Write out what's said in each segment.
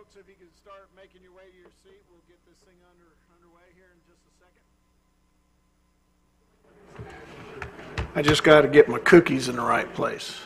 Folks, if you can start making your way to your seat, we'll get this thing underway here in just a second. I just got to get my cookies in the right place.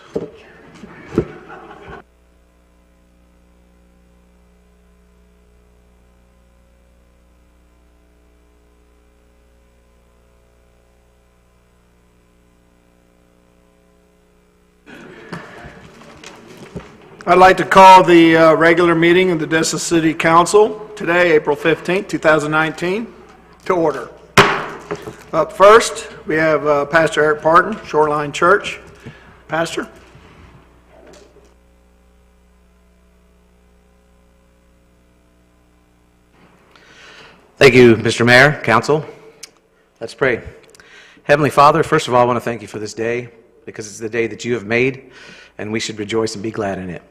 I'd like to call the regular meeting of the Destin City Council today, April 15th, 2019, to order. Up first, we have Pastor Eric Parton, Shoreline Church. Pastor. Thank you, Mr. Mayor, Council. Let's pray. Heavenly Father, first of all, I want to thank you for this day, because it's the day that you have made, and we should rejoice and be glad in it.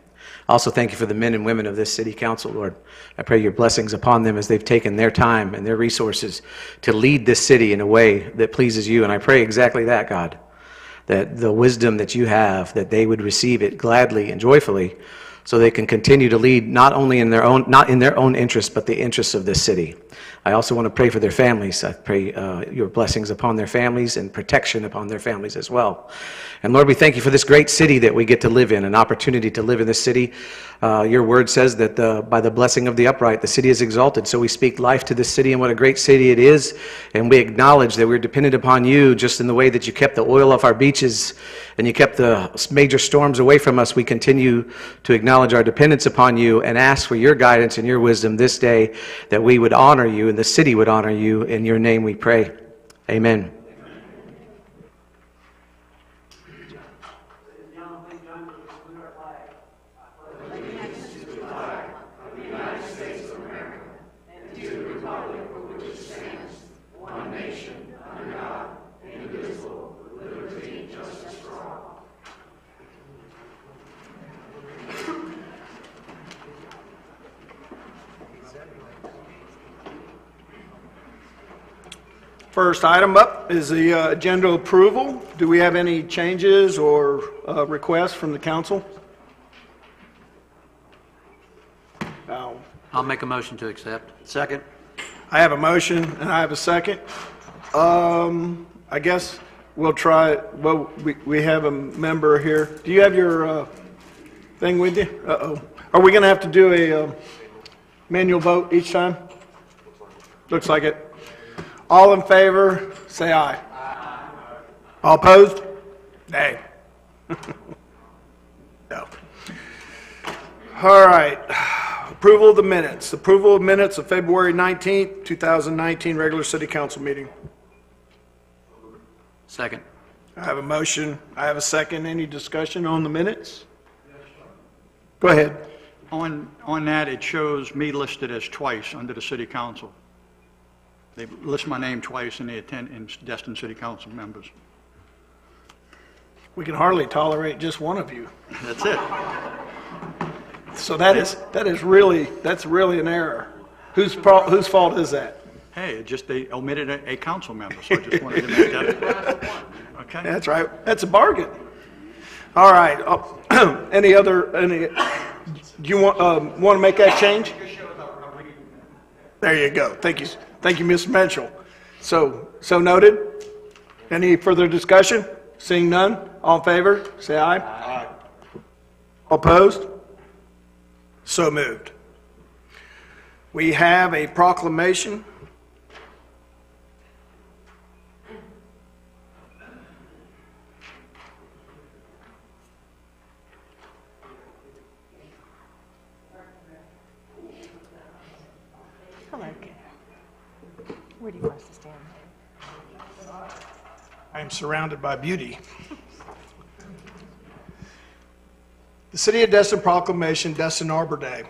Also, thank you for the men and women of this city council, Lord. I pray your blessings upon them as they've taken their time and their resources to lead this city in a way that pleases you. And I pray exactly that, God, that the wisdom that you have, that they would receive it gladly and joyfully, so they can continue to lead not only in their own, not in their own interests, but the interests of this city. I also want to pray for their families. I pray your blessings upon their families and protection upon their families as well. And Lord, we thank you for this great city that we get to live in, an opportunity to live in this city. Your word says that by the blessing of the upright, the city is exalted. So we speak life to this city and what a great city it is. And we acknowledge that we're dependent upon you, just in the way that you kept the oil off our beaches and you kept the major storms away from us. We continue to acknowledge our dependence upon you and ask for your guidance and your wisdom this day, that we would honor you and the city would honor you. In your name we pray. Amen. First item up is the agenda approval. Do we have any changes or requests from the council? No. I'll make a motion to accept. Second. I have a motion and I have a second. I guess we'll try. Well, we have a member here. Do you have your thing with you? Uh-oh. Are we going to have to do a manual vote each time? Looks like it. All in favor, say aye. Aye. All opposed? Nay. No. All right. Approval of the minutes. Approval of minutes of February 19th, 2019 regular city council meeting. Second. I have a motion. I have a second. Any discussion on the minutes? Go ahead. On that, it shows me listed as twice under the city council. They list my name twice in Destin City Council members. We can hardly tolerate just one of you. That's it. So that's really an error. Whose fault is that? Hey, they omitted a council member, so I just wanted to make that. Okay. That's right. That's a bargain. All right. Do you want to make that change? There you go. Thank you. Thank you, Ms. Mitchell. So noted. Any further discussion? Seeing none, all in favor, say aye. Aye. Opposed? So moved. We have a proclamation. Hello. Where do you want us to stand? I am surrounded by beauty. The City of Destin Proclamation, Destin Arbor Day.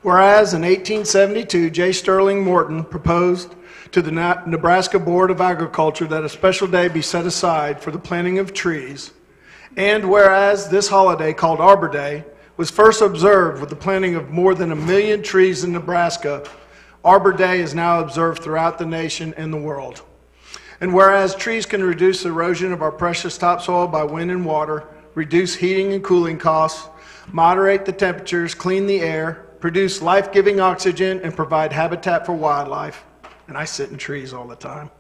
Whereas in 1872, J. Sterling Morton proposed to the Nebraska Board of Agriculture that a special day be set aside for the planting of trees, and whereas this holiday, called Arbor Day, was first observed with the planting of more than 1 million trees in Nebraska, Arbor Day is now observed throughout the nation and the world. And whereas trees can reduce the erosion of our precious topsoil by wind and water, reduce heating and cooling costs, moderate the temperatures, clean the air, produce life-giving oxygen, and provide habitat for wildlife. And I sit in trees all the time.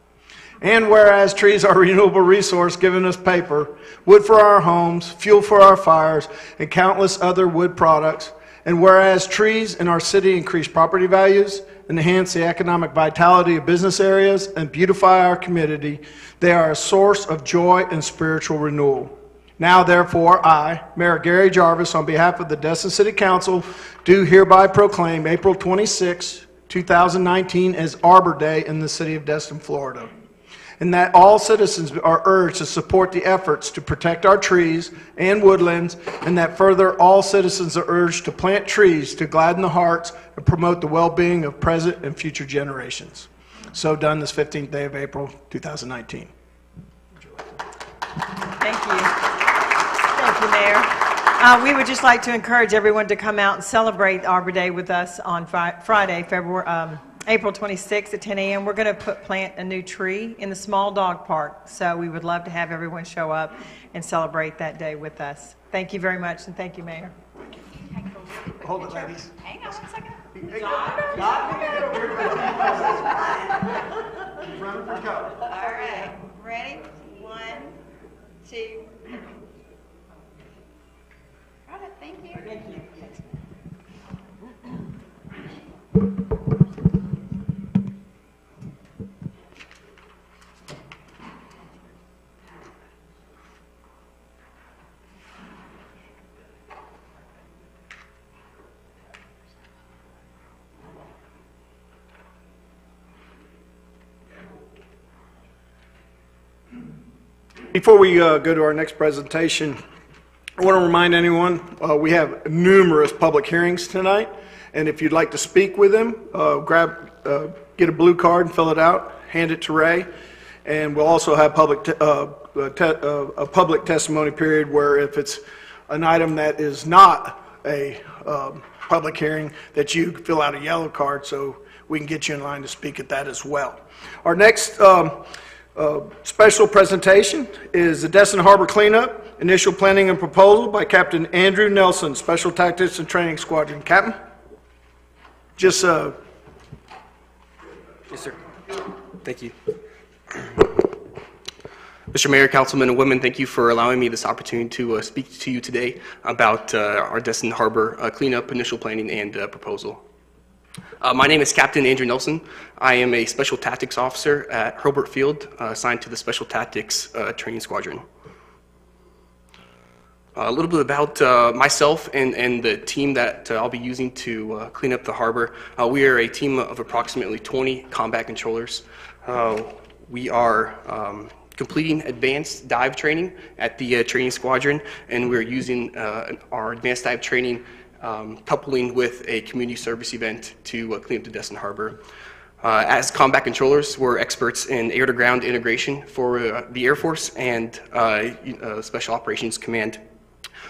And whereas trees are a renewable resource giving us paper, wood for our homes, fuel for our fires, and countless other wood products, and whereas trees in our city increase property values, enhance the economic vitality of business areas, and beautify our community, they are a source of joy and spiritual renewal. Now, therefore, I, Mayor Gary Jarvis, on behalf of the Destin City Council, do hereby proclaim April 26, 2019 as Arbor Day in the city of Destin, Florida, and that all citizens are urged to support the efforts to protect our trees and woodlands, and that further all citizens are urged to plant trees to gladden the hearts and promote the well-being of present and future generations. So done this 15th day of April, 2019. Thank you. Thank you, Mayor. We would just like to encourage everyone to come out and celebrate Arbor Day with us on Friday, April 26th at 10 a.m. We're going to plant a new tree in the small dog park, so we would love to have everyone show up and celebrate that day with us. Thank you very much, and thank you, Mayor. Hold it, ladies. Hang on 1 second. All right, ready? 1, 2. Got it. Thank you. Thank you. Before we go to our next presentation, I want to remind anyone we have numerous public hearings tonight, and if you'd like to speak with them, get a blue card and fill it out, hand it to Ray, and we'll also have a public testimony period where if it's an item that is not a public hearing, that you fill out a yellow card so we can get you in line to speak at that as well. Our next special presentation is the Destin Harbor Cleanup, Initial Planning and Proposal by Captain Andrew Nelson, Special Tactics and Training Squadron. Captain? Just, Yes, sir. Thank you. Mr. Mayor, Councilmen, and women, thank you for allowing me this opportunity to speak to you today about our Destin Harbor Cleanup, Initial Planning, and Proposal. My name is Captain Andrew Nelson. I am a Special Tactics Officer at Hurlburt Field, assigned to the Special Tactics Training Squadron. A little bit about myself and the team that I'll be using to clean up the harbor. We are a team of approximately 20 combat controllers. We are completing advanced dive training at the training squadron, and we're using our advanced dive training coupling with a community service event to clean up the Destin Harbor. As combat controllers, we're experts in air-to-ground integration for the Air Force and Special Operations Command.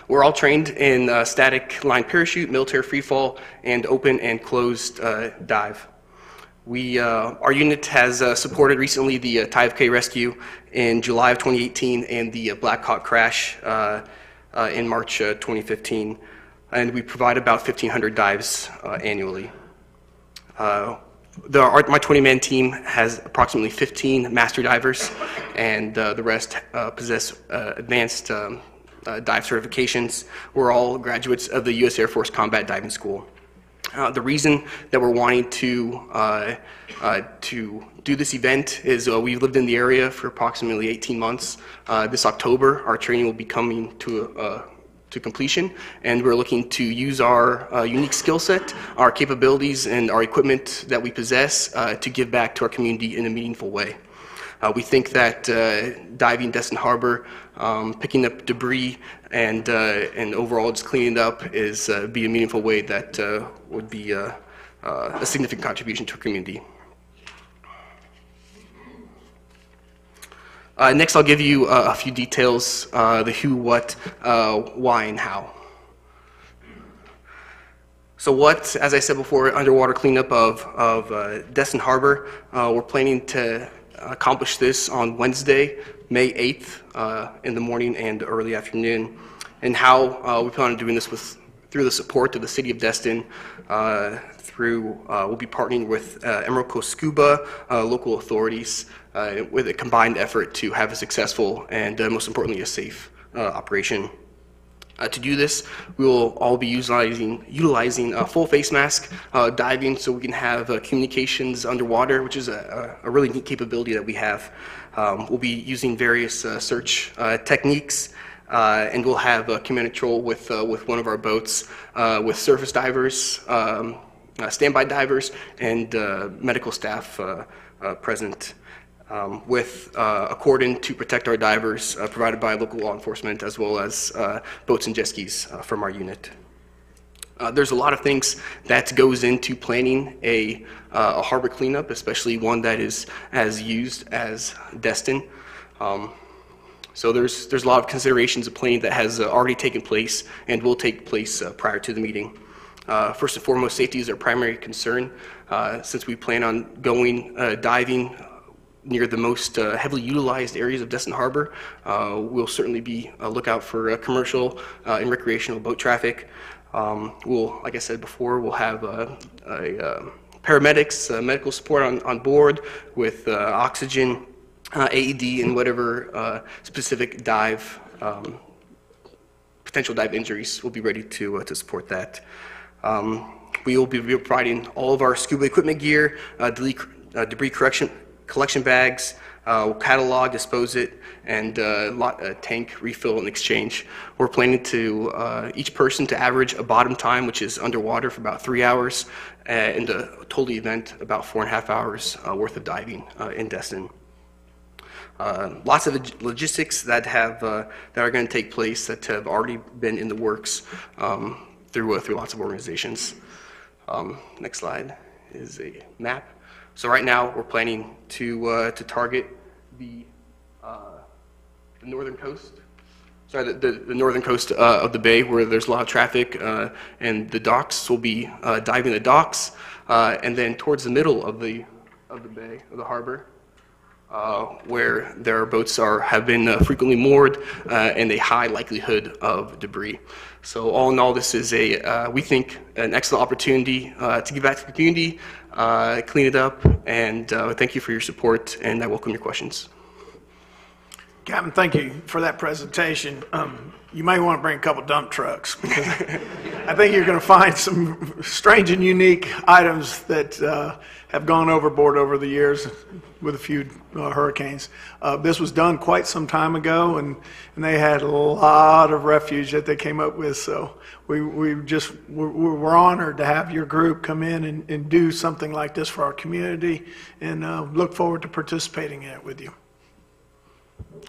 We're all trained in static line parachute, military freefall, and open and closed dive. Our unit has supported recently the TIVK rescue in July of 2018 and the Black Hawk crash in March 2015. And we provide about 1,500 dives annually. My 20-man team has approximately 15 master divers, and the rest possess advanced dive certifications. We're all graduates of the U.S. Air Force Combat Diving School. The reason that we're wanting to do this event is we've lived in the area for approximately 18 months. This October, our training will be coming to completion, and we're looking to use our unique skill set, our capabilities, and our equipment that we possess to give back to our community in a meaningful way. We think that diving Destin Harbor, picking up debris, and overall just cleaning it up is be a meaningful way that would be a significant contribution to our community. Next, I'll give you a few details, the who, what, why, and how. So what, as I said before, underwater cleanup of Destin Harbor. We're planning to accomplish this on Wednesday, May 8th, in the morning and early afternoon. And how we plan on doing this through through the support of the City of Destin, we'll be partnering with Emerald Coast Scuba, local authorities, with a combined effort to have a successful and, most importantly, a safe operation. To do this, we will all be utilizing a full face mask, diving so we can have communications underwater, which is a really neat capability that we have. We'll be using various search techniques, and we'll have command and control with one of our boats, with surface divers, standby divers, and medical staff present. With a cordon to protect our divers provided by local law enforcement, as well as boats and jet skis from our unit. There's a lot of things that goes into planning a harbor cleanup, especially one that is as used as Destin. So there's a lot of considerations of planning that has already taken place and will take place prior to the meeting. First and foremost, safety is our primary concern. Since we plan on going diving near the most heavily utilized areas of Destin Harbor, we'll certainly be a lookout for commercial and recreational boat traffic. Like I said before, we'll have paramedics, medical support on board with oxygen, AED, and whatever specific potential dive injuries. We'll be ready to support that. We will be providing all of our scuba equipment gear, debris collection bags, we'll catalog, dispose it, and tank refill and exchange. We're planning to each person to average a bottom time, which is underwater, for about 3 hours, and a total event about 4.5 hours worth of diving in Destin. Lots of logistics that are going to take place that have already been in the works through lots of organizations. Next slide is a map. So right now we're planning to target the northern coast. Sorry, the northern coast of the bay, where there's a lot of traffic, and the docks. Will be diving the docks, and then towards the middle of the bay, of the harbor, where their boats have been frequently moored, and a high likelihood of debris. So all in all, this is we think, an excellent opportunity to give back to the community, clean it up, and thank you for your support, and I welcome your questions. Captain, thank you for that presentation. You may want to bring a couple dump trucks, because I think you're going to find some strange and unique items that have gone overboard over the years with a few hurricanes. This was done quite some time ago, and they had a lot of refuge that they came up with. So we're honored to have your group come in and do something like this for our community, and look forward to participating in it with you.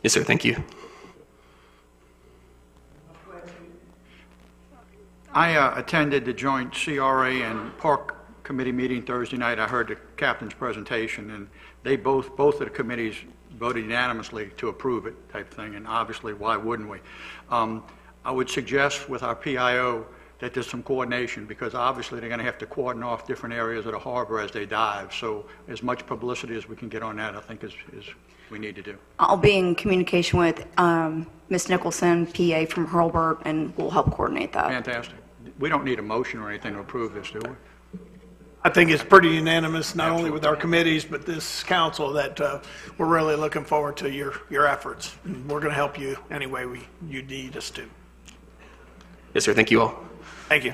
Yes, sir. Thank you. I attended the joint CRA and Park Committee meeting Thursday night. I heard the captain's presentation, and they both of the committees voted unanimously to approve it, type thing, and obviously, why wouldn't we? I would suggest with our PIO that there's some coordination, because obviously they're going to have to cordon off different areas of the harbor as they dive. So as much publicity as we can get on that, I think is we need to do. I'll be in communication with Ms. Nicholson, PA from Hurlburt, and we'll help coordinate that. Fantastic. We don't need a motion or anything to approve this, do we? I think it's pretty unanimous, not only with our committees, but this council, that we're really looking forward to your efforts. And we're going to help you any way you need us to. Yes, sir. Thank you all. Thank you.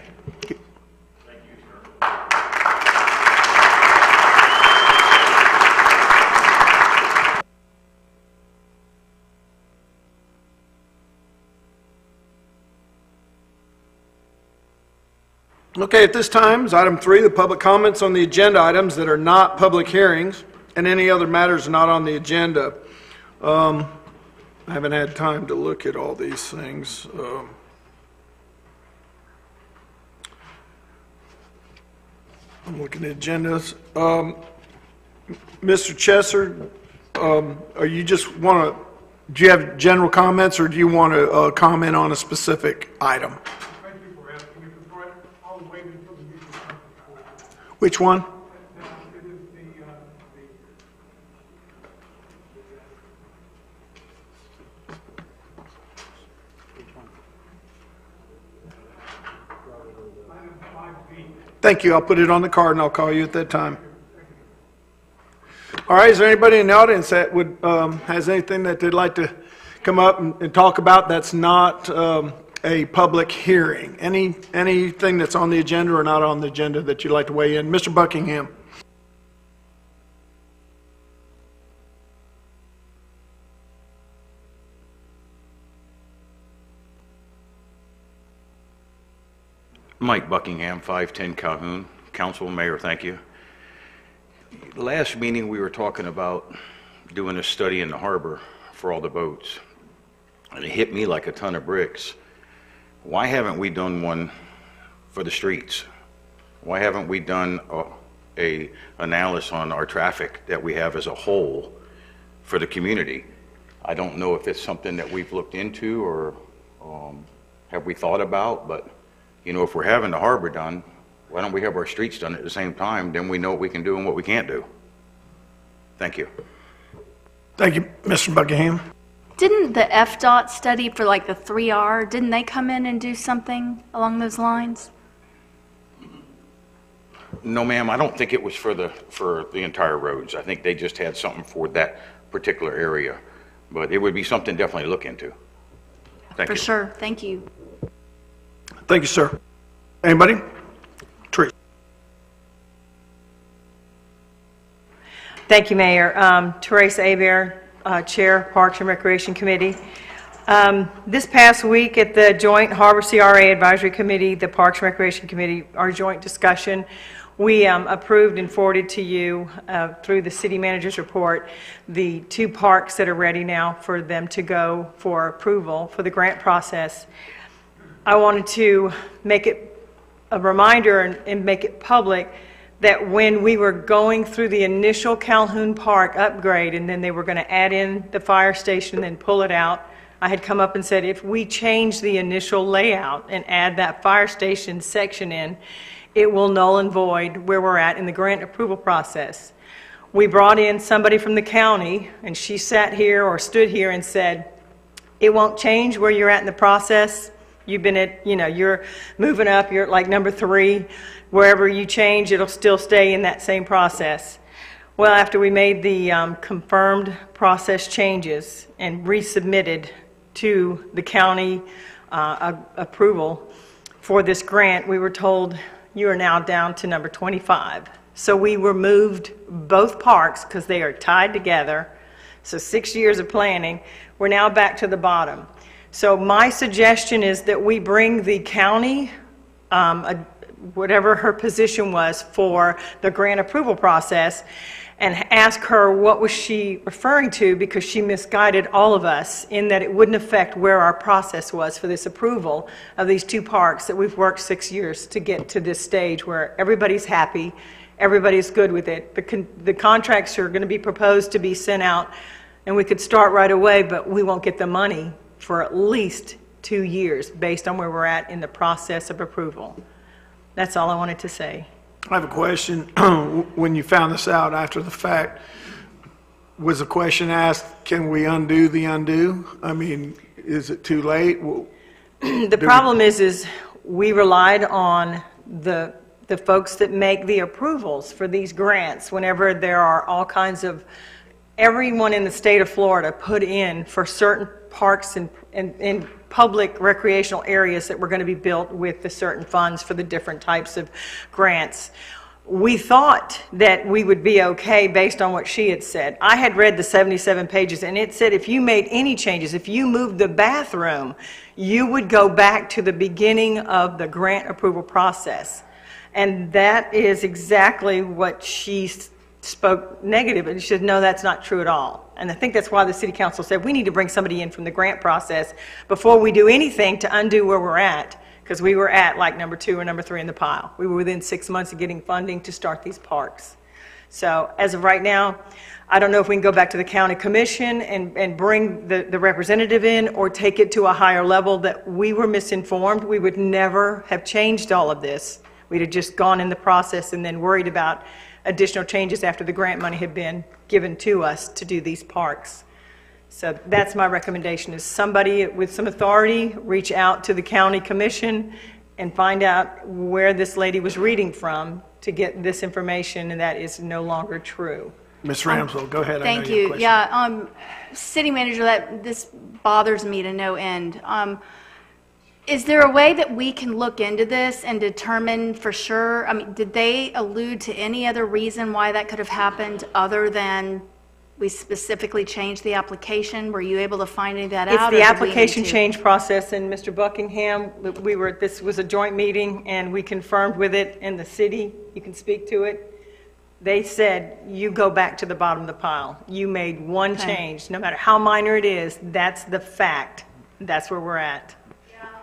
Okay, at this time is item 3, the public comments on the agenda items that are not public hearings, and any other matters not on the agenda. I haven't had time to look at all these things. I'm looking at agendas. Mr. Chesser, are you just want to, do you have general comments, or do you want to comment on a specific item? Thank you for asking me, but I'll wait until the meeting comes. Which one? Now, it is Thank you. I'll put it on the card and I'll call you at that time. All right, is there anybody in the audience that would, has anything that they'd like to come up and talk about that's not a public hearing? Anything that's on the agenda or not on the agenda that you'd like to weigh in? Mr. Buckingham. Mike Buckingham, 510 Calhoun. Council, Mayor, thank you. Last meeting, we were talking about doing a study in the harbor for all the boats, and it hit me like a ton of bricks. Why haven't we done one for the streets? Why haven't we done a analysis on our traffic that we have as a whole for the community? I don't know if it's something that we've looked into or have we thought about, but you know, if we're having the harbor done, why don't we have our streets done at the same time? Then we know what we can do and what we can't do. Thank you. Thank you, Mr. Buckingham. Didn't the FDOT study for like the 3R, didn't they come in and do something along those lines? No, ma'am, I don't think it was for the entire roads. I think they just had something for that particular area. But it would be something definitely to look into. Thank you. For sure. Thank you. Thank you, sir. Anybody? Teresa. Thank you, Mayor. Teresa Abear, Chair, Parks and Recreation Committee. This past week at the Joint Harbor CRA Advisory Committee, the Parks and Recreation Committee, our joint discussion, we approved and forwarded to you through the city manager's report the 2 parks that are ready now for them to go for approval for the grant process. I wanted to make it a reminder and make it public that when we were going through the initial Calhoun Park upgrade and then they were going to add in the fire station and then pull it out, I had come up and said if we change the initial layout and add that fire station section in, it will null and void where we're at in the grant approval process. We brought in somebody from the county and she sat here or stood here and said, it won't change where you're at in the process. You've been at, you know, you're moving up, you're at like number 3. Wherever you change, it'll still stay in that same process. Well, after we made the confirmed process changes and resubmitted to the county approval for this grant, we were told you are now down to number 25. So we removed both parks because they are tied together. So 6 years of planning, we're now back to the bottom. So my suggestion is that we bring the county, whatever her position was for the grant approval process, and ask her what was she referring to, because she misguided all of us in that it wouldn't affect where our process was for this approval of these 2 parks that we've worked 6 years to get to this stage where everybody's happy, everybody's good with it. The contracts are going to be proposed to be sent out and we could start right away, but we won't get the money for at least 2 years based on where we're at in the process of approval. That's all I wanted to say. I have a question. When you found this out after the fact, was the question asked, can we undo the undo? I mean, is it too late? The problem is we relied on the folks that make the approvals for these grants whenever there are all kinds of, everyone in the state of Florida put in for certain parks and public recreational areas that were going to be built with the certain funds for the different types of grants. We thought that we would be okay based on what she had said. I had read the 77 pages and it said if you made any changes, if you moved the bathroom, you would go back to the beginning of the grant approval process. And that is exactly what she spoke negative, and she said, no, that's not true at all. And I think that's why the city council said we need to bring somebody in from the grant process before we do anything to undo where we're at, because we were at like number 2 or number 3 in the pile. We were within 6 months of getting funding to start these parks. So as of right now, I don't know if we can go back to the county commission and bring the representative in or take it to a higher level. That we were misinformed. We would never have changed all of this. We'd have just gone in the process and then worried about additional changes after the grant money had been given to us to do these parks. So that's my recommendation, is somebody with some authority reach out to the county commission and find out where this lady was reading from to get this information, and that is no longer true. Ms. Ramswell, go ahead. I know Thank you have a you. question. Yeah, City Manager, this bothers me to no end. Is there a way that we can look into this and determine for sure? I mean, did they allude to any other reason why that could have happened other than we specifically changed the application? Were you able to find any of that It's out? the or did we application need to? change process, and Mr. Buckingham, this was a joint meeting, and we confirmed with it in the city. You can speak to it. They said, you go back to the bottom of the pile. You made one change. No matter how minor it is, that's the fact. That's where we're at.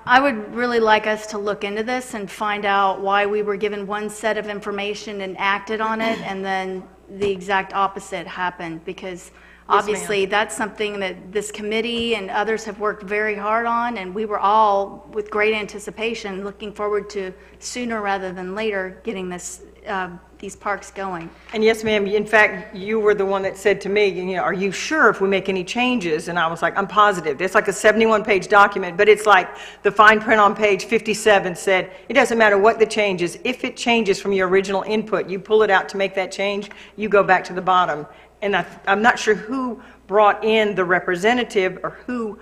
I would really like us to look into this and find out why we were given one set of information and acted on it, and then the exact opposite happened, because obviously that's something that this committee and others have worked very hard on, and we were all, with great anticipation, looking forward to sooner rather than later getting these parks going. And yes, ma'am, in fact, you were the one that said to me, you know, are you sure if we make any changes? And I was like, I'm positive. It's like a 71-page document, but it's like the fine print on page 57 said, it doesn't matter what the change is. If it changes from your original input, you pull it out to make that change, you go back to the bottom. And I'm not sure who brought in the representative or who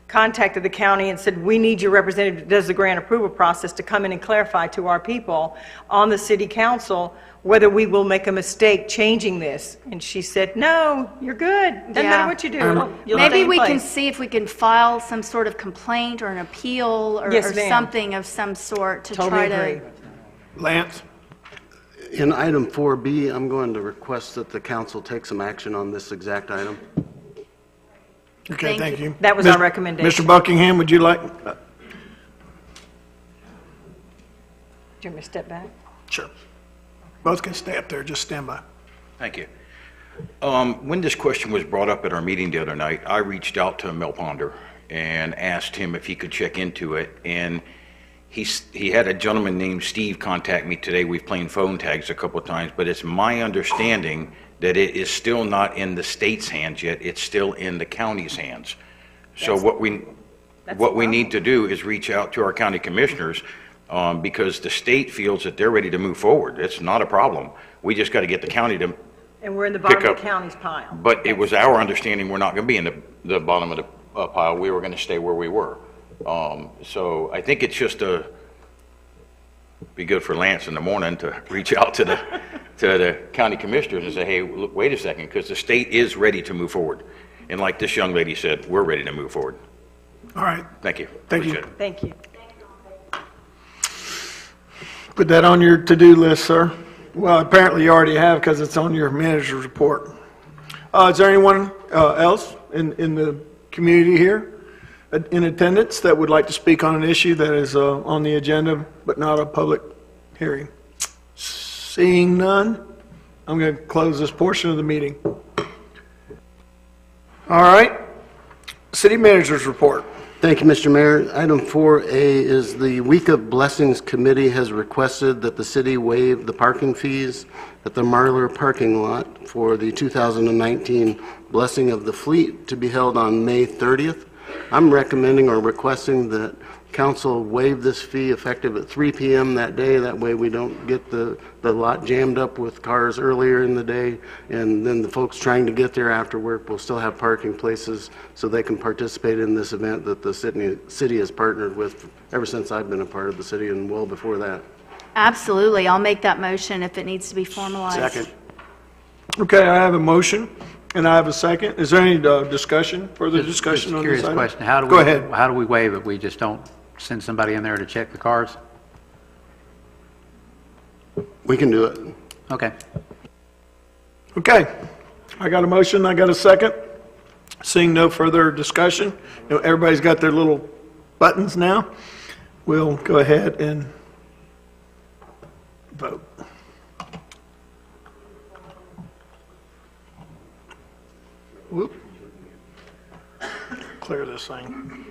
contacted the county and said, we need your representative that does the grant approval process to come in and clarify to our people on the city council whether we will make a mistake changing this. And she said, no, you're good. Doesn't matter what you do. You'll stay Maybe in we can place. see if we can file some sort of complaint or an appeal or, Yes, or ma'am. something of some sort to Totally try agree. to. Lance? In item 4B, I'm going to request that the council take some action on this exact item. Okay, Thank thank you. you. That was our recommendation. Mr. Buckingham, would you like? Do you want me to step back? Sure. Both can stay up there, just stand by. Thank you. When this question was brought up at our meeting the other night, I reached out to Mel Ponder and asked him if he could check into it, and he had a gentleman named Steve contact me today. We've played phone tags a couple of times, but it's my understanding that it is still not in the state's hands yet. It's still in the county's hands. So what we need to do is reach out to our county commissioners, because the state feels that they're ready to move forward. It's not a problem. We just got to get the county to And we're in the bottom pick of the up. county's pile. But it was our understanding we're not going to be in the bottom of the pile. We were going to stay where we were. So I think it's just be good for Lance in the morning to reach out to the county commissioners and say, hey, look, wait a second, because the state is ready to move forward. And like this young lady said, we're ready to move forward. All right, Thank you. Thank you. Appreciate it. Thank you. put that on your to-do list, sir. Well, apparently you already have because it's on your manager's report. Is there anyone else in the community here in attendance that would like to speak on an issue that is on the agenda but not a public hearing? Seeing none, I'm going to close this portion of the meeting. All right. City Manager's report. Thank you, Mr. Mayor. Item 4A is the Week of Blessings Committee has requested that the city waive the parking fees at the Marler parking lot for the 2019 Blessing of the Fleet to be held on May 30th. I'm recommending or requesting that council waive this fee effective at 3 p.m. that day. That way we don't get the lot jammed up with cars earlier in the day, and then the folks trying to get there after work will still have parking places so they can participate in this event that the city has partnered with ever since I've been a part of the city and well before that. Absolutely. I'll make that motion if it needs to be formalized. Second. Okay, I have a motion and I have a second. Is there any discussion, further discussion on this Curious item? question. How do Go we, ahead. how do we waive it? We just don't send somebody in there to check the cars? We can do it. Okay. Okay, I got a motion, I got a second. Seeing no further discussion, you know, everybody's got their little buttons now. We'll go ahead and vote. Whoop. Clear this thing.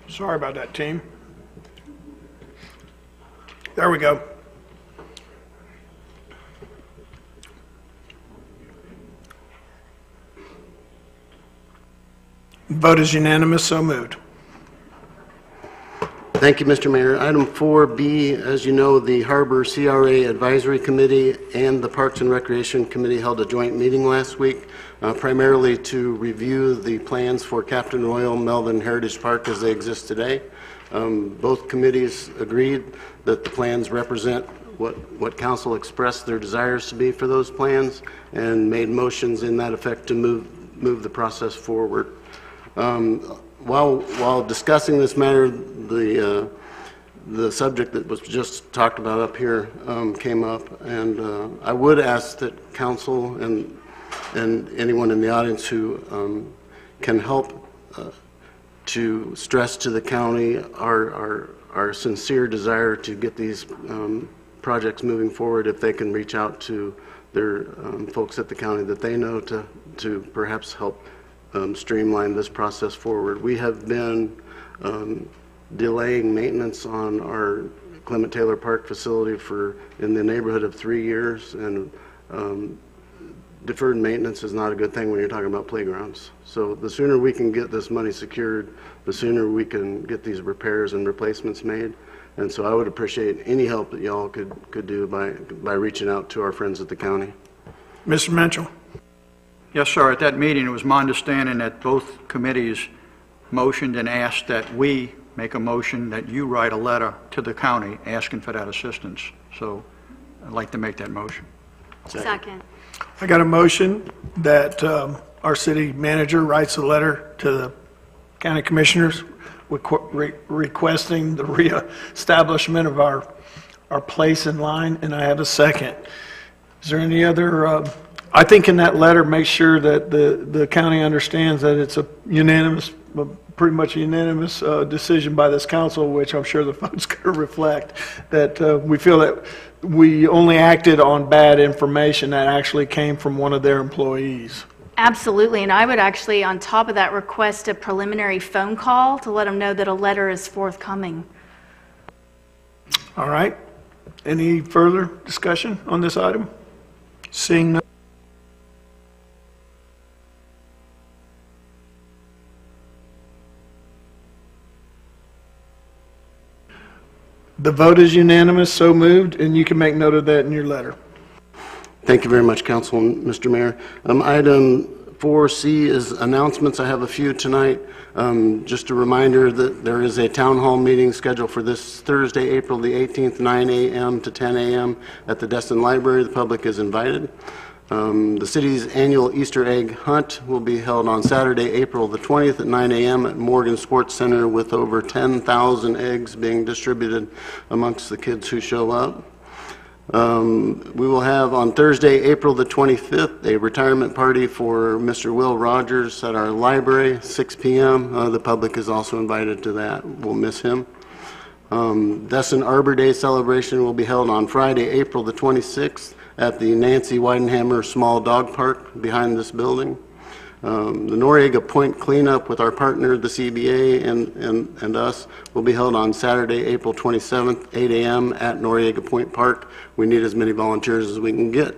Sorry about that, team. There we go. vote is unanimous, so moved. Thank you, Mr. Mayor. Item 4B, as you know, the Harbor CRA Advisory Committee and the Parks and Recreation Committee held a joint meeting last week, primarily to review the plans for Captain Royal Melvin Heritage Park as they exist today. Both committees agreed that the plans represent what council expressed their desires to be for those plans and made motions in that effect to move the process forward. While discussing this matter, the subject that was just talked about up here came up, and I would ask that council and anyone in the audience who can help to stress to the county our sincere desire to get these projects moving forward. If they can reach out to their folks at the county that they know to perhaps help streamline this process forward. We have been delaying maintenance on our Clement Taylor Park facility for in the neighborhood of 3 years, and deferred maintenance is not a good thing when you're talking about playgrounds. So the sooner we can get this money secured, the sooner we can get these repairs and replacements made. And so I would appreciate any help that y'all could do by reaching out to our friends at the county. Mr. Mitchell. Yes, sir. At that meeting, it was my understanding that both committees motioned and asked that we make a motion that you write a letter to the county asking for that assistance. So I'd like to make that motion. Second. I got a motion that our city manager writes a letter to the county commissioners requesting the reestablishment of our place in line, and I have a second. Is there any other, I think in that letter, make sure that the county understands that it's a unanimous, pretty much a unanimous decision by this council, which I'm sure the vote's going to reflect, that we feel that we only acted on bad information that actually came from one of their employees. Absolutely, and I would actually, on top of that, request a preliminary phone call to let them know that a letter is forthcoming. All right. Any further discussion on this item? Seeing none. The vote is unanimous, so moved, and you can make note of that in your letter. Thank you very much, Council and Mr. Mayor. Item 4C is announcements. I have a few tonight. Just a reminder that there is a town hall meeting scheduled for this Thursday, April the 18th, 9 a.m. to 10 a.m. at the Destin Library. The public is invited. The city's annual Easter egg hunt will be held on Saturday, April the 20th at 9 a.m. at Morgan Sports Center, with over 10,000 eggs being distributed amongst the kids who show up. We will have on Thursday, April the 25th, a retirement party for Mr. Will Rogers at our library, 6 p.m. The public is also invited to that. We'll miss him. Destin Arbor Day celebration will be held on Friday, April the 26th at the Nancy Weidenhammer Small Dog Park behind this building. The Noreaga Point cleanup with our partner, the CBA, and us will be held on Saturday, April 27th, 8 a.m. at Noreaga Point Park. We need as many volunteers as we can get.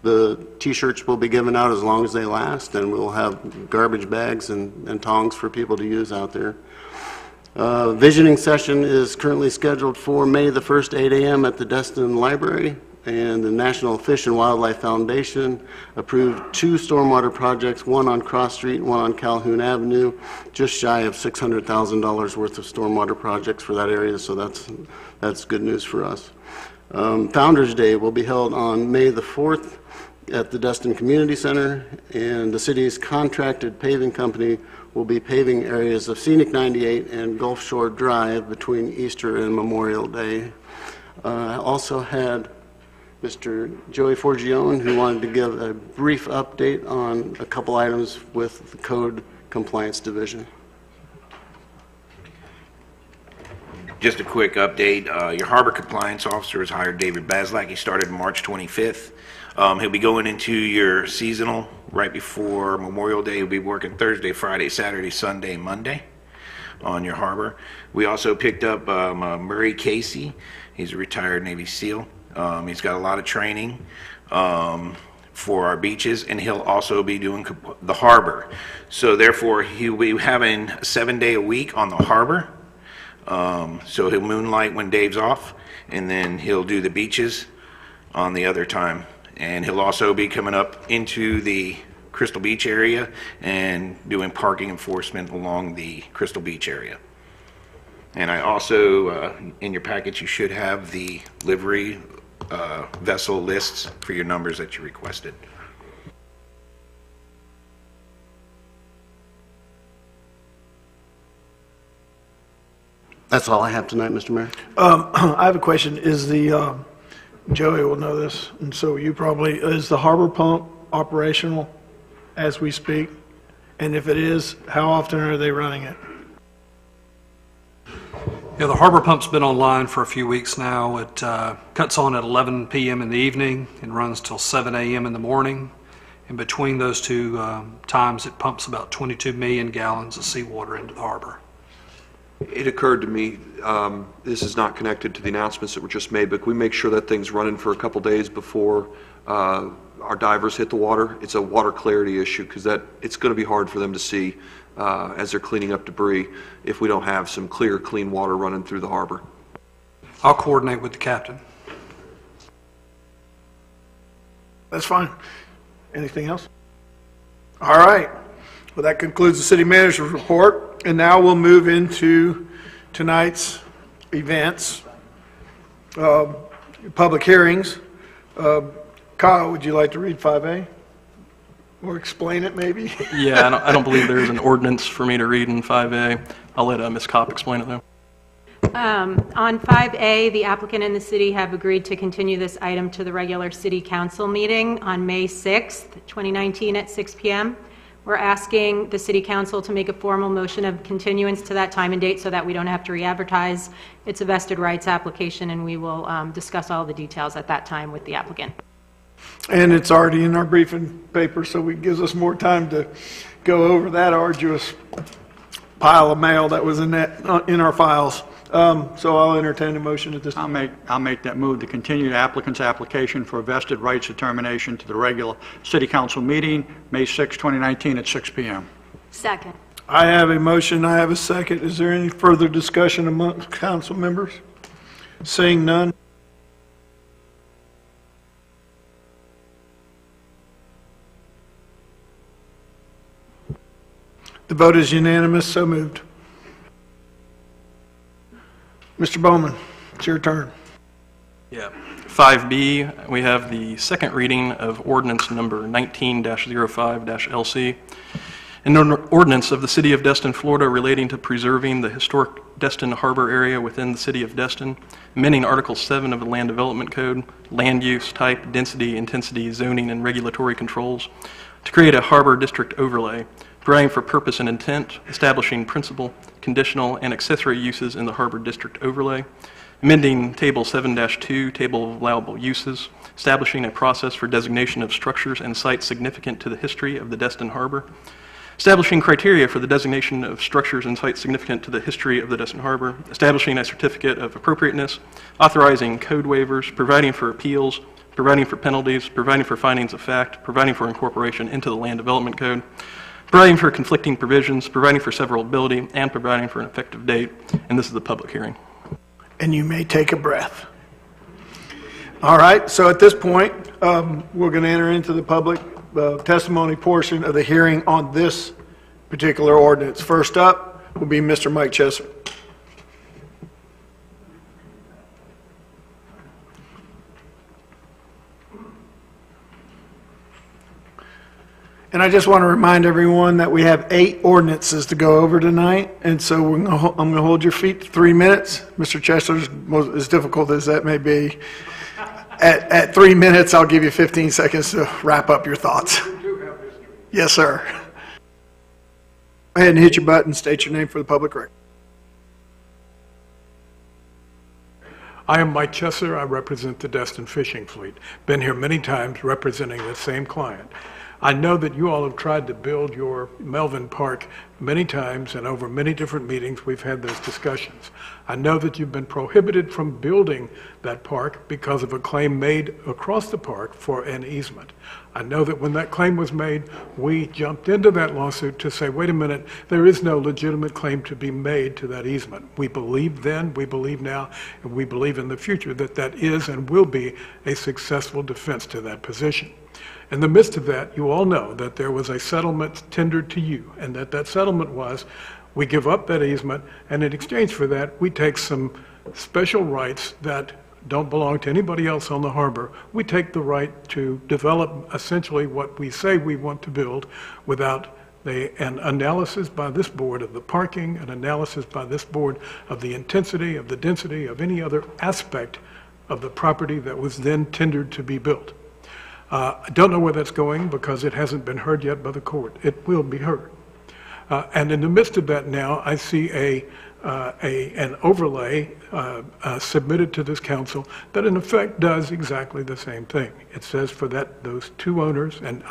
The T-shirts will be given out as long as they last, and we'll have garbage bags and tongs for people to use out there. Visioning session is currently scheduled for May the 1st, 8 a.m. at the Destin Library. And the National Fish and Wildlife Foundation approved 2 stormwater projects, one on Cross Street and one on Calhoun Avenue, just shy of $600,000 worth of stormwater projects for that area, so that's good news for us. Founders Day will be held on May the 4th at the Destin Community Center, and the city's contracted paving company will be paving areas of Scenic 98 and Gulf Shore Drive between Easter and Memorial Day. I also had Mr. Joey Forgione, who wanted to give a brief update on a couple items with the Code Compliance Division. Just a quick update. Your Harbor Compliance Officer has hired David Baslak. He started March 25th. He'll be going into your seasonal right before Memorial Day. He'll be working Thursday, Friday, Saturday, Sunday, Monday on your harbor. We also picked up Murray Casey. He's a retired Navy SEAL. He's got a lot of training for our beaches, and he'll also be doing the harbor. So therefore, he'll be having a 7-day a week on the harbor. So he'll moonlight when Dave's off, and then he'll do the beaches on the other time. And he'll also be coming up into the Crystal Beach area and doing parking enforcement along the Crystal Beach area. And I also, in your package, you should have the livery vessel lists for your numbers that you requested. That's all I have tonight, Mr. Mayor. I have a question. Is the, Joey will know this, and so you probably, is the harbor pump operational as we speak? And if it is, how often are they running it? Yeah, the harbor pump's been online for a few weeks now. It cuts on at 11 p.m. in the evening and runs till 7 a.m. in the morning. And between those two times, it pumps about 22 million gallons of seawater into the harbor. It occurred to me, this is not connected to the announcements that were just made, but can we make sure that thing's running for a couple days before our divers hit the water? It's a water clarity issue because it's going to be hard for them to see as they're cleaning up debris if we don't have some clear, clean water running through the harbor. I'll coordinate with the captain. That's fine. Anything else? All right. Well, that concludes the city manager's report. And now we'll move into tonight's events, public hearings. Kyle, would you like to read 5A? Or explain it, maybe? Yeah, I don't believe there's an ordinance for me to read in 5A. I'll let Ms. Kopp explain it, though. On 5A, the applicant and the city have agreed to continue this item to the regular city council meeting on May 6th, 2019 at 6 p.m. We're asking the city council to make a formal motion of continuance to that time and date so that we don't have to re-advertise. It's a vested rights application, and we will discuss all the details at that time with the applicant. And it's already in our briefing paper, so it gives us more time to go over that arduous pile of mail that was in our files. So I'll entertain a motion at this time. I'll make that move to continue the applicant's application for vested rights determination to the regular city council meeting, May 6, 2019 at 6 p.m. Second. I have a motion. I have a second. Is there any further discussion amongst council members? Seeing none. The vote is unanimous. So moved. Mr. Bowman, it's your turn. Yeah. 5B, we have the second reading of ordinance number 19-05-LC, an ordinance of the City of Destin, Florida relating to preserving the historic Destin Harbor area within the City of Destin, amending Article 7 of the Land Development Code, land use, type, density, intensity, zoning, and regulatory controls, to create a harbor district overlay, providing for purpose and intent, establishing principal, conditional, and accessory uses in the harbor district overlay, amending Table 7-2, Table of Allowable Uses, establishing a process for designation of structures and sites significant to the history of the Destin Harbor, establishing criteria for the designation of structures and sites significant to the history of the Destin Harbor, establishing a certificate of appropriateness, authorizing code waivers, providing for appeals, providing for penalties, providing for findings of fact, providing for incorporation into the Land Development Code, providing for conflicting provisions, providing for severability, and providing for an effective date. And this is the public hearing. And you may take a breath. All right, so at this point, we're going to enter into the public testimony portion of the hearing on this particular ordinance. First up will be Mr. Mike Chesser. And I just want to remind everyone that we have 8 ordinances to go over tonight, and so I'm going to hold your feet to 3 minutes. Mr. Chesler, as difficult as that may be, at 3 minutes, I'll give you 15 seconds to wrap up your thoughts. Yes, sir. Go ahead and hit your button. State your name for the public record. I am Mike Chesser. I represent the Destin Fishing Fleet. Been here many times representing the same client. I know that you all have tried to build your Melvin Park many times, and over many different meetings, we've had those discussions. I know that you've been prohibited from building that park because of a claim made across the park for an easement. I know that when that claim was made, we jumped into that lawsuit to say, wait a minute, there is no legitimate claim to be made to that easement. We believed then, we believe now, and we believe in the future that that is and will be a successful defense to that position. In the midst of that, you all know that there was a settlement tendered to you, and that settlement was, we give up that easement, and in exchange for that, we take some special rights that don't belong to anybody else on the harbor. We take the right to develop essentially what we say we want to build without an analysis by this board of the parking, an analysis by this board of the intensity, of the density, of any other aspect of the property that was then tendered to be built. I don't know where that's going because it hasn't been heard yet by the court. It will be heard. And in the midst of that now, I see an overlay submitted to this council that in effect does exactly the same thing. It says for those two owners, and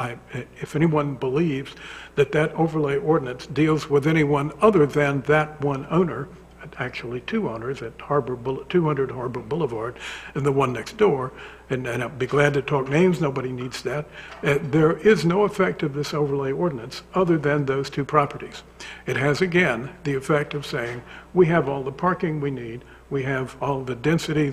if anyone believes that that overlay ordinance deals with anyone other than that one owner, actually two owners at 200 Harbor Boulevard and the one next door, and I'll be glad to talk names, nobody needs that. There is no effect of this overlay ordinance other than those two properties. It has, again, the effect of saying, we have all the parking we need, we have all the density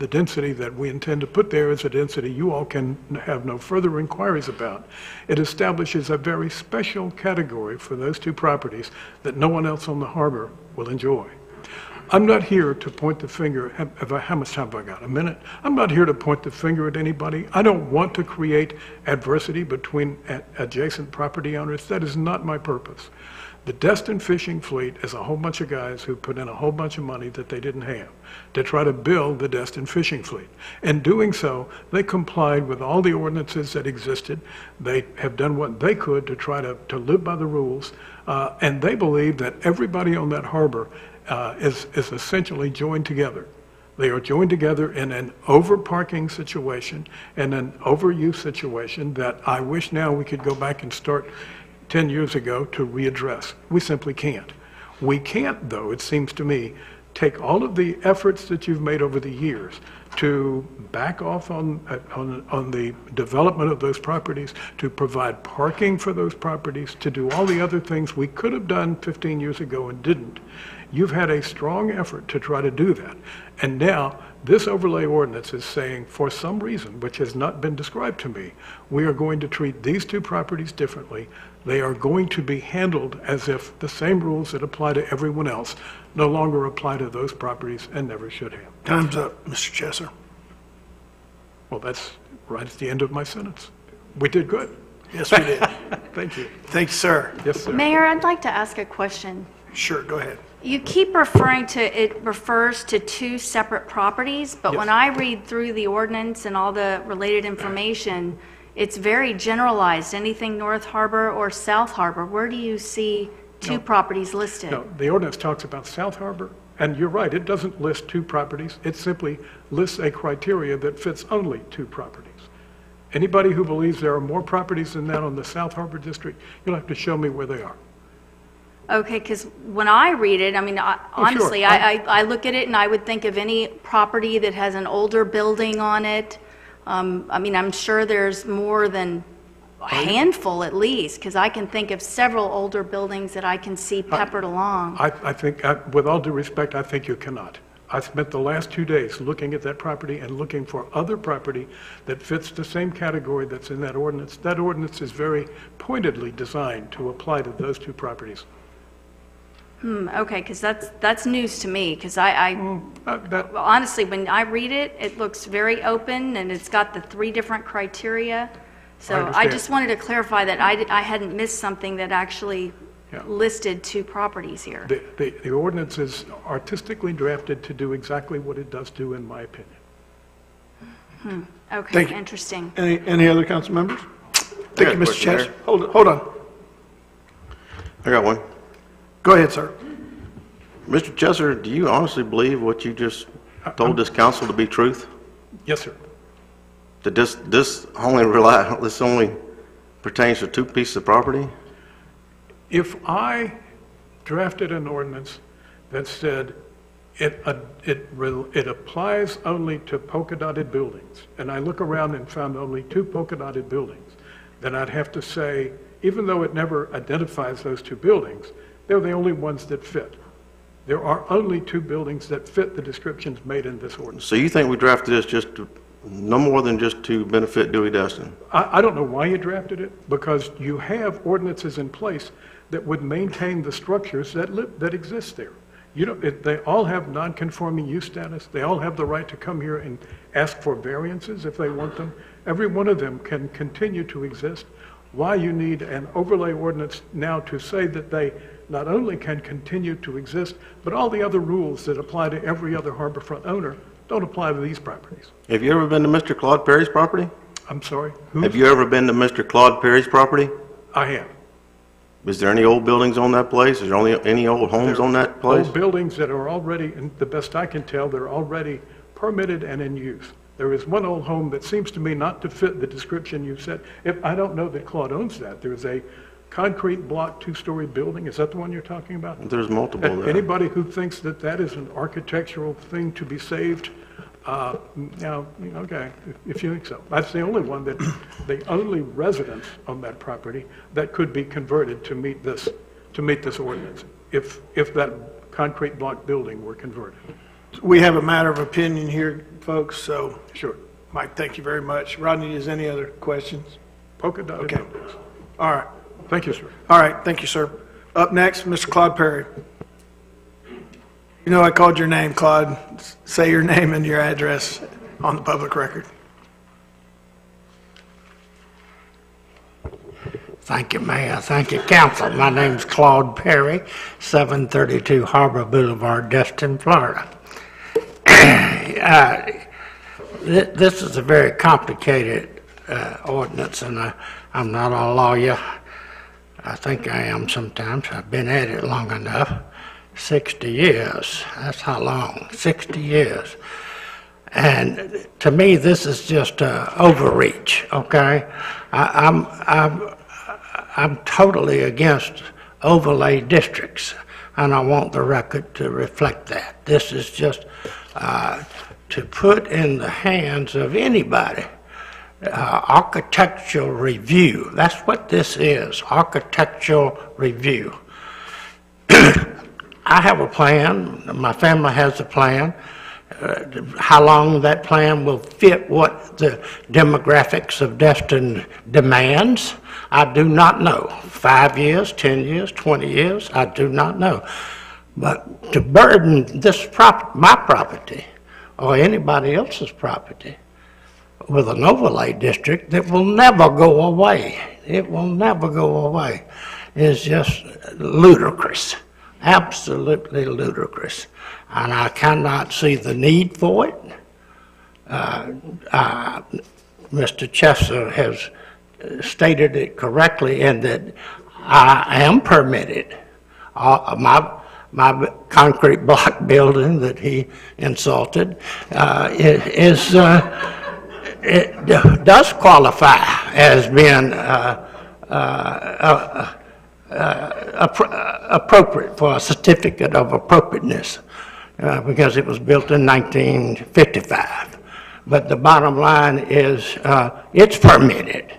the density that we intend to put there is a density you all can have no further inquiries about. It establishes a very special category for those two properties that no one else on the harbor will enjoy. I'm not here to point the finger. How much time have I got? A minute? I'm not here to point the finger at anybody. I don't want to create adversity between adjacent property owners. That is not my purpose. The Destin fishing fleet is a whole bunch of guys who put in a whole bunch of money that they didn't have to try to build the Destin fishing fleet. In doing so, they complied with all the ordinances that existed. They have done what they could to try to live by the rules, and they believe that everybody on that harbor is essentially joined together. They are joined together in an over-parking situation and an overuse situation that I wish now we could go back and start 10 years ago to readdress. We simply can't. We can't, though, it seems to me, take all of the efforts that you've made over the years to back off on the development of those properties, to provide parking for those properties, to do all the other things we could have done 15 years ago and didn't. You've had a strong effort to try to do that. And now, this overlay ordinance is saying, for some reason, which has not been described to me, we are going to treat these two properties differently. They are going to be handled as if the same rules that apply to everyone else no longer apply to those properties and never should have. Time's up, Mr. Chesser. Well, that's right at the end of my sentence. We did good. Yes, we did. Thank you. Thank you, sir. Yes, sir. Mayor, I'd like to ask a question. Sure, go ahead. You keep referring to, it refers to two separate properties, but when I read through the ordinance and all the related information, it's very generalized, anything North Harbor or South Harbor. Where do you see two properties listed? No, the ordinance talks about South Harbor, and you're right, it doesn't list two properties. It simply lists a criteria that fits only two properties. Anybody who believes there are more properties than that on the South Harbor District, you'll have to show me where they are. Okay, because when I read it, I mean, honestly, sure. I look at it and I would think of any property that has an older building on it. I mean, I'm sure there's more than a handful at least, because I can think of several older buildings that I can see peppered along. I think, with all due respect, I think you cannot. I spent the last 2 days looking at that property and looking for other property that fits the same category that's in that ordinance. That ordinance is very pointedly designed to apply to those two properties. Okay, because that's news to me, because honestly, when I read it, it looks very open, and it's got the 3 different criteria. So I just wanted to clarify that I hadn't missed something that actually listed 2 properties here. The ordinance is artistically drafted to do exactly what it does do, in my opinion. Okay, interesting. Any other council members? Thank you, Mr. Chesser. Hold on. I got one. Go ahead, sir. Mr. Chesser, do you honestly believe what you just told this council to be truth? Yes, sir. That this only pertains to two pieces of property? If I drafted an ordinance that said it applies only to polka dotted buildings, and I look around and found only 2 polka dotted buildings, then I'd have to say, even though it never identifies those 2 buildings, they're the only ones that fit. There are only 2 buildings that fit the descriptions made in this ordinance. So you think we drafted this just to, no more than just to benefit Dewey Destin? I don't know why you drafted it, because you have ordinances in place that would maintain the structures that exist there. They all have non-conforming use status. They all have the right to come here and ask for variances if they want them. Every one of them can continue to exist. Why you need an overlay ordinance now to say that they not only can continue to exist, but all the other rules that apply to every other harborfront owner don't apply to these properties. Have you ever been to Mr. Claude Perry's property? I'm sorry? Have you ever been to Mr. Claude Perry's property? I have. Is there any old buildings on that place? Is there only any old homes on that place? Old buildings that are already, and the best I can tell, they're already permitted and in use. There is one old home that seems to me not to fit the description you said. I don't know that Claude owns that. There's a concrete block 2-story building. Is that the one you're talking about? There's multiple there. Anybody who thinks that that is an architectural thing to be saved, now, okay, if you think so. That's the only one the only residence on that property that could be converted to meet this ordinance, if that concrete block building were converted. We have a matter of opinion here, folks, so. Sure. Mike, thank you very much. Rodney, is any other questions? Polka dotted buildings. All right. Thank you, sir. All right, thank you, sir. Up next, Mr. Claude Perry. You know I called your name, Claude. Say your name and your address on the public record. Thank you, Mayor. Thank you, Council. My name's Claude Perry, 732 Harbor Boulevard, Destin, Florida. This is a very complicated ordinance, and I'm not a lawyer. I think I am sometimes. I've been at it long enough. 60 years. That's how long. 60 years. And to me, this is just overreach. Okay, I'm totally against overlay districts, and I want the record to reflect that. This is just to put in the hands of anybody architectural review. That's what this is, architectural review. I have a plan, my family has a plan. How long that plan will fit what the demographics of Destin demands, I do not know. 5 years, 10 years, 20 years, I do not know. But to burden this my property, or anybody else's property, with an overlay district that will never go away, it will never go away, is just ludicrous. Absolutely ludicrous, and I cannot see the need for it. Mr. Chester has stated it correctly in that I am permitted. My concrete block building that he insulted it does qualify as being appropriate for a certificate of appropriateness because it was built in 1955. But the bottom line is it's permitted.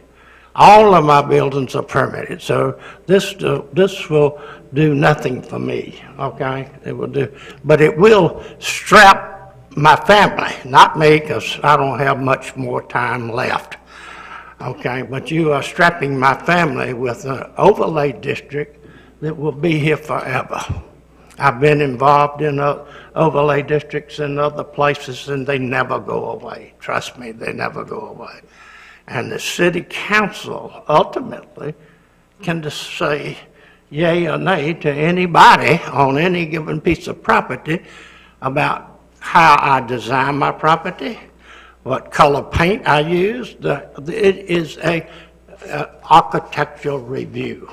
All of my buildings are permitted, so this will do nothing for me. Okay, it will do, but it will strap my family, not me, because I don't have much more time left. Okay, but you are strapping my family with an overlay district that will be here forever. I've been involved in overlay districts in other places, and they never go away. Trust me, they never go away. And the city council ultimately can just say yay or nay to anybody on any given piece of property about how I design my property, what color paint I use. It is a architectural review.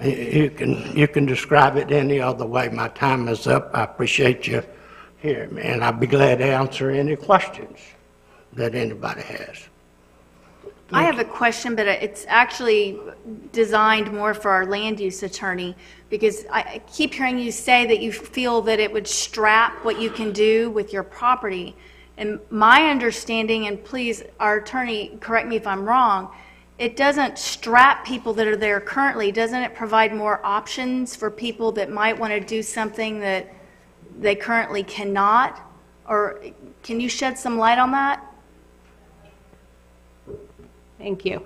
You can describe it any other way. My time is up. I appreciate you hearing me, and I'd be glad to answer any questions that anybody has. I have a question, but it's actually designed more for our land use attorney, because I keep hearing you say that you feel that it would strap what you can do with your property. And my understanding, and please, our attorney, correct me if I'm wrong, it doesn't strap people that are there currently. Doesn't it provide more options for people that might want to do something that they currently cannot? Or can you shed some light on that? Thank you.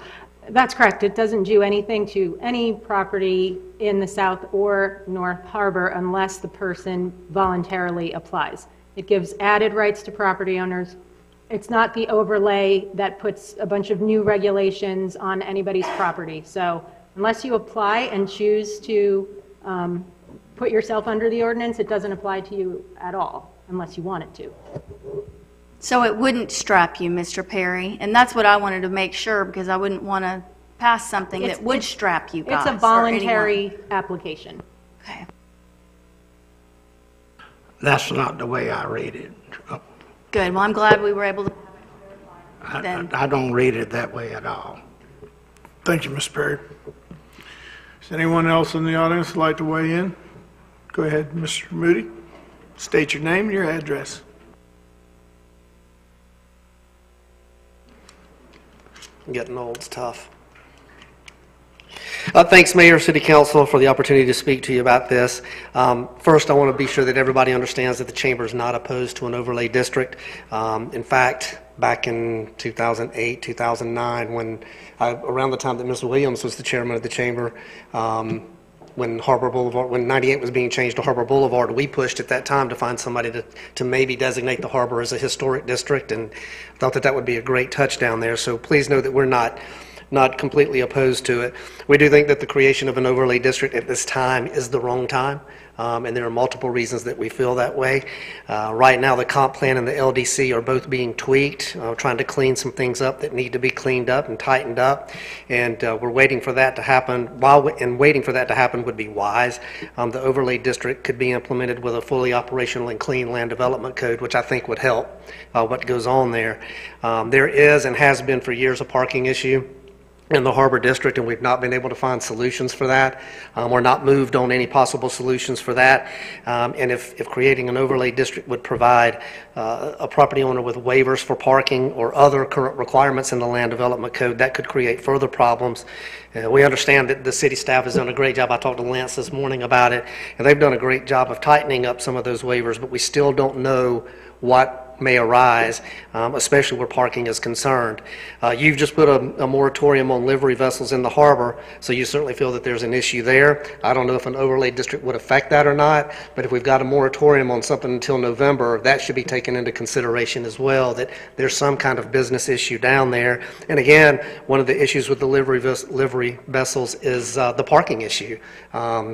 That's correct. It doesn't do anything to any property in the South or North Harbor unless the person voluntarily applies. It gives added rights to property owners. It's not the overlay that puts a bunch of new regulations on anybody's property. So unless you apply and choose to put yourself under the ordinance, it doesn't apply to you at all unless you want it to. So it wouldn't strap you, Mr. Perry, and that's what I wanted to make sure, because I wouldn't want to pass something that would strap you guys. It's a voluntary application. Okay. That's not the way I read it. Good. Well, I'm glad we were able to. I don't read it that way at all. Thank you, Mr. Perry. Does anyone else in the audience would like to weigh in? Go ahead, Mr. Moody. State your name and your address. Getting old is tough. Thanks, Mayor, City Council, for the opportunity to speak to you about this. First, I want to be sure that everybody understands that the Chamber is not opposed to an overlay district. In fact, back in 2008, 2009, around the time that Ms. Williams was the chairman of the Chamber, when Harbor Boulevard, when 98 was being changed to Harbor Boulevard, we pushed at that time to find somebody to maybe designate the harbor as a historic district, and thought that that would be a great touch down there. So please know that we're not completely opposed to it. We do think that the creation of an overlay district at this time is the wrong time, and there are multiple reasons that we feel that way. Right now, the comp plan and the LDC are both being tweaked, trying to clean some things up that need to be cleaned up and tightened up, and we're waiting for that to happen. Waiting for that to happen would be wise. The overlay district could be implemented with a fully operational and clean land development code, which I think would help what goes on there. There is and has been for years a parking issue in the Harbor District, and we've not been able to find solutions for that. We're not moved on any possible solutions for that. And if creating an overlay district would provide a property owner with waivers for parking or other current requirements in the Land Development Code, that could create further problems. We understand that the city staff has done a great job. I talked to Lance this morning about it, and they've done a great job of tightening up some of those waivers, but we still don't know what may arise, especially where parking is concerned. You've just put a moratorium on livery vessels in the harbor, so you certainly feel that there's an issue there. I don't know if an overlay district would affect that or not, but if we've got a moratorium on something until November, that should be taken into consideration as well, that there's some kind of business issue down there. And again, one of the issues with the livery vessels is the parking issue,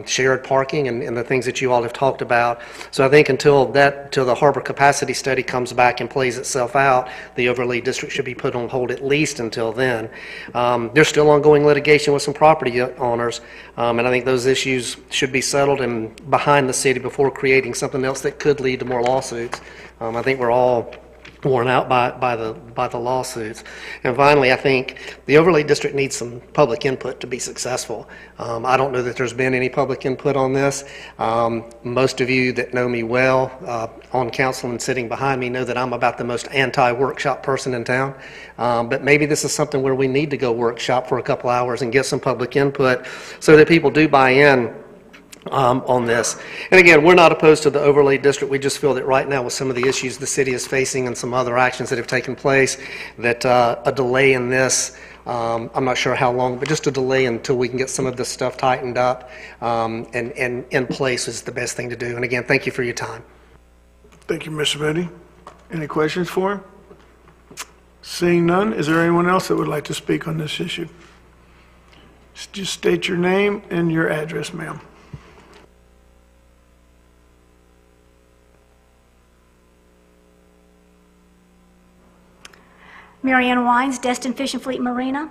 shared parking and the things that you all have talked about. So I think until the harbor capacity study comes back and plays itself out, the overlay district should be put on hold at least until then. There's still ongoing litigation with some property owners, and I think those issues should be settled and behind the city before creating something else that could lead to more lawsuits. I think we're all worn out by the lawsuits. And finally, I think the overlay district needs some public input to be successful. I don't know that there's been any public input on this. Most of you that know me well on council and sitting behind me know that I'm about the most anti-workshop person in town. But maybe this is something where we need to go workshop for a couple hours and get some public input so that people do buy in on this. And again, we're not opposed to the overlay district. We just feel that right now with some of the issues the city is facing and some other actions that have taken place, that a delay in this, I'm not sure how long, but just a delay until we can get some of this stuff tightened up and in place is the best thing to do. And again, thank you for your time. Thank you, Mr. Moody. Any questions for him? Seeing none, is there anyone else that would like to speak on this issue? Just state your name and your address, ma'am. Marianne Wines, Destin Fish and Fleet Marina.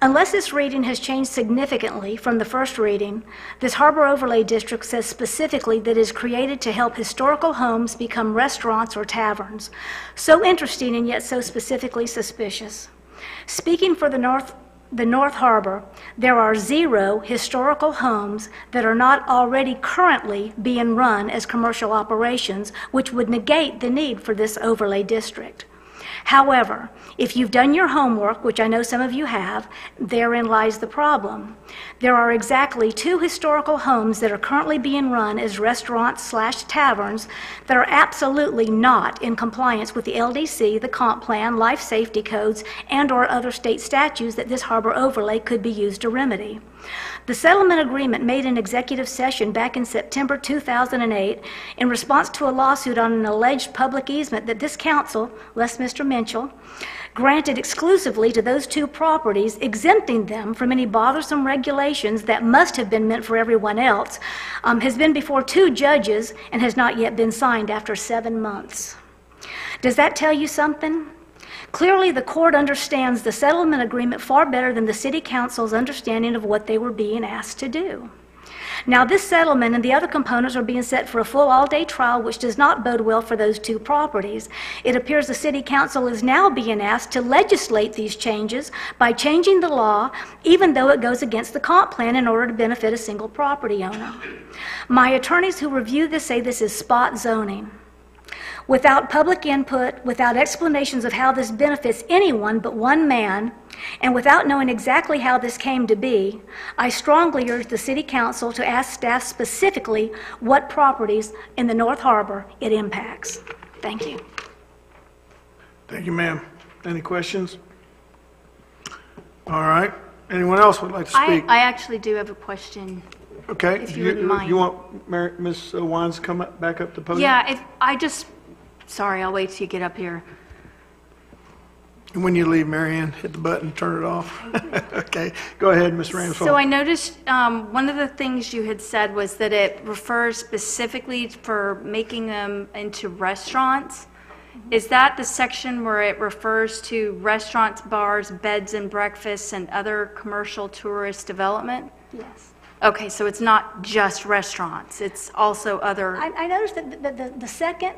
Unless this reading has changed significantly from the first reading, this Harbor Overlay District says specifically that it is created to help historical homes become restaurants or taverns. So interesting and yet so specifically suspicious. Speaking for the North Harbor, there are 0 historical homes that are not already currently being run as commercial operations, which would negate the need for this overlay district. However, if you've done your homework, which I know some of you have, therein lies the problem. There are exactly 2 historical homes that are currently being run as restaurants/taverns that are absolutely not in compliance with the LDC, the comp plan, life safety codes, and/or other state statutes that this harbor overlay could be used to remedy. The settlement agreement made in executive session back in September 2008 in response to a lawsuit on an alleged public easement that this council, less Mr. Minchell, granted exclusively to those 2 properties, exempting them from any bothersome regulations that must have been meant for everyone else, has been before 2 judges and has not yet been signed after 7 months. Does that tell you something? Clearly, the court understands the settlement agreement far better than the city council's understanding of what they were being asked to do. Now, this settlement and the other components are being set for a full all-day trial, which does not bode well for those 2 properties. It appears the city council is now being asked to legislate these changes by changing the law, even though it goes against the comp plan in order to benefit a single property owner. My attorneys who review this say this is spot zoning. Without public input, without explanations of how this benefits anyone but one man, and without knowing exactly how this came to be, I strongly urge the City Council to ask staff specifically what properties in the North Harbor it impacts. Thank you. Thank you, ma'am. Any questions? All right. Anyone else would like to speak? I actually do have a question. Okay. If you wouldn't mind. You want Ms. Wines to come back up the podium? Yeah, sorry, I'll wait till you get up here. And when you leave, Marianne, hit the button, turn it off. Okay, go ahead, Ms. Ramsfeld. So I noticed one of the things you had said was that it refers specifically for making them into restaurants. Is that the section where it refers to restaurants, bars, beds and breakfasts, and other commercial tourist development? Yes. Okay, so it's not just restaurants, it's also other... I noticed that the second,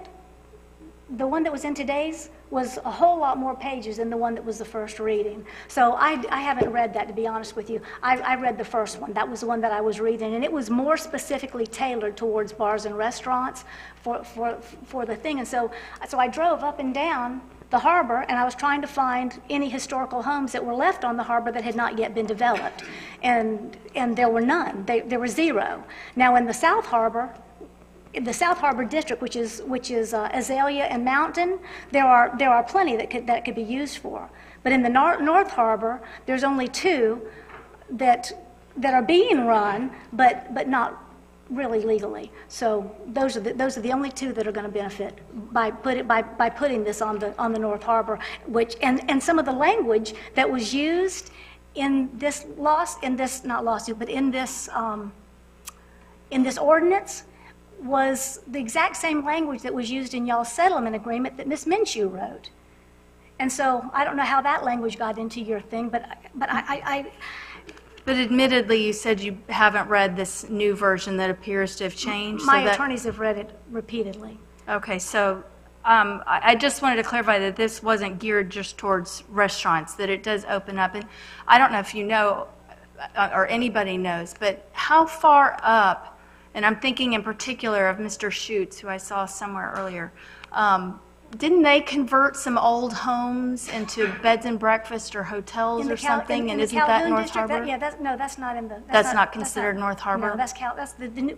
the one that was in today's, was a whole lot more pages than the one that was the first reading. So I haven't read that, to be honest with you. I read the first one. That was the one that I was reading, and it was more specifically tailored towards bars and restaurants for the thing. And so I drove up and down the harbor, and I was trying to find any historical homes that were left on the harbor that had not yet been developed. And there were none. There were 0. Now, in the South Harbor district, which is Azalea and Mountain, there are plenty that could be used for. But in the North Harbor, there's only 2 that are being run, but not really legally. So those are the only 2 that are going to benefit by putting this on the North Harbor, which and some of the language that was used in this ordinance was the exact same language that was used in y'all's settlement agreement that Ms. Minshew wrote. And so I don't know how that language got into your thing, but But admittedly, you said you haven't read this new version that appears to have changed. My attorneys have read it repeatedly. Okay, so I just wanted to clarify that this wasn't geared just towards restaurants, that it does open up. And I don't know if you know or anybody knows, but how far up, and I'm thinking in particular of Mr. Schutz, who I saw somewhere earlier, didn't they convert some old homes into beds and breakfast or hotels or something? And isn't that North Harbor? That's not in the... That's not considered North Harbor? No, that's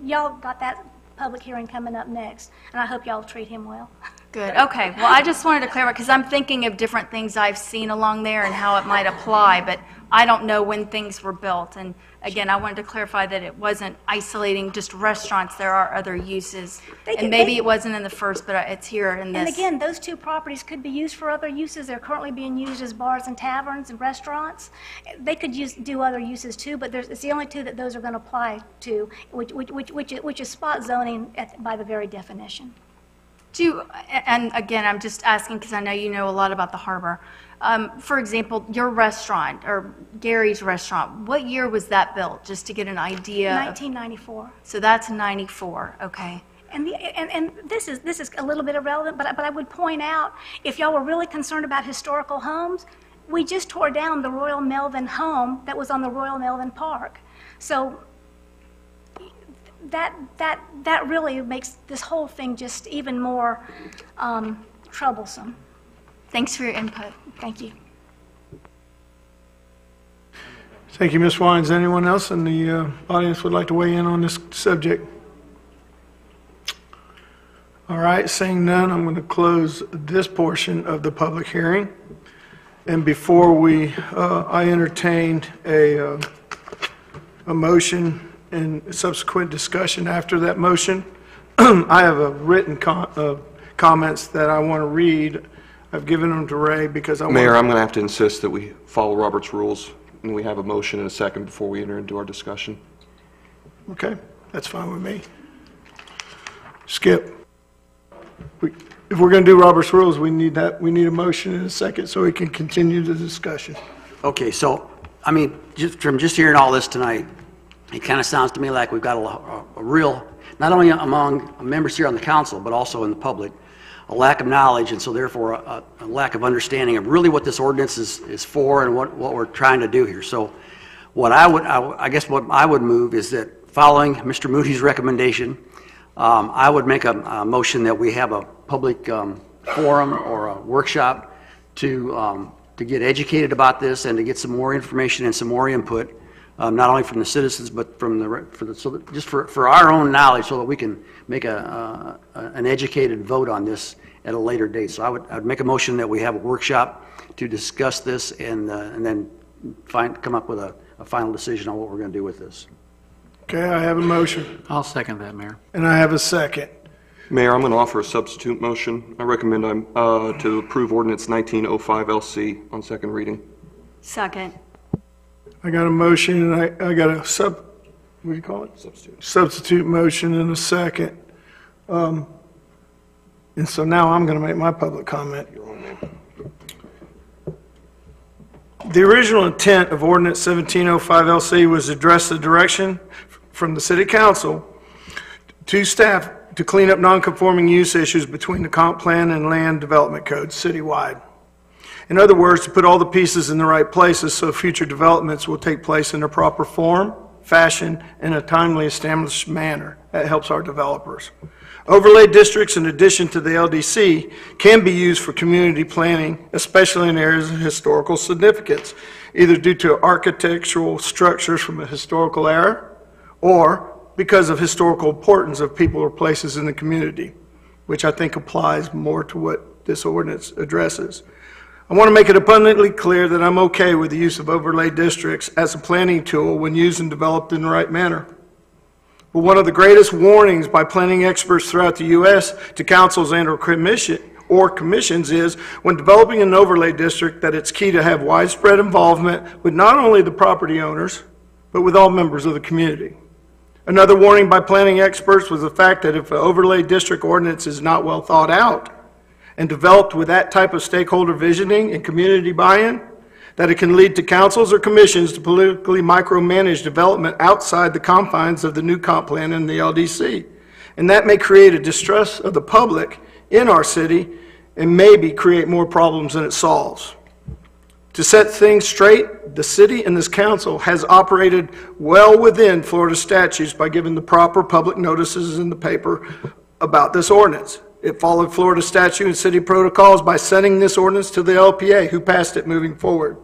y'all got that public hearing coming up next, and I hope y'all treat him well. Good, okay. Well, I just wanted to clarify, because I'm thinking of different things I've seen along there and how it might apply, but I don't know when things were built. And again, I wanted to clarify that it wasn't isolating just restaurants. There are other uses. And maybe it wasn't in the first, but it's here in this. And again, those 2 properties could be used for other uses. They're currently being used as bars and taverns and restaurants. They could do other uses too, but it's the only 2 that those are going to apply to, which is spot zoning by the very definition. And again, I'm just asking because I know you know a lot about the harbor. For example, your restaurant, or Gary's restaurant, what year was that built, just to get an idea? 1994. So that's 94, okay. And this is a little bit irrelevant, but I would point out, if y'all were really concerned about historical homes, we just tore down the Royal Melvin home that was on the Royal Melvin Park. So that really makes this whole thing just even more troublesome. Thanks for your input. Thank you. Thank you, Ms. Wines. Anyone else in the audience would like to weigh in on this subject? All right, seeing none, I'm going to close this portion of the public hearing. And before I entertained a motion and subsequent discussion after that motion, I have a written comments that I want to read. I've given them to Ray because I want Mayor, I'm going to have to insist that we follow Robert's rules and we have a motion in a second before we enter into our discussion. Okay, that's fine with me. Skip. If we're going to do Robert's rules, we need a motion in a second so we can continue the discussion. Okay, so, I mean, from just hearing all this tonight, it kind of sounds to me like we've got a real, not only among members here on the council, but also in the public, a lack of knowledge, and so therefore a lack of understanding of really what this ordinance is for and what we're trying to do here. So I guess what I would move is that following Mr. Moody's recommendation, I would make a motion that we have a public forum or a workshop to get educated about this and to get some more information and some more input, not only from the citizens but from just for our own knowledge, so that we can make an educated vote on this at a later date. So I would make a motion that we have a workshop to discuss this and then come up with a final decision on what we're going to do with this. Okay, I have a motion. I'll second that, Mayor. And I have a second. Mayor, I'm going to offer a substitute motion. I recommend to approve Ordinance 1905 LC on second reading. Second. I got a motion and I got a what do you call it? Substitute motion and a second. And so now I'm going to make my public comment. The original intent of Ordinance 1705 LC was to address the direction from the City Council to staff to clean up non-conforming use issues between the comp plan and land development codes citywide. In other words, to put all the pieces in the right places so future developments will take place in a proper form, fashion, and a timely established manner. That helps our developers. Overlay districts, in addition to the LDC, can be used for community planning, especially in areas of historical significance, either due to architectural structures from a historical era or because of historical importance of people or places in the community, which I think applies more to what this ordinance addresses. I want to make it abundantly clear that I'm okay with the use of overlay districts as a planning tool when used and developed in the right manner. But one of the greatest warnings by planning experts throughout the U.S. to councils and or commissions is when developing an overlay district that it's key to have widespread involvement with not only the property owners, but with all members of the community. Another warning by planning experts was the fact that if an overlay district ordinance is not well thought out and developed with that type of stakeholder visioning and community buy-in, that it can lead to councils or commissions to politically micromanage development outside the confines of the new comp plan and the LDC. And that may create a distrust of the public in our city and maybe create more problems than it solves. To set things straight, the city and this council has operated well within Florida statutes by giving the proper public notices in the paper about this ordinance. It followed Florida statute and city protocols by sending this ordinance to the LPA, who passed it moving forward.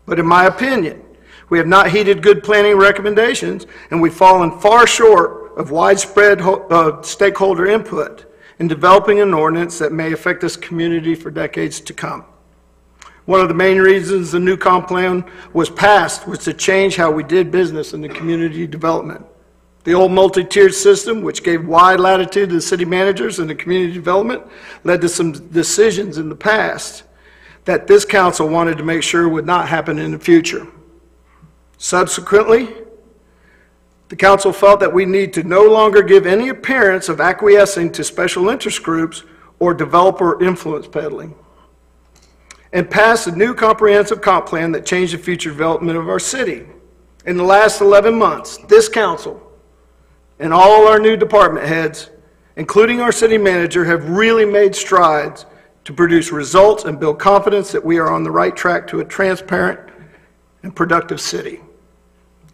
But in my opinion, we have not heeded good planning recommendations, and we've fallen far short of widespread stakeholder input in developing an ordinance that may affect this community for decades to come. One of the main reasons the new comp plan was passed was to change how we did business in the community development. The old multi-tiered system, which gave wide latitude to the city managers and the community development, led to some decisions in the past that this council wanted to make sure would not happen in the future. Subsequently, the council felt that we need to no longer give any appearance of acquiescing to special interest groups or developer influence peddling, and passed a new comprehensive comp plan that changed the future development of our city. In the last 11 months, this council and all our new department heads, including our city manager, have really made strides to produce results and build confidence that we are on the right track to a transparent and productive city.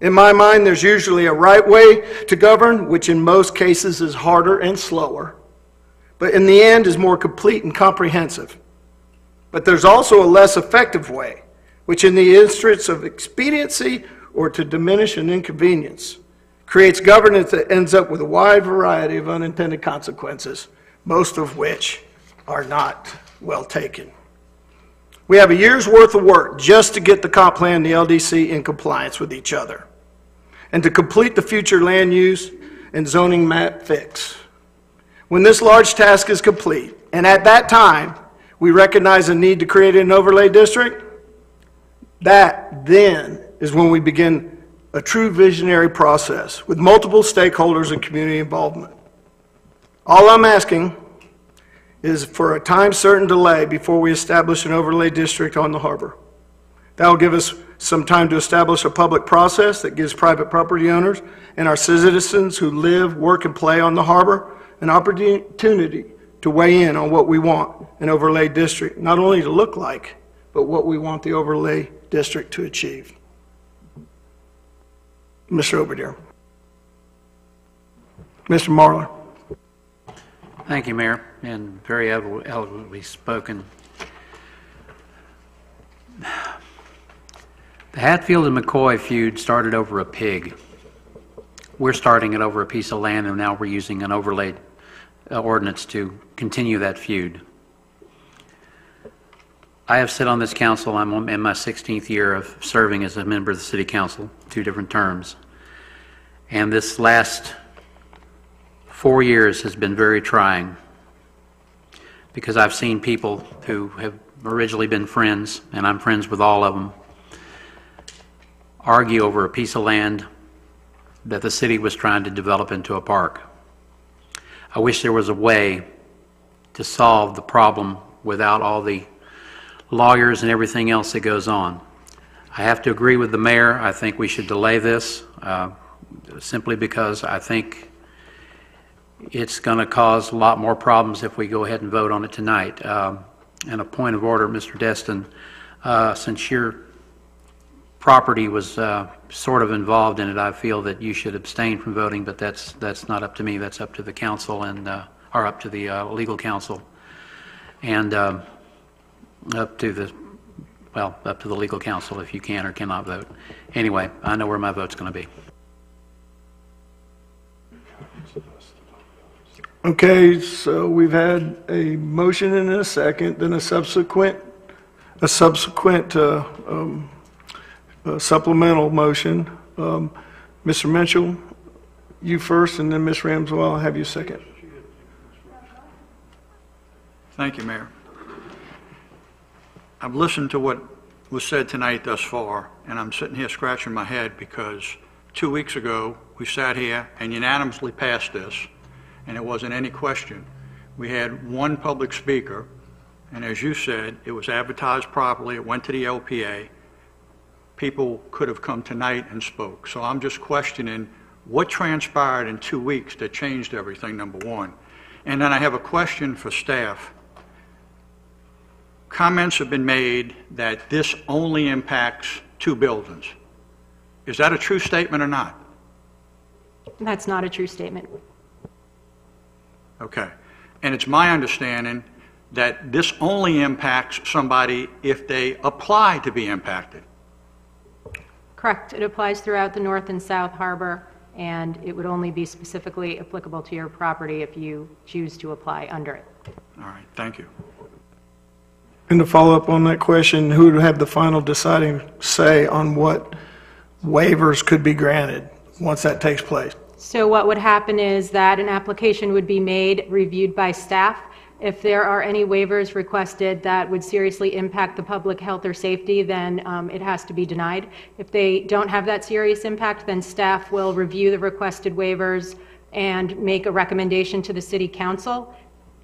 In my mind, there's usually a right way to govern, which in most cases is harder and slower, but in the end is more complete and comprehensive. But there's also a less effective way, which in the interest of expediency or to diminish an inconvenience, creates governance that ends up with a wide variety of unintended consequences, most of which are not well taken. We have a year's worth of work just to get the comp plan and the LDC in compliance with each other, and to complete the future land use and zoning map fix. When this large task is complete, and at that time, we recognize the need to create an overlay district, that then is when we begin a true visionary process with multiple stakeholders and community involvement. All I'm asking is for a time-certain delay before we establish an overlay district on the harbor. That will give us some time to establish a public process that gives private property owners and our citizens who live, work, and play on the harbor an opportunity to weigh in on what we want an overlay district not only to look like, but what we want the overlay district to achieve. Mr. Obadiah. Mr. Marler. Thank you, Mayor, and very eloquently spoken. The Hatfield and McCoy feud started over a pig. We're starting it over a piece of land, and now we're using an overlay ordinance to continue that feud. I have sat on this council. I'm in my 16th year of serving as a member of the City Council, 2 different terms. And this last 4 years has been very trying because I've seen people who have originally been friends, and I'm friends with all of them, argue over a piece of land that the city was trying to develop into a park. I wish there was a way to solve the problem without all the lawyers and everything else that goes on. I have to agree with the mayor. I think we should delay this simply because I think it's going to cause a lot more problems if we go ahead and vote on it tonight. And a point of order, Mr. Destin, since your property was sort of involved in it, I feel that you should abstain from voting, but that's not up to me. That's up to the council and or up to the legal counsel, and up to the legal counsel if you can or cannot vote. Anyway, I know where my vote's going to be. Okay, so we've had a motion and a second, then a subsequent supplemental motion. Mr. Mitchell, you first, and then Ms. Ramswell, I'll have you second. Thank you, Mayor. I've listened to what was said tonight thus far, and I'm sitting here scratching my head because 2 weeks ago, we sat here and unanimously passed this, and it wasn't any question. We had one public speaker, and as you said, it was advertised properly, it went to the LPA. People could have come tonight and spoke. So I'm just questioning what transpired in 2 weeks that changed everything, number one. And then I have a question for staff. Comments have been made that this only impacts 2 buildings. Is that a true statement or not? That's not a true statement. Okay. And it's my understanding that this only impacts somebody if they apply to be impacted. Correct. It applies throughout the North and South Harbor, and it would only be specifically applicable to your property if you choose to apply under it. All right. Thank you. And to follow up on that question, who would have the final deciding say on what waivers could be granted once that takes place? So what would happen is that an application would be made, reviewed by staff. If there are any waivers requested that would seriously impact the public health or safety, then it has to be denied. If they don't have that serious impact, then staff will review the requested waivers and make a recommendation to the City Council.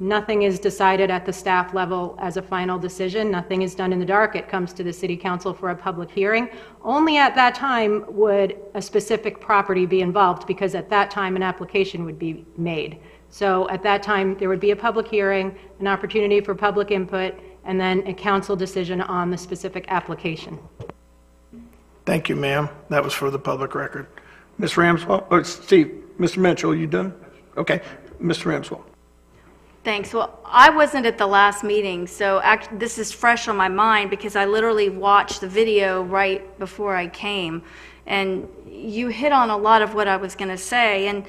Nothing is decided at the staff level as a final decision. Nothing is done in the dark. It comes to the city council for a public hearing. Only at that time would a specific property be involved, because at that time an application would be made. So at that time there would be a public hearing, an opportunity for public input, and then a council decision on the specific application. Thank you, ma'am. That was for the public record. Ms. Ramswell, or Steve, Mr. Mitchell, you done? Okay, Mr. Ramswell. Thanks. Well, I wasn't at the last meeting, so this is fresh on my mind because I literally watched the video right before I came. And you hit on a lot of what I was going to say. And,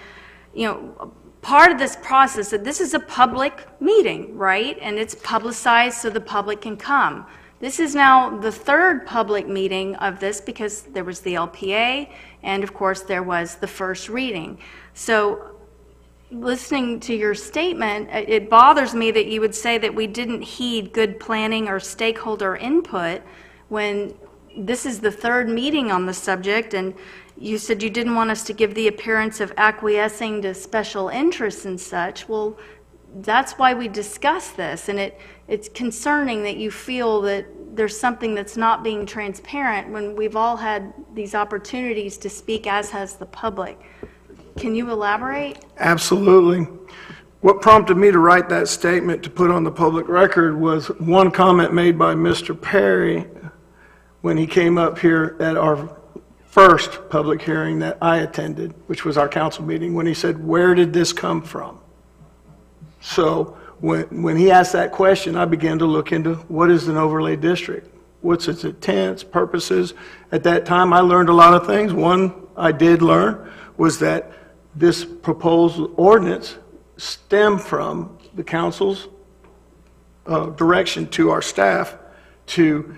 you know, part of this process, that this is a public meeting, right? And it's publicized so the public can come. This is now the third public meeting of this because there was the LPA and, of course, there was the first reading. So listening to your statement, it bothers me that you would say that we didn't heed good planning or stakeholder input when this is the third meeting on the subject, and you said you didn't want us to give the appearance of acquiescing to special interests and such. Well, that's why we discuss this, and it's concerning that you feel that there's something that's not being transparent when we've all had these opportunities to speak, as has the public. Can you elaborate? Absolutely. What prompted me to write that statement to put on the public record was one comment made by Mr. Perry when he came up here at our first public hearing that I attended, which was our council meeting, when he said, "Where did this come from?" So when he asked that question, I began to look into what is an overlay district, what's its intents, purposes. At that time, I learned a lot of things. One I did learn was that this proposed ordinance stemmed from the council's direction to our staff to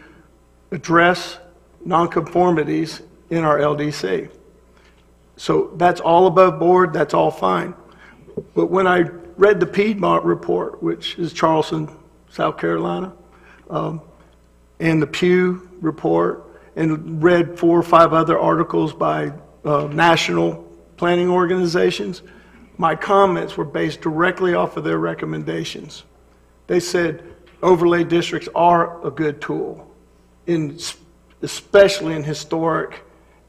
address nonconformities in our LDC. So that's all above board, that's all fine. But when I read the Piedmont report, which is Charleston, South Carolina, and the Pew report, and read 4 or 5 other articles by national planning organizations, my comments were based directly off of their recommendations. They said overlay districts are a good tool, especially in historic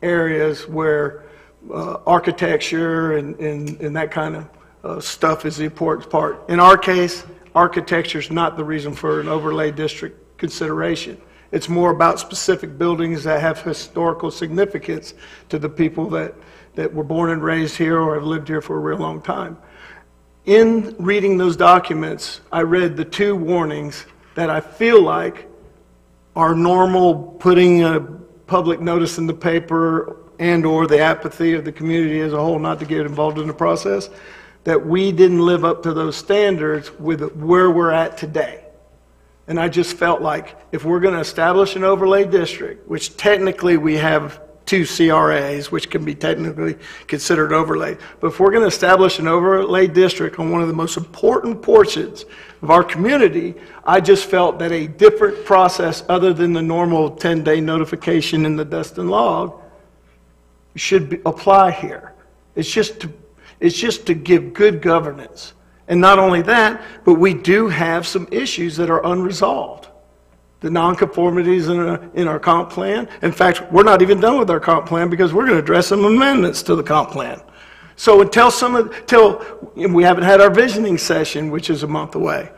areas where architecture and that kind of stuff is the important part. In our case, architecture is not the reason for an overlay district consideration. It's more about specific buildings that have historical significance to the people that were born and raised here or have lived here for a real long time. In reading those documents, I read the 2 warnings that I feel like are normal, putting a public notice in the paper and or the apathy of the community as a whole not to get involved in the process, that we didn't live up to those standards with where we're at today. And I just felt like if we're going to establish an overlay district, which technically we have 2 CRAs, which can be technically considered overlay, but if we're going to establish an overlay district on one of the most important portions of our community, I just felt that a different process other than the normal 10-day notification in the Destin log should apply here. It's just to give good governance. And not only that, but we do have some issues that are unresolved. The nonconformities in our comp plan. In fact, we're not even done with our comp plan because we're going to address some amendments to the comp plan. So until we haven't had our visioning session, which is a month away,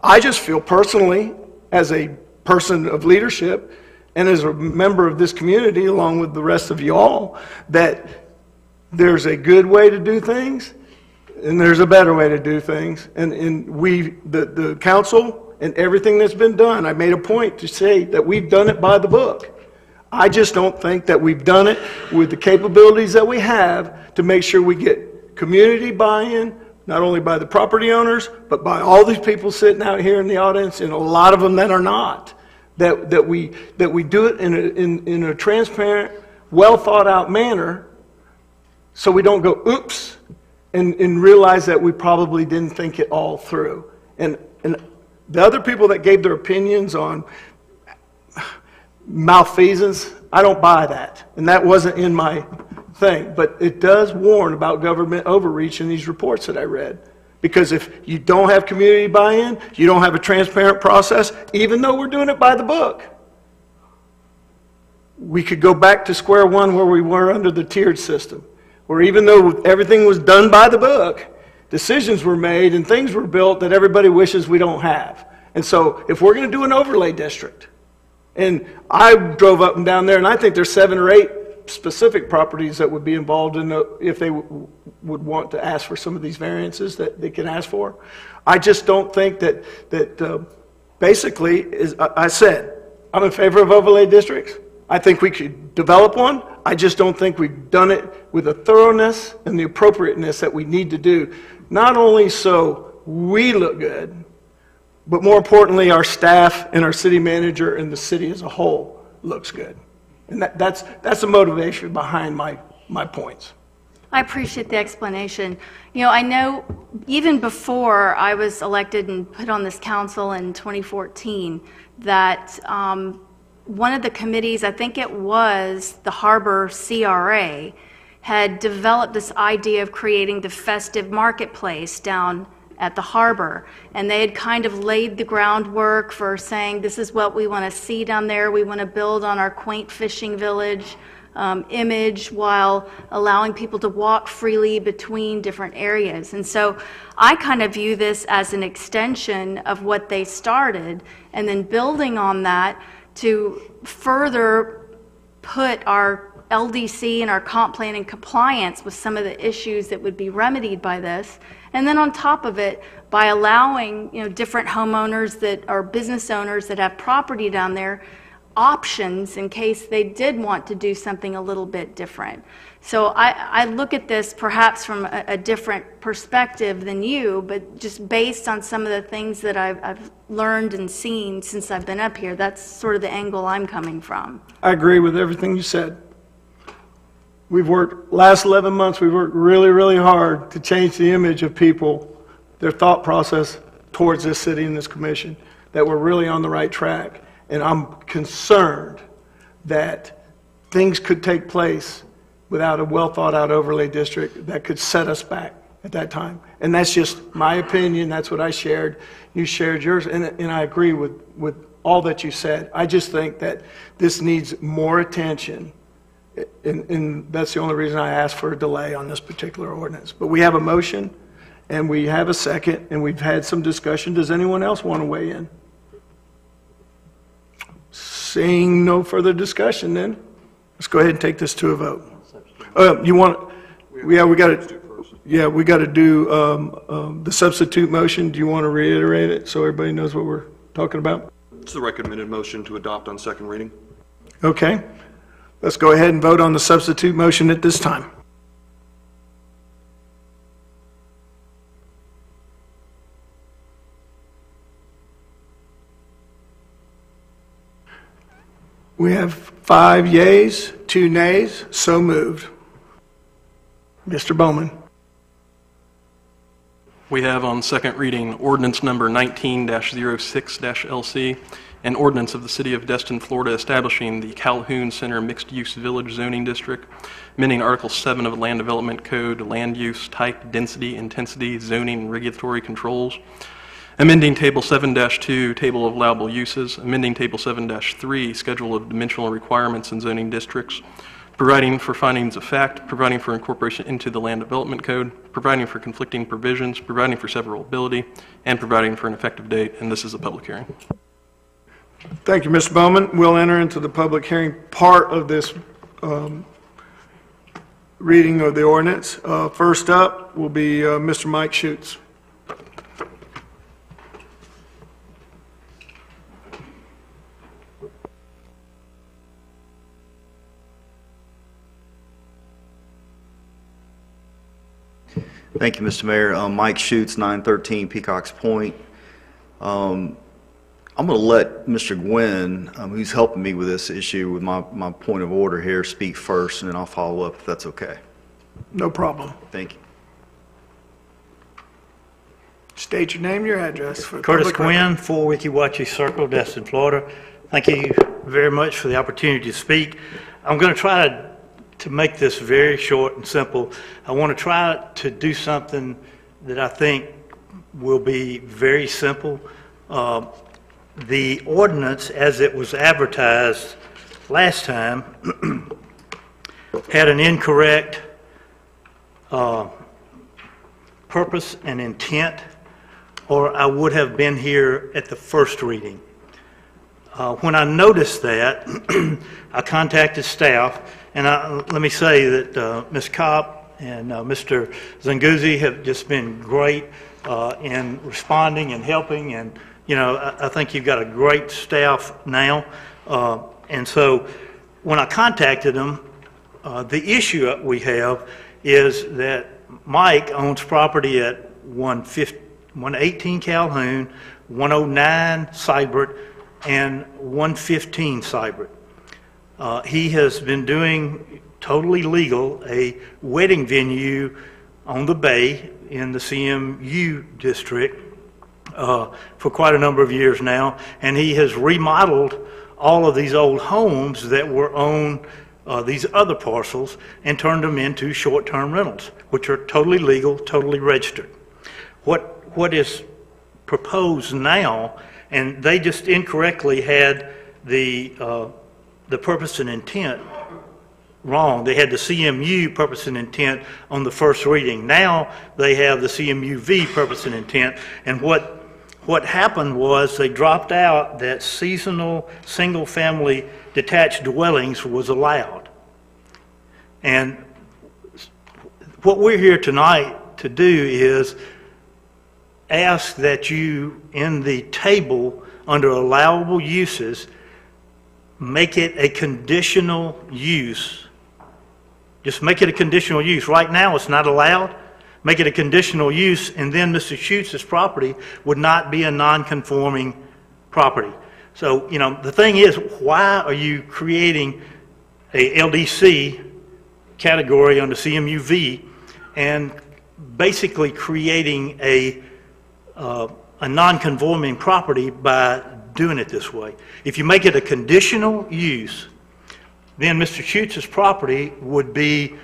I just feel personally, as a person of leadership and as a member of this community, along with the rest of you all, that there's a good way to do things and there's a better way to do things. And the council and everything that's been done, I made a point to say that we've done it by the book. I just don't think that we've done it with the capabilities that we have to make sure we get community buy-in, not only by the property owners, but by all these people sitting out here in the audience, and a lot of them that are not. That we do it in a transparent, well thought out manner, so we don't go oops and realize that we probably didn't think it all through. And the other people that gave their opinions on malfeasance, I don't buy that. And that wasn't in my thing. But it does warn about government overreach in these reports that I read. Because if you don't have community buy-in, you don't have a transparent process, even though we're doing it by the book, we could go back to square one where we were under the tiered system, where even though everything was done by the book, decisions were made and things were built that everybody wishes we don't have. And so if we're going to do an overlay district, and I drove up and down there, and I think there's 7 or 8 specific properties that would be involved in if they would want to ask for some of these variances that they can ask for. I just don't think that basically, I said, I'm in favor of overlay districts. I think we could develop one. I just don't think we've done it with the thoroughness and the appropriateness that we need to do, not only so we look good, but more importantly, our staff and our city manager and the city as a whole looks good. And that's the motivation behind my points. I appreciate the explanation. You know, I know even before I was elected and put on this council in 2014 that one of the committees, I think it was the Harbor CRA, had developed this idea of creating the festive marketplace down at the harbor. And they had kind of laid the groundwork for saying, this is what we want to see down there. We want to build on our quaint fishing village image while allowing people to walk freely between different areas. And so I kind of view this as an extension of what they started, and then building on that to further put our LDC and our comp plan in compliance with some of the issues that would be remedied by this. And then on top of it, by allowing, you know, different homeowners that are business owners that have property down there options in case they did want to do something a little bit different. So I look at this perhaps from a different perspective than you, but just based on some of the things that I've learned and seen since I've been up here, that's sort of the angle I'm coming from. I agree with everything you said. We've worked, last 11 months, we've worked really, really hard to change the image of people, their thought process towards this city and this commission, that we're really on the right track. And I'm concerned that things could take place without a well-thought-out overlay district that could set us back at that time. And that's just my opinion. That's what I shared. You shared yours, and I agree with all that you said. I just think that this needs more attention, and that's the only reason I asked for a delay on this particular ordinance. But we have a motion, and we have a second, and we've had some discussion. Does anyone else want to weigh in? Seeing no further discussion, then let's go ahead and take this to a vote. You want? Yeah, we got to. Yeah, we got to do the substitute motion. Do you want to reiterate it so everybody knows what we're talking about? It's the recommended motion to adopt on second reading. Okay. Let's go ahead and vote on the substitute motion at this time. We have 5 yeas, 2 nays, so moved. Mr. Bowman. We have on second reading ordinance number 19-06-LC, an ordinance of the City of Destin, Florida, establishing the Calhoun Center Mixed-Use Village Zoning District, amending Article 7 of the Land Development Code, land use, type, density, intensity, zoning, and regulatory controls, amending Table 7-2, Table of Allowable Uses, amending Table 7-3, Schedule of Dimensional Requirements in Zoning Districts, providing for findings of fact, providing for incorporation into the Land Development Code, providing for conflicting provisions, providing for severability, and providing for an effective date, and this is a public hearing. Thank you, Mr. Bowman. We'll enter into the public hearing part of this reading of the ordinance. First up will be Mr. Mike Schutz. Thank you, Mr. Mayor. Mike Schutz, 913 Peacock's Point. I'm going to let Mr. Gwynn, who's helping me with this issue with my point of order here, speak first, and then I'll follow up if that's okay. No problem. Thank you. State your name and your address. For Curtis Gwynn, 4 Wiki Wachi Circle, Destin, Florida. Thank you very much for the opportunity to speak. I'm going to try to make this very short and simple. I want to try to do something that I think will be very simple. The ordinance, as it was advertised last time, had an incorrect purpose and intent, or I would have been here at the first reading. When I noticed that, I contacted staff, and let me say that Ms. Kopp and Mr. Zanguzzi have just been great in responding and helping, and I think you've got a great staff now. And so when I contacted them, the issue we have is that Mike owns property at 118 Calhoun, 109 Seibert, and 115 Seibert. He has been doing totally legal a wedding venue on the bay in the CMU district for quite a number of years now, and he has remodeled all of these old homes that were on these other parcels and turned them into short-term rentals, which are totally legal, totally registered. What is proposed now, and they just incorrectly had the purpose and intent wrong. They had the CMU purpose and intent on the first reading. Now they have the CMUV purpose and intent, and what happened was they dropped out that seasonal single-family detached dwellings was allowed. And what we're here tonight to do is ask that you, in the table under allowable uses, make it a conditional use. Just make it a conditional use. Right now it's not allowed. Make it a conditional use, and then Mr. Schuttz's property would not be a non-conforming property. So, the thing is, why are you creating a LDC category under CMUV and basically creating a non-conforming property by doing it this way? If you make it a conditional use, then Mr. Schuttz's property would be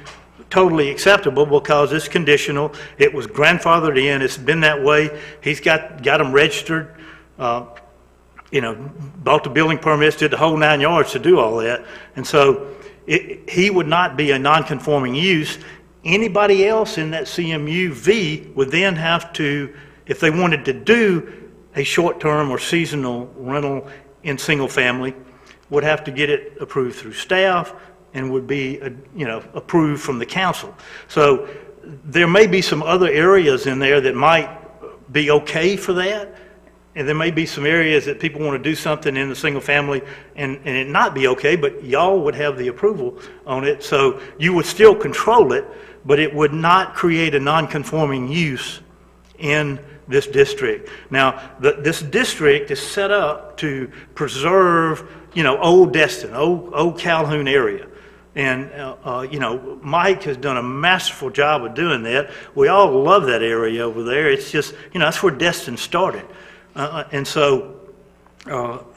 totally acceptable because it's conditional. It was grandfathered in. It's been that way. He's got them registered, bought the building permits, did the whole 9 yards to do all that. And so he would not be a non-conforming use. Anybody else in that CMUV would then have to, if they wanted to do a short-term or seasonal rental in single family, would have to get it approved through staff and would be, approved from the council. So there may be some other areas in there that might be okay for that, and there may be some areas that people want to do something in the single family and it not be okay, but y'all would have the approval on it, so you would still control it, but it would not create a non-conforming use in this district. Now, this district is set up to preserve, old Destin, old Calhoun area. And, Mike has done a masterful job of doing that. We all love that area over there. It's just, that's where Destin started. And so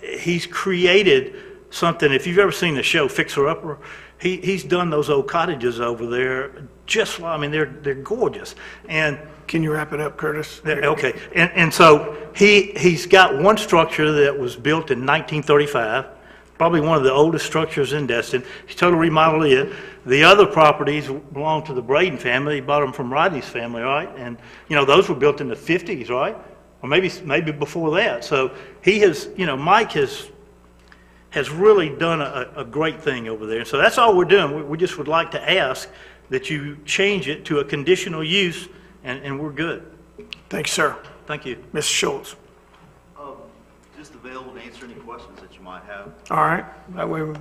he's created something. If you've ever seen the show Fixer Upper, he's done those old cottages over there just, they're gorgeous. And can you wrap it up, Curtis? Okay. And so he's got one structure that was built in 1935. Probably one of the oldest structures in Destin. He's totally remodeled it. The other properties belong to the Braden family. He bought them from Rodney's family, right? And, those were built in the 50s, right? Or maybe before that. So he has, Mike has really done a great thing over there. So that's all we're doing. We just would like to ask that you change it to a conditional use, and we're good. Thanks, sir. Thank you. Mr. Schultz. Just available to answer any questions that you might have. All right. That way,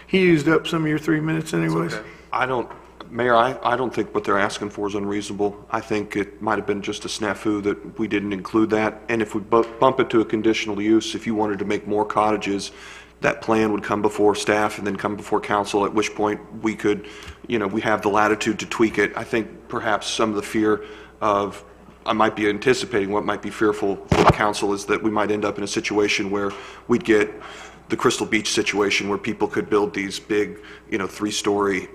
he used up some of your 3 minutes anyways. Okay. Mayor, I don't think what they're asking for is unreasonable. I think it might have been just a snafu that we didn't include that. And if we bump it to a conditional use, if you wanted to make more cottages, that plan would come before staff and then come before council, at which point we could, we have the latitude to tweak it. I think perhaps some of the fear of, I might be anticipating what might be fearful for the council is that we might end up in a situation where we'd get the Crystal Beach situation where people could build these big, 3-story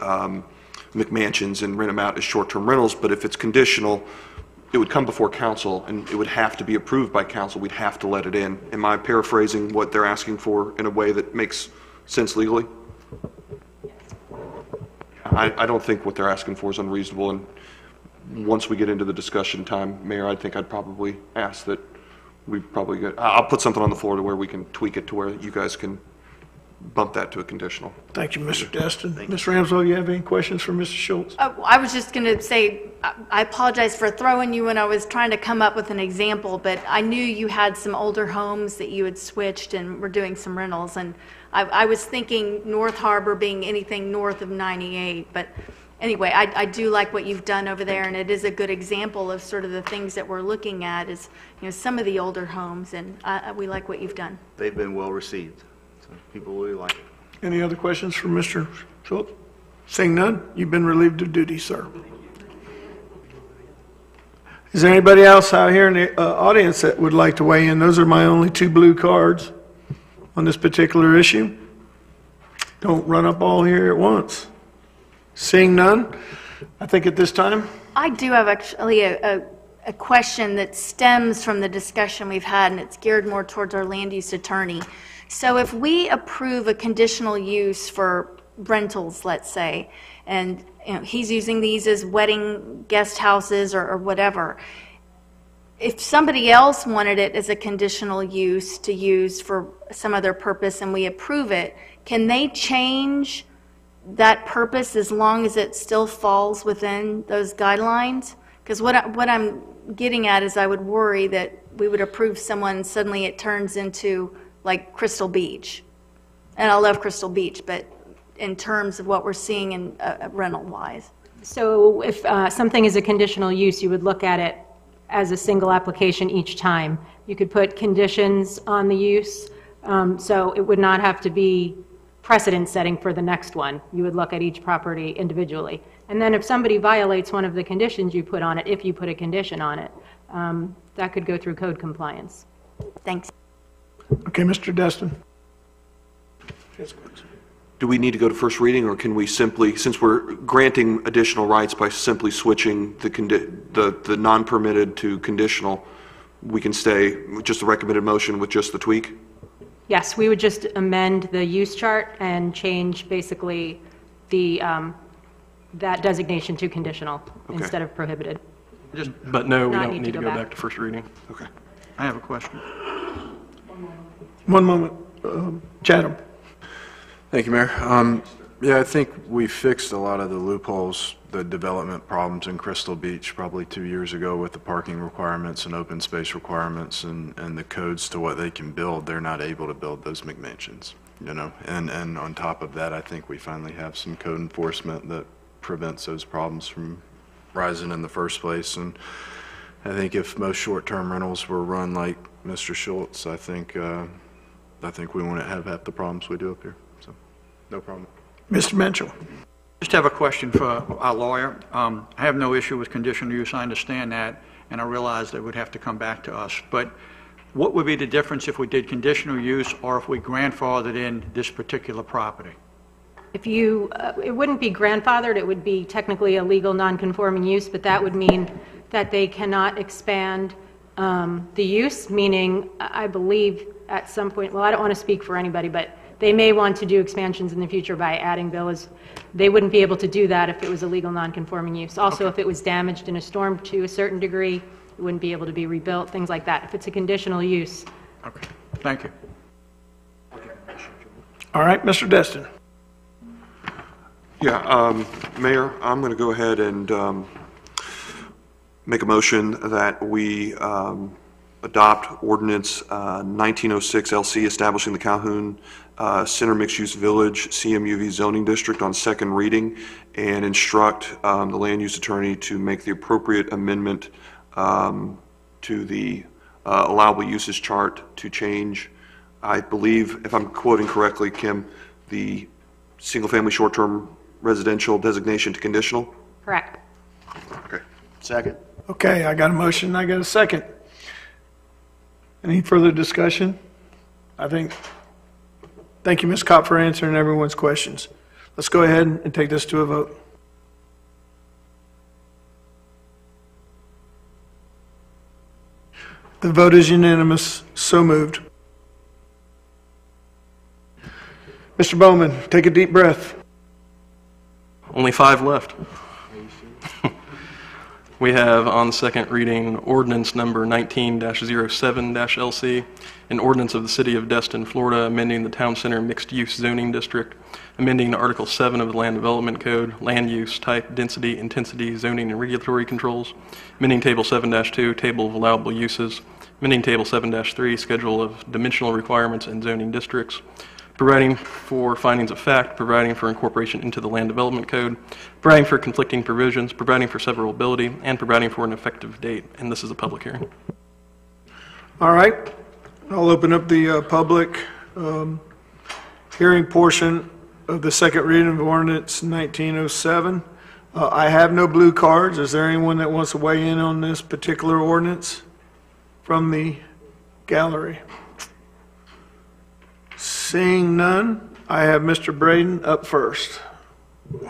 McMansions and rent them out as short-term rentals. But if it's conditional, it would come before council, and it would have to be approved by council. We'd have to let it in. Am I paraphrasing what they're asking for in a way that makes sense legally? I don't think what they're asking for is unreasonable, and once we get into the discussion time, Mayor, I think I'd probably ask that we probably get, I'll put something on the floor to where we can tweak it to where you guys can bump that to a conditional. Thank you, Mr. Destin. Ms. Ramswell, you have any questions for Mr. Schultz? I was just going to say, I apologize for throwing you when I was trying to come up with an example, but I knew you had some older homes that you had switched and were doing some rentals, and I was thinking North Harbor being anything north of 98, but anyway, I do like what you've done over there, and it is a good example of sort of the things that we're looking at is, some of the older homes, and we like what you've done. They've been well received. So people really like it. Any other questions for Mr. Schultz? Seeing none, you've been relieved of duty, sir. Is there anybody else out here in the audience that would like to weigh in? Those are my only 2 blue cards on this particular issue. Don't run up all here at once. Seeing none, I think at this time. I do have actually a question that stems from the discussion we've had, and it's geared more towards our land use attorney. So if we approve a conditional use for rentals, let's say, and he's using these as wedding guest houses or whatever, if somebody else wanted it as a conditional use to use for some other purpose and we approve it, can they change that purpose as long as it still falls within those guidelines? Because what I'm getting at is I would worry that we would approve someone, suddenly it turns into like Crystal Beach. And I love Crystal Beach, but in terms of what we're seeing in rental-wise. So if something is a conditional use, you would look at it as a single application each time. You could put conditions on the use, so it would not have to be precedent setting for the next one. You would look at each property individually. And then if somebody violates one of the conditions you put on it, if you put a condition on it, that could go through code compliance. Thanks. Okay, Mr. Destin. Do we need to go to first reading, or can we simply, since we're granting additional rights by simply switching the non-permitted to conditional, we can stay with just a recommended motion with just the tweak? Yes, we would just amend the use chart and change basically the that designation to conditional instead of prohibited. But no, we don't need to go back to first reading. Okay. I have a question. One moment. Chatham. Thank you, Mayor. Yeah, I think we fixed a lot of the loopholes, the development problems in Crystal Beach probably 2 years ago with the parking requirements and open space requirements and the codes to what they can build. They're not able to build those McMansions, and on top of that, I think we finally have some code enforcement that prevents those problems from rising in the first place. And I think if most short-term rentals were run like Mr. Schultz, I think we wouldn't have half the problems we do up here. So, no problem. Mr. Mitchell. Just have a question for our lawyer. I have no issue with conditional use. I understand that, and I realize that would have to come back to us. But what would be the difference if we did conditional use or if we grandfathered in this particular property? If you, it wouldn't be grandfathered, it would be technically a legal non-conforming use, but that would mean that they cannot expand the use, meaning I believe at some point, well, I don't want to speak for anybody, but they may want to do expansions in the future by adding villas. They wouldn't be able to do that if it was a legal non-conforming use. Also, if it was damaged in a storm to a certain degree, it wouldn't be able to be rebuilt, things like that. If it's a conditional use. Okay, thank you. All right, Mr. Destin. Yeah, Mayor, I'm going to go ahead and make a motion that we adopt Ordinance 1906 LC establishing the Calhoun Center Mixed-Use Village CMUV zoning district on second reading and instruct the land use attorney to make the appropriate amendment to the allowable uses chart to change, I believe, if I'm quoting correctly, Kim, the single-family short-term residential designation to conditional? Correct. Okay. Second. Okay, I got a motion, I got a second. Any further discussion? Thank you, Ms. Kopp, for answering everyone's questions. Let's go ahead and take this to a vote. The vote is unanimous. So moved. Mr. Bowman, take a deep breath. Only 5 left. We have on second reading ordinance number 19-07-LC, an ordinance of the City of Destin, Florida, amending the Town Center Mixed-Use Zoning District, amending Article 7 of the Land Development Code, land use, type, density, intensity, zoning, and regulatory controls, amending Table 7-2, Table of Allowable Uses, amending Table 7-3, Schedule of Dimensional Requirements and Zoning Districts, providing for findings of fact, providing for incorporation into the Land Development Code, providing for conflicting provisions, providing for severability, and providing for an effective date. And this is a public hearing. All right. I'll open up the public hearing portion of the second reading of Ordinance 1907. I have no blue cards. Is there anyone that wants to weigh in on this particular ordinance from the gallery? Seeing none, I have Mr. Braden up first.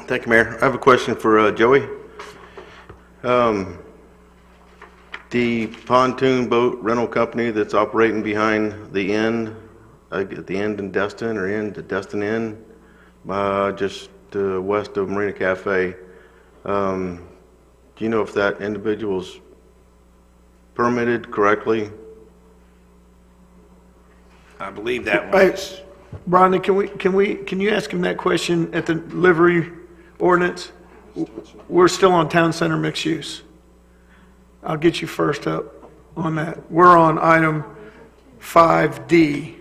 Thank you, Mayor. I have a question for Joey. The pontoon boat rental company that's operating behind the inn, at the end in Destin, or in the Destin Inn, just west of Marina Cafe, do you know if that individual's permitted correctly? I believe that one is. Rodney, can you ask him that question at the livery ordinance? We're still on Town Center mixed use. I'll get you first up on that. We're on item 5D,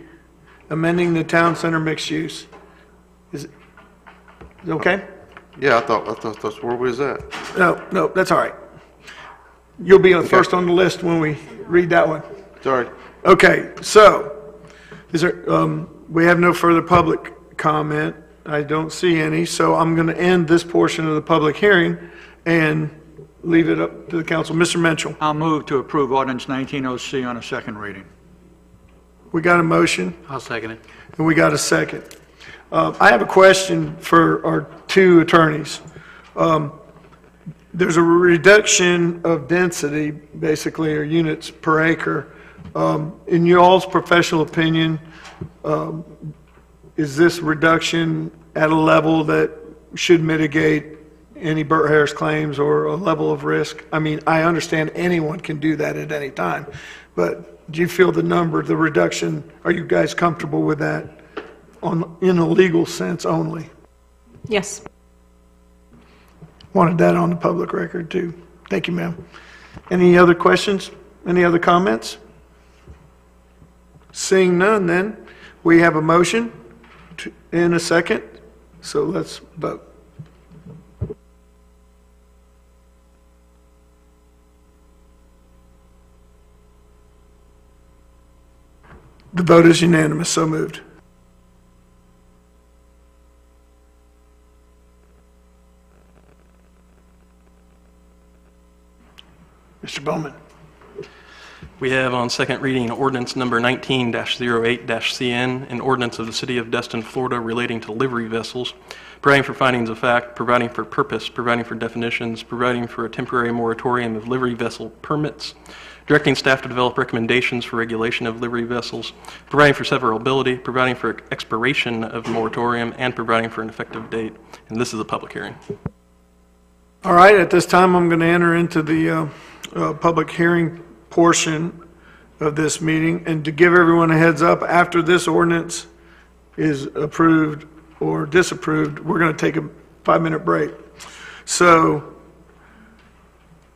amending the Town Center mixed use. Is it okay? Yeah, I thought that's where we was at. No, that's all right. You'll be first on the list when we read that one. Sorry. Okay, so is there? We have no further public comment. I don't see any, so I'm going to end this portion of the public hearing and leave it up to the council. Mr. Mitchell. I'll move to approve Ordinance 19-0C on a second reading. We got a motion. I'll second it. And we got a second. I have a question for our two attorneys. There's a reduction of density, basically, or units per acre. In y'all's professional opinion, is this reduction at a level that should mitigate any Burt Harris claims or a level of risk? I mean, I understand anyone can do that at any time, but do you feel the reduction, are you guys comfortable with that in a legal sense only? Yes. Wanted that on the public record too. Thank you, ma'am. Any other questions? Any other comments? Seeing none, then we have a motion in a second, so let's vote. The vote is unanimous. So moved. Mr. Bowman. We have on second reading ordinance number 19-08-CN, an ordinance of the City of Destin, Florida relating to livery vessels, providing for findings of fact, providing for purpose, providing for definitions, providing for a temporary moratorium of livery vessel permits, directing staff to develop recommendations for regulation of livery vessels, providing for severability, providing for expiration of the moratorium, and providing for an effective date. And this is a public hearing. All right, at this time, I'm going to enter into the public hearing portion of this meeting. And to give everyone a heads up, after this ordinance is approved or disapproved, we're going to take a 5-minute break. So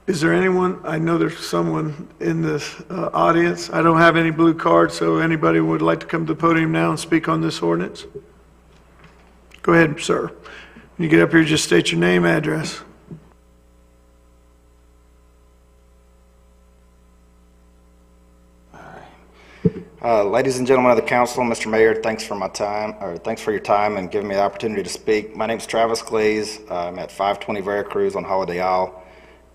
is there anyone, I know there's someone in this audience. I don't have any blue cards, so anybody would like to come to the podium now and speak on this ordinance? Go ahead, sir. When you get up here, just state your name, address. Ladies and gentlemen of the council, Mr. Mayor, thanks for your time and giving me the opportunity to speak. My name is Travis Glaze. I'm at 520 Veracruz on Holiday Isle.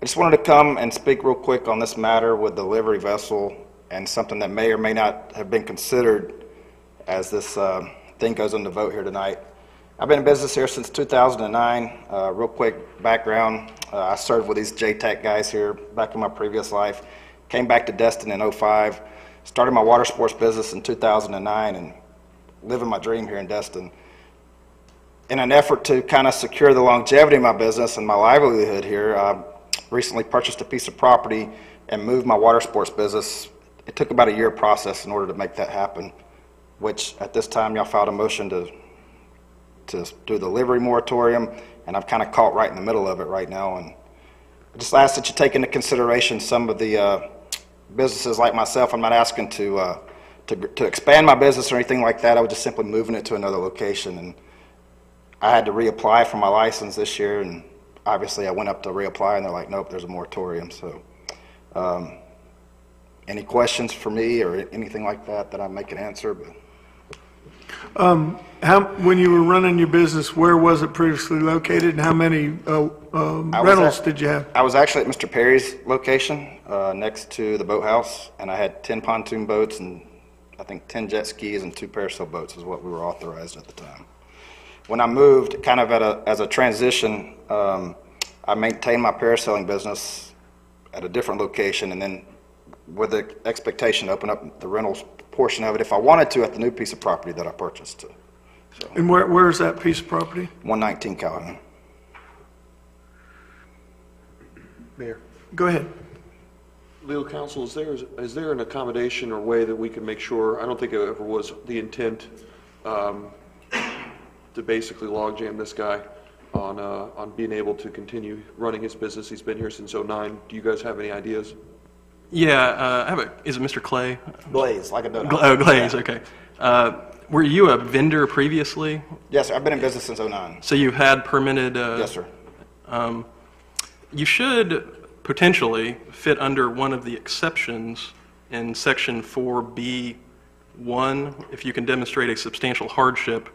I just wanted to come and speak real quick on this matter with the livery vessel and something that may or may not have been considered as this thing goes into vote here tonight. I've been in business here since 2009. Real quick background, I served with these JTAC guys here back in my previous life. came back to Destin in '05, started my water sports business in 2009, and living my dream here in Destin. In an effort to kind of secure the longevity of my business and my livelihood here, I recently purchased a piece of property and moved my water sports business. It took about a year process in order to make that happen, which at this time y'all filed a motion to do the livery moratorium, and I'm kind of caught right in the middle of it right now. And I just ask that you take into consideration some of the businesses like myself. I'm not asking to expand my business or anything like that. I was just simply moving it to another location, and I had to reapply for my license this year, and obviously I went up to reapply, and they're like, nope, there's a moratorium. So any questions for me or anything like that that I can answer? But When you were running your business, where was it previously located, and how many rentals did you have? I was actually at Mr. Perry's location next to the boathouse, and I had 10 pontoon boats and I think 10 jet skis and 2 parasail boats is what we were authorized at the time. When I moved, kind of as a transition, I maintained my parasailing business at a different location, and then with the expectation to open up the rentals portion of it if I wanted to at the new piece of property that I purchased. So. And where is that piece of property? 119 Calhoun. Mayor. Go ahead. Legal counsel, is there an accommodation or way that we can make sure, I don't think it ever was the intent to basically logjam this guy on being able to continue running his business. He's been here since '09. Do you guys have any ideas? Yeah, is it Mr. Clay? Glaze, like a donut. Glaze, okay. Were you a vendor previously? Yes, sir. I've been in business since '09. So you had permitted... yes, sir. You should potentially fit under one of the exceptions in Section 4B1 if you can demonstrate a substantial hardship,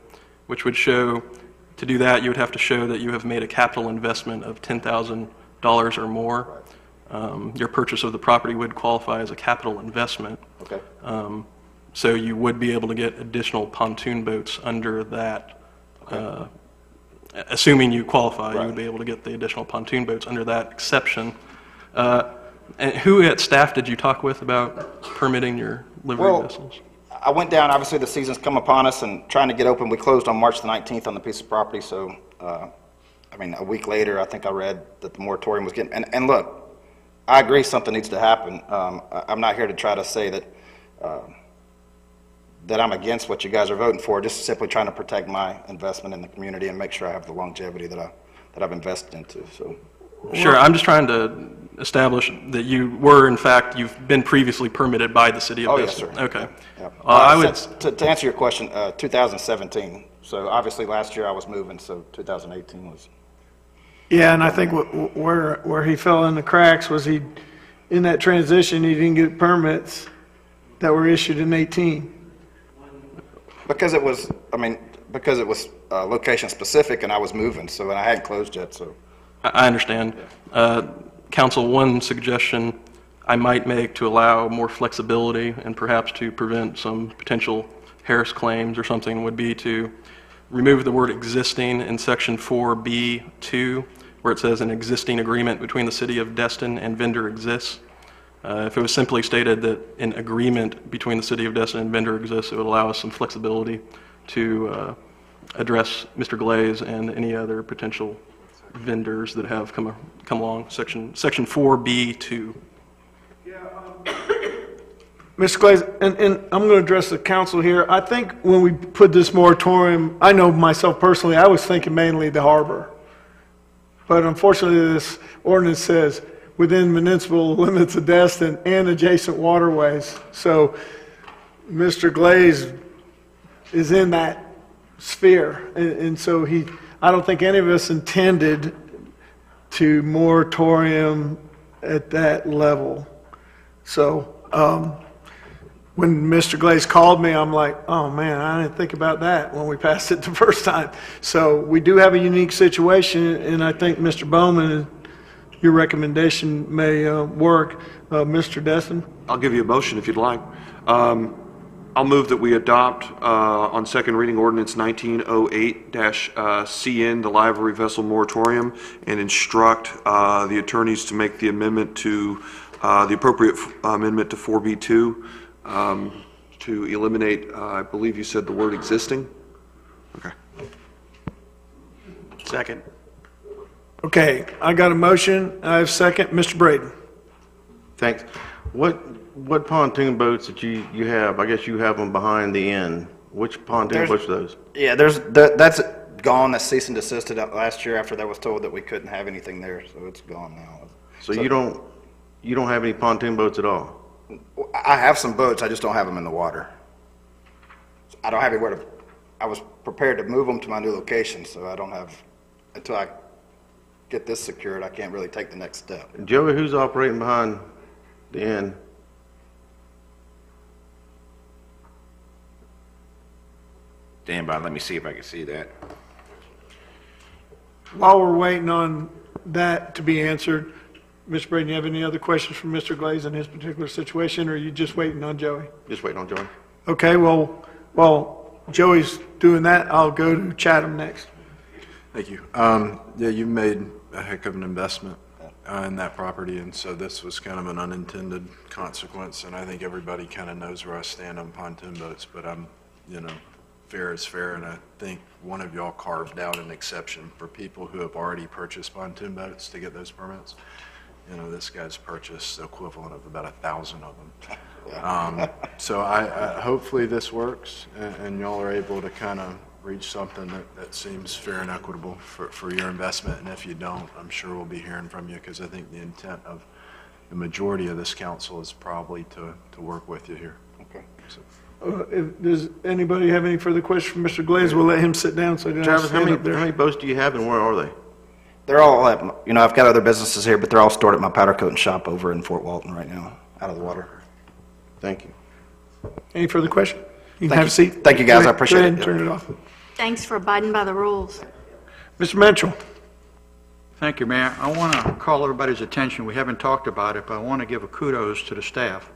which would show, to do that, you would have to show that you have made a capital investment of $10,000 or more. Your purchase of the property would qualify as a capital investment. Okay. So you would be able to get additional pontoon boats under that. Okay. Assuming you qualify, you would be able to get the additional pontoon boats under that exception. And who at staff did you talk with about permitting your livery vessels? I went down, obviously the season's come upon us and trying to get open. We closed on March the 19th on the piece of property, so I mean, a week later, I think I read that the moratorium was getting, and look, I agree something needs to happen. I'm not here to try to say that that I'm against what you guys are voting for, just simply trying to protect my investment in the community and make sure I have the longevity that I've invested into. So. Sure, I'm just trying to establish that you were, in fact, you've been previously permitted by the city of Destin. Yes, sir. Okay. Yep. I would to answer your question, 2017. So obviously last year I was moving, so 2018 was. Yeah, and I think where he fell in the cracks was in that transition, he didn't get permits that were issued in 18. Because it was, location specific, and I was moving, so and I hadn't closed yet. So I understand. Council, one suggestion I might make to allow more flexibility and perhaps to prevent some potential Harris claims or something would be to remove the word existing in Section 4B2, where it says an existing agreement between the city of Destin and vendor exists. If it was simply stated that an agreement between the city of Destin and vendor exists, it would allow us some flexibility to address Mr. Glaze and any other potential vendors that have come along. Section 4B2. Mr. Glaze, and I'm going to address the council here. I think when we put this moratorium, I know myself personally, I was thinking mainly the harbor. But unfortunately, this ordinance says within municipal limits of Destin and adjacent waterways. So Mr. Glaze is in that sphere. And so I don't think any of us intended to moratorium at that level. So when Mr. Glaze called me, I'm like, oh man, I didn't think about that when we passed it the first time. So we do have a unique situation, and I think Mr. Bowman, your recommendation may work. Mr. Destin? I'll give you a motion if you'd like. I'll move that we adopt on second reading ordinance 1908-CN, the livery vessel moratorium, and instruct the attorneys to make the amendment to The appropriate amendment to 4B2 to eliminate, I believe you said the word existing? Okay. Second. Okay, I got a motion, I have a second. Mr. Braden. Thanks. What pontoon boats that you have? I guess you have them behind the inn. Which pontoon boats are those? Yeah, that's gone. That's cease and desisted last year after that was told that we couldn't have anything there, so it's gone now. So you don't have any pontoon boats at all? I have some boats, I just don't have them in the water. I don't have anywhere to, I was prepared to move them to my new location, so I don't have, until I get this secured, I can't really take the next step. Joey, who's operating behind the inn? Stand by, let me see if I can see that. While we're waiting on that to be answered, Mr. Braden, you have any other questions from Mr. Glaze in his particular situation, or are you just waiting on Joey? Just waiting on Joey. Okay, well, while Joey's doing that, I'll go to Chatham next. Thank you. Yeah, you made a heck of an investment in that property, and so this was kind of an unintended consequence, and I think everybody kind of knows where I stand on pontoon boats, but I'm, fair is fair, and I think one of y'all carved out an exception for people who have already purchased pontoon boats to get those permits. This guy's purchased the equivalent of about 1,000 of them. So I hopefully this works, and y'all are able to kind of reach something that seems fair and equitable for your investment, and if you don't, I'm sure we'll be hearing from you, because I think the intent of the majority of this council is probably to work with you here. Okay. So. Does anybody have any further questions for Mr. Glaze? We'll let him sit down so he doesn't Travis, stand up there. how many boats do you have, and where are they? They're all at, I've got other businesses here, but they're all stored at my powder coating shop over in Fort Walton right now, out of the water. Thank you. Any further questions? You can have a seat. Thank you, guys. I appreciate it. Go ahead and turn it off. Thanks for abiding by the rules. Mr. Mitchell. Thank you, Mayor. I want to call everybody's attention. We haven't talked about it, but I want to give a kudos to the staff.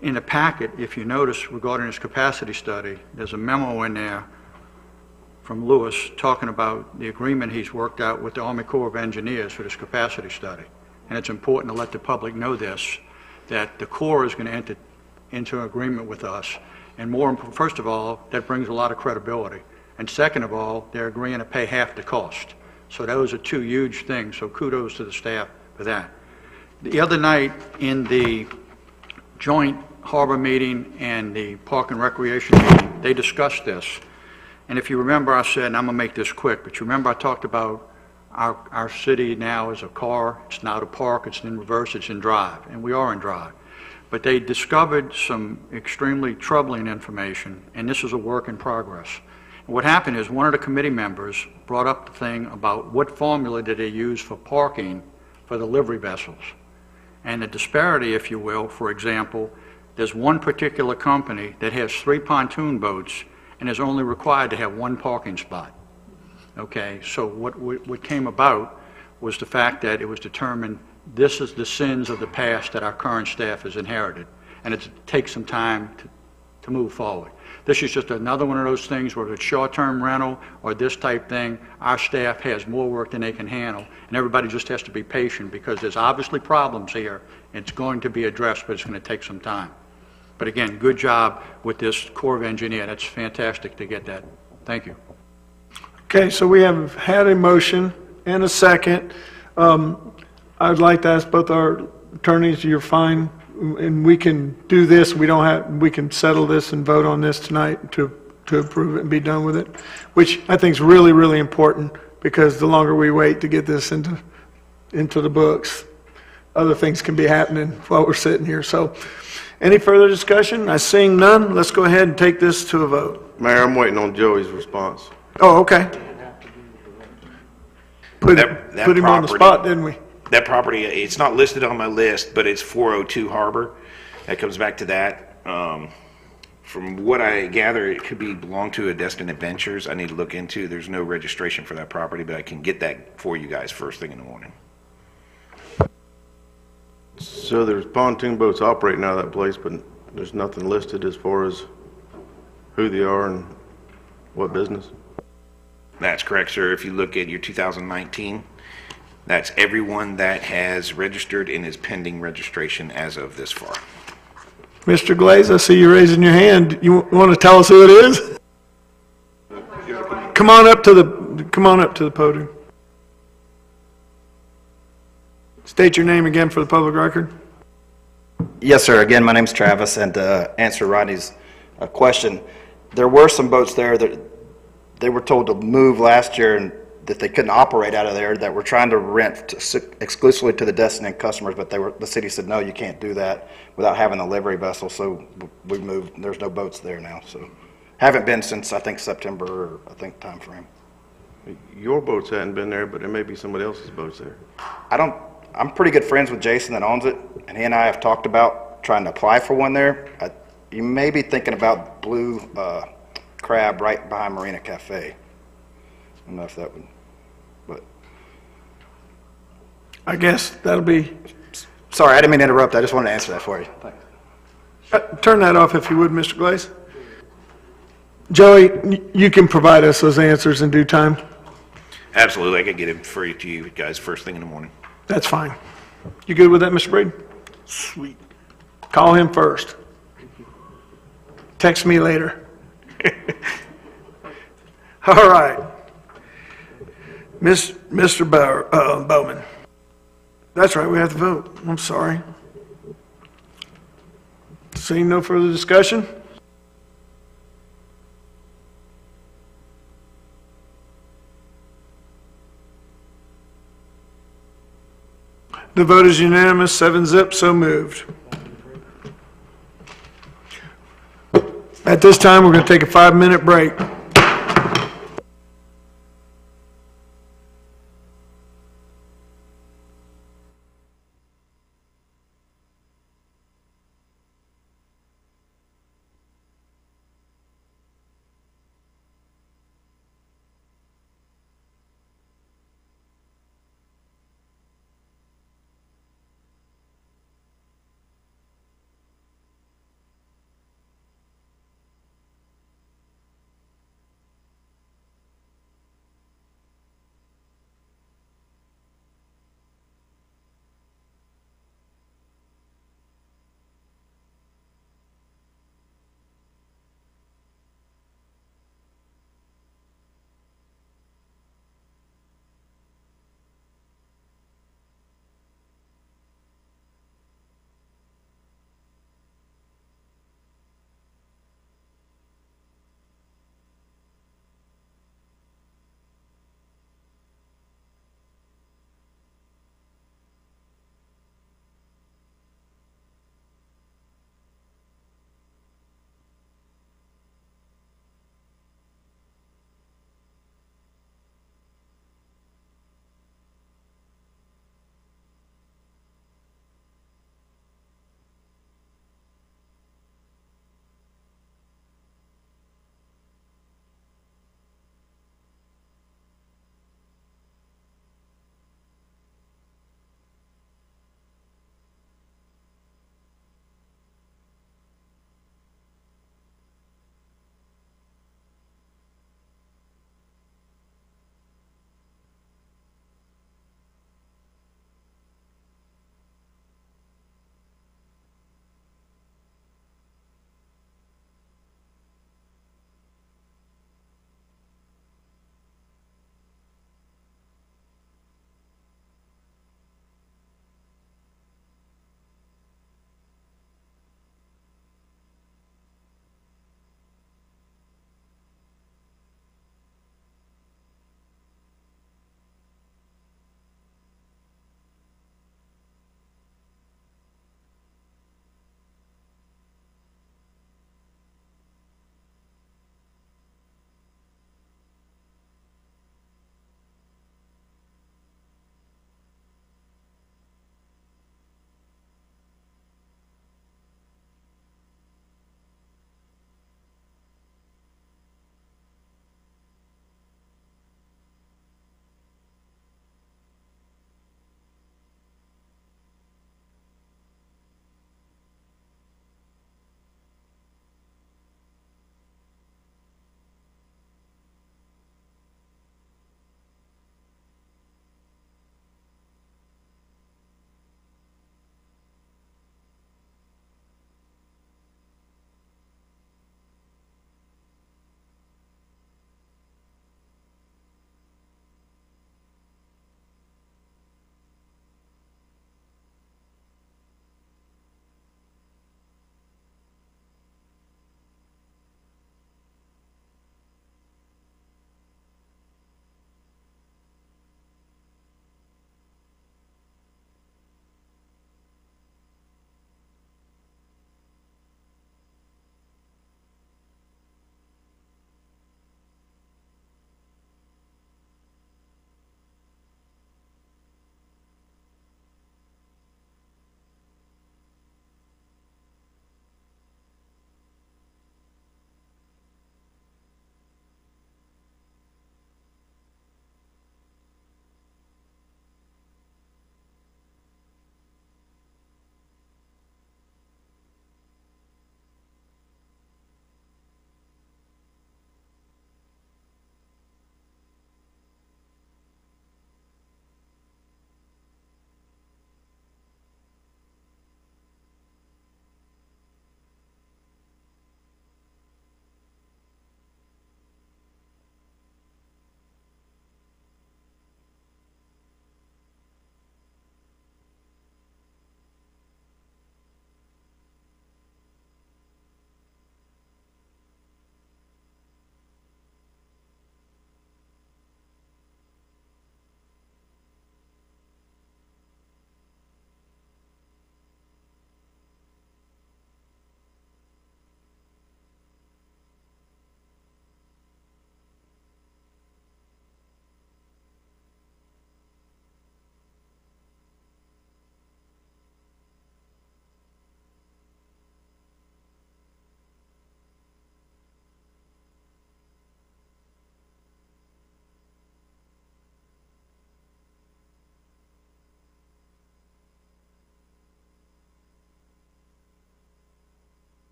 In the packet, if you notice, regarding this capacity study, there's a memo in there from Lewis talking about the agreement he's worked out with the Army Corps of Engineers for this capacity study. And it's important to let the public know this, that the Corps is going to enter into an agreement with us. And first of all, that brings a lot of credibility. And second of all, they're agreeing to pay half the cost. So those are two huge things, so kudos to the staff for that. The other night in the joint harbor meeting and the park and recreation meeting, they discussed this. And if you remember, I said, and I'm going to make this quick, but you remember I talked about our city now is a car, it's not a park, it's in reverse, it's in drive, and we are in drive. But they discovered some extremely troubling information, and this is a work in progress. And what happened is one of the committee members brought up the thing about what formula did they use for parking for the livery vessels. And the disparity, if you will, for example, there's one particular company that has 3 pontoon boats and is only required to have 1 parking spot. Okay, so what came about was the fact that it was determined this is the sins of the past that our current staff has inherited, and it takes some time to move forward. This is just another one of those things where it's short-term rental or this type thing, our staff has more work than they can handle, and everybody just has to be patient because there's obviously problems here. It's going to be addressed, but it's going to take some time. But again, good job with this Corps of Engineer. That's fantastic to get that. Thank you. Okay, so we have had a motion and a second. I'd like to ask both our attorneys, you're fine, and we can do this. We can settle this and vote on this tonight to approve it and be done with it, which I think is really, really important because the longer we wait to get this into the books, other things can be happening while we're sitting here. So any further discussion? I seeing none. Let's go ahead and take this to a vote. Mayor, I'm waiting on Joey's response. Oh, okay. Put him on the spot, didn't we? That property, it's not listed on my list, but it's 402 Harbor. That comes back to that. From what I gather, it could belong to a Destin Adventures. I need to look into. There's no registration for that property, but I can get that for you guys first thing in the morning. So there's pontoon boats operating out of that place, but there's nothing listed as far as who they are and what business? That's correct, sir. If you look at your 2019, That's everyone that has registered and is pending registration as of this far. Mr. Glaze, I see you raising your hand. You want to tell us who it is? Come on up to the podium. State your name again for the public record. Yes, sir. Again, my name's Travis, and to answer Rodney's question, there were some boats there that they were told to move last year and that they couldn't operate out of there, that were trying to rent exclusively to the Destin customers, but the city said, no, you can't do that without having a livery vessel, so we moved. There's no boats there now, so haven't been since, I think, September, time frame. Your boats hadn't been there, but there may be somebody else's boats there. I'm pretty good friends with Jason that owns it, and he and I have talked about trying to apply for one there. You may be thinking about Blue Crab right behind Marina Cafe. I don't know if that would, but. I guess that'll be. Sorry, I didn't mean to interrupt. I just wanted to answer that for you. Thanks. Turn that off if you would, Mr. Glaze. Joey, you can provide us those answers in due time. Absolutely. I could get it for you to you guys first thing in the morning. That's fine. You good with that, Mr. Brady? Sweet. Call him first. Text me later. All right. Mr. Bowman. That's right, we have to vote. I'm sorry. Seeing no further discussion? The vote is unanimous, 7-0, so moved. At this time, we're going to take a 5-minute break.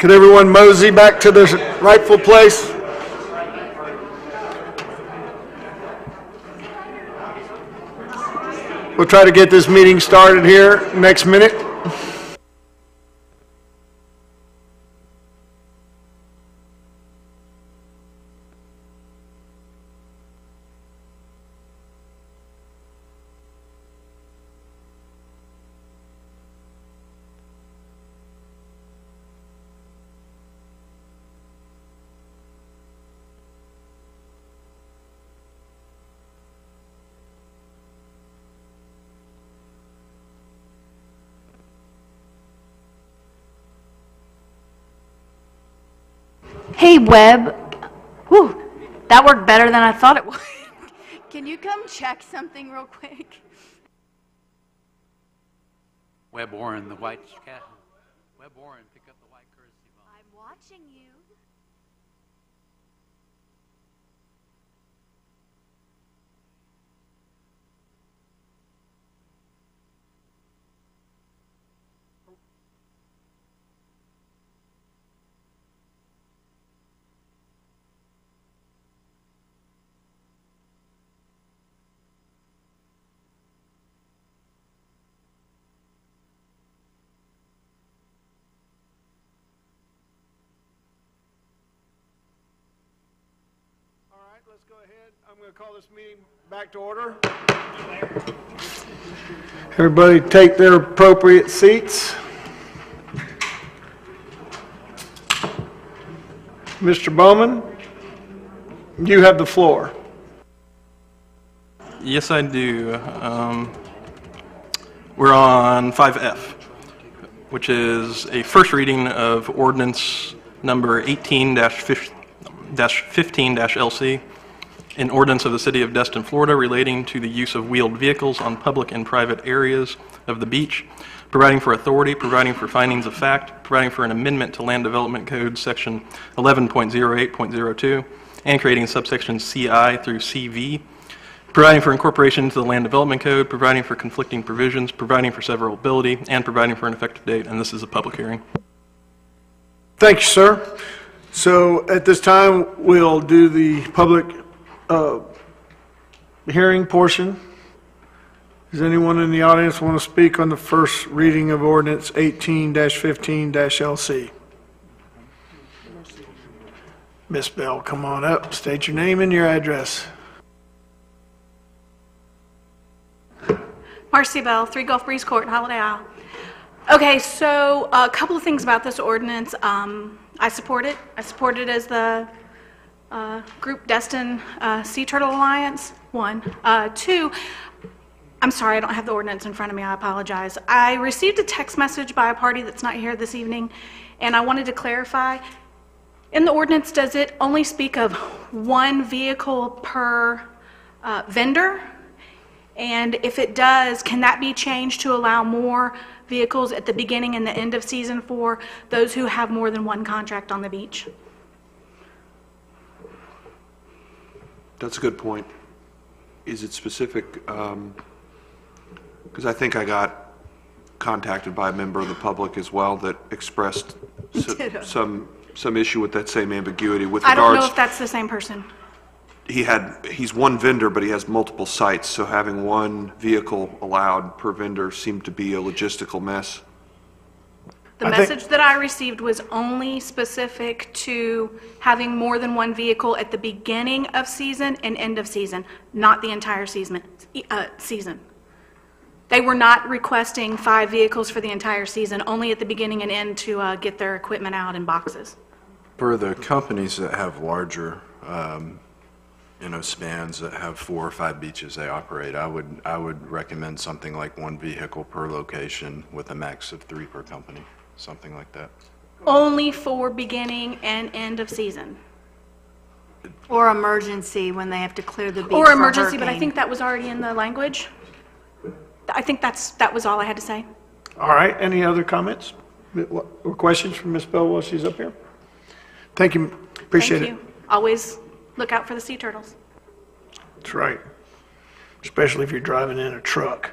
Could everyone mosey back to their rightful place? We'll try to get this meeting started here next minute. Hey, Webb. Whew, that worked better than I thought it would. Can you come check something real quick? Webb Warren, the white cat. Webb Warren, pick up the white courtesy bomb. I'm watching you. Let's go ahead. I'm going to call this meeting back to order. Everybody take their appropriate seats. Mr. Bowman, you have the floor. Yes, I do. We're on 5F, which is a first reading of ordinance number 18-15-LC, an ordinance of the City of Destin, Florida, relating to the use of wheeled vehicles on public and private areas of the beach, providing for authority, providing for findings of fact, providing for an amendment to Land Development Code Section 11.08.02, and creating subsections CI through CV, providing for incorporation into the Land Development Code, providing for conflicting provisions, providing for severability, and providing for an effective date, and this is a public hearing. Thank you, sir. So at this time, we'll do the public hearing portion. Does anyone in the audience want to speak on the first reading of ordinance 18-15-LC? Miss Bell, come on up. State your name and your address. Marcy Bell, 3 Gulf Breeze Court, Holiday Isle. Okay, so a couple of things about this ordinance. I support it. I support it as the group Destin Sea Turtle Alliance, 1. 2, I'm sorry, I don't have the ordinance in front of me. I apologize. I received a text message by a party that's not here this evening, and I wanted to clarify. In the ordinance, does it only speak of 1 vehicle per vendor? And if it does, can that be changed to allow more vehicles at the beginning and the end of season for those who have more than 1 contract on the beach? That's a good point. Is it specific? Because I think I got contacted by a member of the public as well that expressed some issue with that same ambiguity with regards. I don't know if that's the same person. He's 1 vendor, but he has multiple sites, so having 1 vehicle allowed per vendor seemed to be a logistical mess. The message that I received was only specific to having more than 1 vehicle at the beginning of season and end of season, not the entire season. They were not requesting 5 vehicles for the entire season, only at the beginning and end to get their equipment out in boxes. For the companies that have larger spans that have 4 or 5 beaches they operate, I would recommend something like 1 vehicle per location with a max of 3 per company, something like that. Only for beginning and end of season. Or emergency when they have to clear the beach Or for emergency, but I hurricane. think that was already in the language. I think that was all I had to say. All right, any other comments or questions from Ms. Bell while she's up here? Thank you, appreciate it. Thank you. Always look out for the sea turtles. That's right, especially if you're driving in a truck.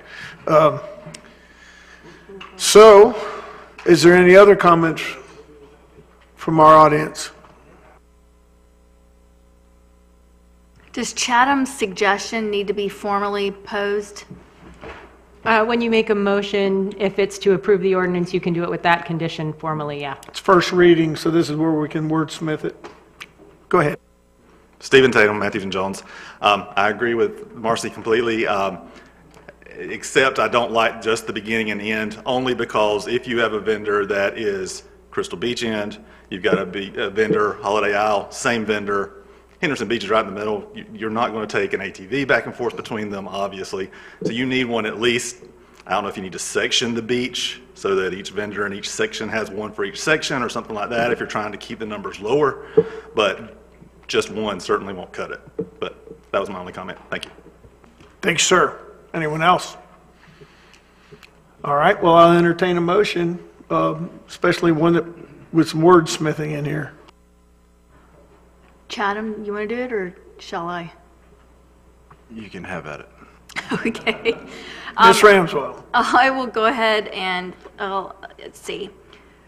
So, is there any other comments from our audience? Does Chatham's suggestion need to be formally posed? When you make a motion, if it's to approve the ordinance, you can do it with that condition formally, yeah. It's first reading, so this is where we can wordsmith it. Go ahead. Stephen Tatum, Matthews and Jones. I agree with Marcy completely, except I don't like just the beginning and end, only because if you have a vendor that is Crystal Beach end, you've got a vendor, Holiday Isle, same vendor, Henderson Beach is right in the middle. You're not going to take an ATV back and forth between them, obviously. So you need one at least, I don't know if you need to section the beach so that each vendor in each section has one for each section or something like that if you're trying to keep the numbers lower. But just one certainly won't cut it. But that was my only comment. Thank you. Thanks, sir. Anyone else? All right, well, I'll entertain a motion, especially one that with some wordsmithing in here. Chatham, you want to do it, or shall I? You can have at it. Okay. Ms. Ramswell. I will go ahead and, let's see,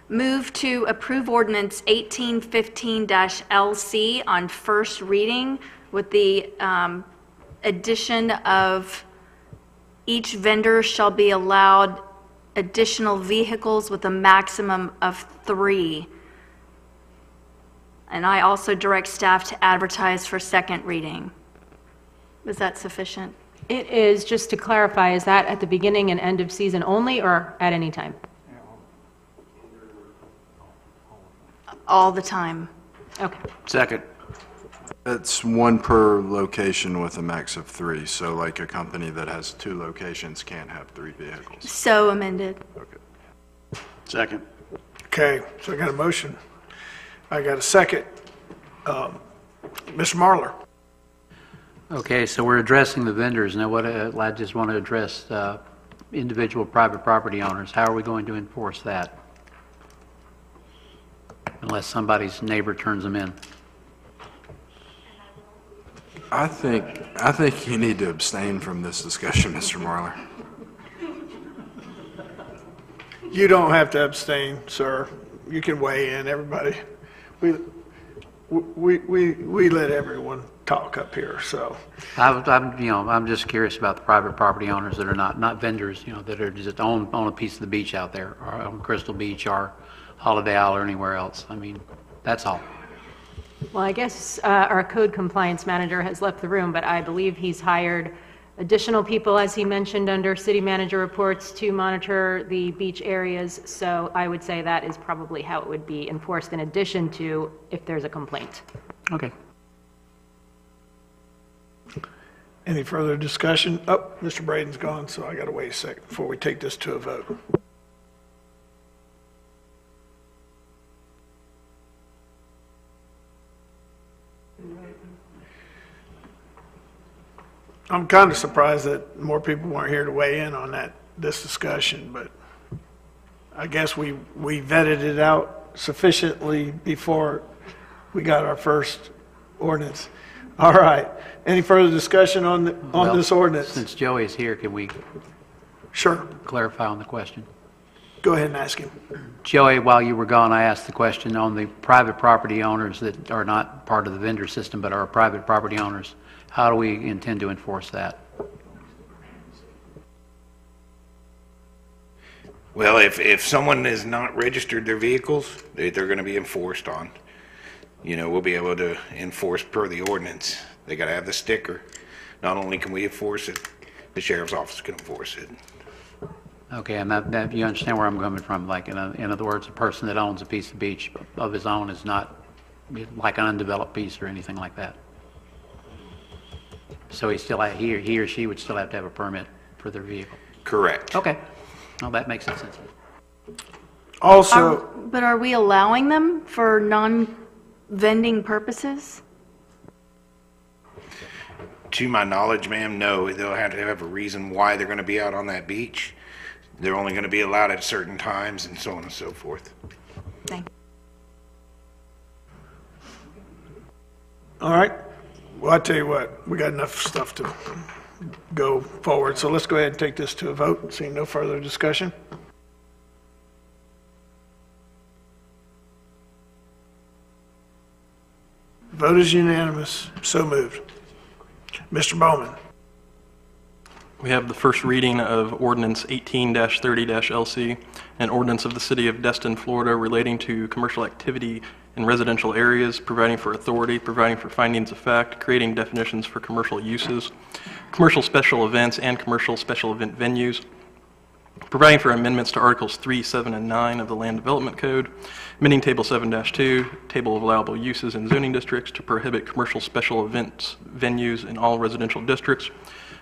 move to approve ordinance 1815-LC on first reading with the addition of each vendor shall be allowed additional vehicles with a maximum of 3. And I also direct staff to advertise for second reading. Is that sufficient? It is, just to clarify, is that at the beginning and end of season only, or at any time? All the time. Okay. Second. It's one per location with a max of 3. So like a company that has 2 locations can't have 3 vehicles. So amended. Okay. Second. Okay, so I got a motion. I got a second. Mr. Marler. Okay, so we're addressing the vendors. Now, what I just want to address individual private property owners. How are we going to enforce that? Unless somebody's neighbor turns them in. I think you need to abstain from this discussion, Mr. Marler. You don't have to abstain, sir. You can weigh in, everybody. We let everyone talk up here, so. I'm just curious about the private property owners that are not vendors, that are just own a piece of the beach out there, or on Crystal Beach, or Holiday Isle, or anywhere else. I mean, that's all. Well, I guess our code compliance manager has left the room, but I believe he's hired additional people, as he mentioned, under city manager reports to monitor the beach areas. So I would say that is probably how it would be enforced, in addition to if there's a complaint. Okay. Any further discussion? Oh, Mr. Braden's gone, so I got to wait a second before we take this to a vote. I'm kind of surprised that more people weren't here to weigh in on this discussion, but I guess we vetted it out sufficiently before we got our first ordinance. All right. Any further discussion on this ordinance? Since Joey is here, can we clarify on the question? Go ahead and ask him. Joey, while you were gone, I asked the question on the private property owners that are not part of the vendor system but are private property owners. How do we intend to enforce that? Well, if someone has not registered their vehicles, they're going to be enforced on. We'll be able to enforce per the ordinance. They got to have the sticker. Not only can we enforce it, the sheriff's office can enforce it. Okay, and that you understand where I'm coming from. Like, in other words, a person that owns a piece of beach of his own is not like an undeveloped piece or anything like that. So he or she would still have to have a permit for their vehicle. Correct. Okay. Well, that makes sense. Also, but are we allowing them for non-vending purposes? To my knowledge, ma'am, no. They'll have to have a reason why they're going to be out on that beach. They're only going to be allowed at certain times and so on and so forth. Thank you. All right. Well, I tell you what, we got enough stuff to go forward, so let's go ahead and take this to a vote. Seeing no further discussion. Vote is unanimous. So moved. Mr. Bowman. We have the first reading of Ordinance 18-30-LC, an ordinance of the City of Destin, Florida relating to commercial activity in residential areas, providing for authority, providing for findings of fact, creating definitions for commercial uses, commercial special events, and commercial special event venues, providing for amendments to Articles 3, 7, and 9 of the Land Development Code, amending Table 7-2, Table of Allowable Uses in Zoning Districts to prohibit commercial special events venues in all residential districts,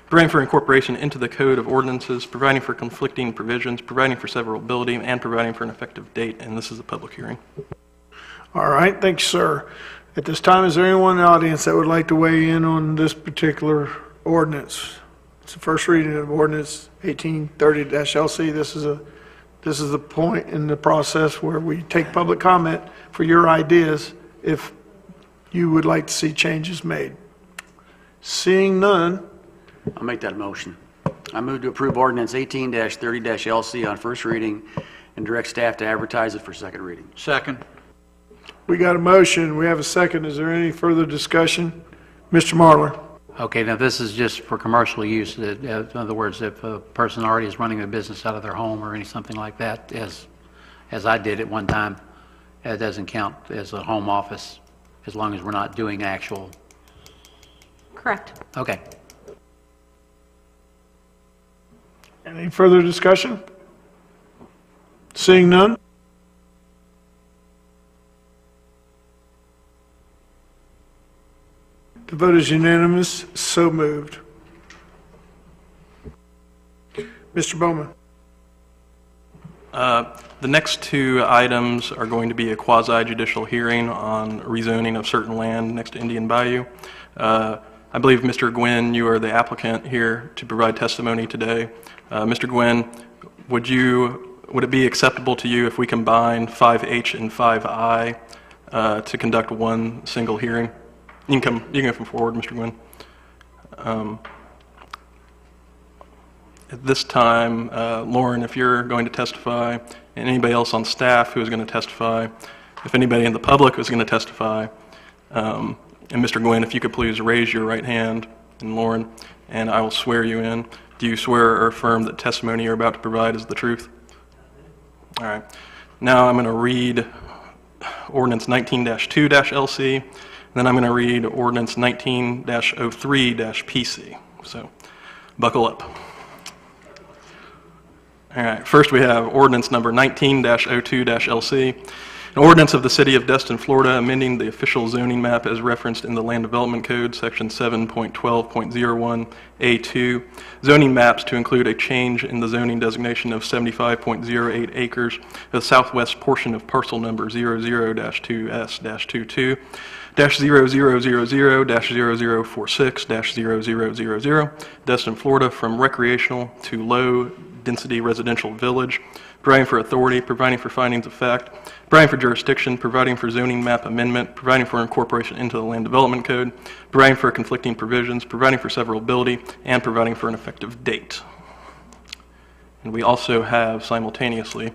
providing for incorporation into the Code of Ordinances, providing for conflicting provisions, providing for severability, and providing for an effective date, and this is a public hearing. All right, thanks, sir. At this time, is there anyone in the audience that would like to weigh in on this particular ordinance? It's the first reading of Ordinance 1830-LC. This is a point in the process where we take public comment for your ideas if you would like to see changes made. Seeing none. I'll make that motion. I move to approve Ordinance 18-30-LC on first reading and direct staff to advertise it for second reading. Second. We got a motion. We have a second. Is there any further discussion? Mr. Marler. Okay, now this is just for commercial use. In other words, if a person already is running a business out of their home or something like that, as I did at one time, it doesn't count as a home office as long as we're not doing actual. Correct. Okay. Any further discussion? Seeing none? The vote is unanimous. So moved. Mr. Bowman. The next two items are going to be a quasi-judicial hearing on rezoning of certain land next to Indian Bayou. I believe, Mr. Gwynn, you are the applicant here to provide testimony today. Mr. Gwynn, would it be acceptable to you if we combine 5H and 5I to conduct one single hearing? You can come forward, Mr. Gwynn. At this time, Lauren, if you're going to testify, and anybody else on staff who is going to testify, if anybody in the public who is going to testify, and Mr. Gwynn, if you could please raise your right hand, and Lauren, and I will swear you in. Do you swear or affirm that testimony you're about to provide is the truth? All right. Now I'm going to read Ordinance 19-2-LC, and then I'm going to read Ordinance 19-03-PC. So buckle up. All right. First we have Ordinance number 19-02-LC. An ordinance of the City of Destin, Florida, amending the official zoning map as referenced in the Land Development Code, Section 7.12.01A2, zoning maps to include a change in the zoning designation of 75.08 acres of the southwest portion of parcel number 00-2S-22-0000-0046-0000, Destin, Florida, from recreational to low-density residential village, providing for authority, providing for findings of fact, providing for jurisdiction, providing for zoning map amendment, providing for incorporation into the Land Development Code, providing for conflicting provisions, providing for severability, and providing for an effective date. And we also have simultaneously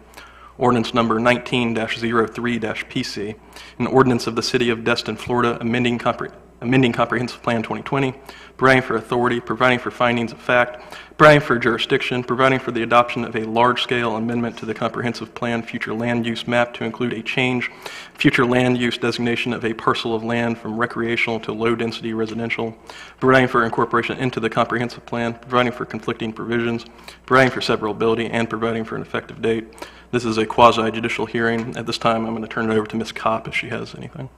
Ordinance number 19-03-PC, an ordinance of the City of Destin, Florida, amending Comprehensive Plan 2020, providing for authority, providing for findings of fact, providing for jurisdiction, providing for the adoption of a large-scale amendment to the Comprehensive Plan future land use map to include a change, future land use designation of a parcel of land from recreational to low-density residential, providing for incorporation into the Comprehensive Plan, providing for conflicting provisions, providing for severability, and providing for an effective date. This is a quasi-judicial hearing. At this time, I'm going to turn it over to Ms. Kopp if she has anything.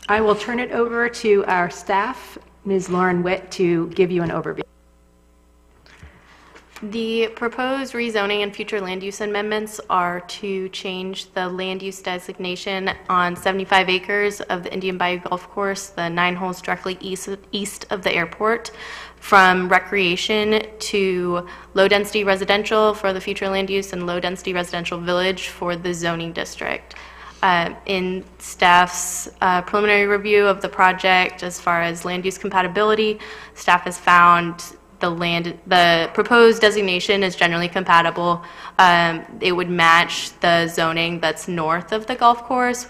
I will turn it over to our staff, Ms. Lauren Witt, to give you an overview. The proposed rezoning and future land use amendments are to change the land use designation on 75 acres of the Indian Bayou Golf Course, the 9 holes directly east of the airport, from recreation to low-density residential for the future land use and low-density residential village for the zoning district. In staff's preliminary review of the project as far as land use compatibility, staff has found the proposed designation is generally compatible. It would match the zoning that's north of the golf course.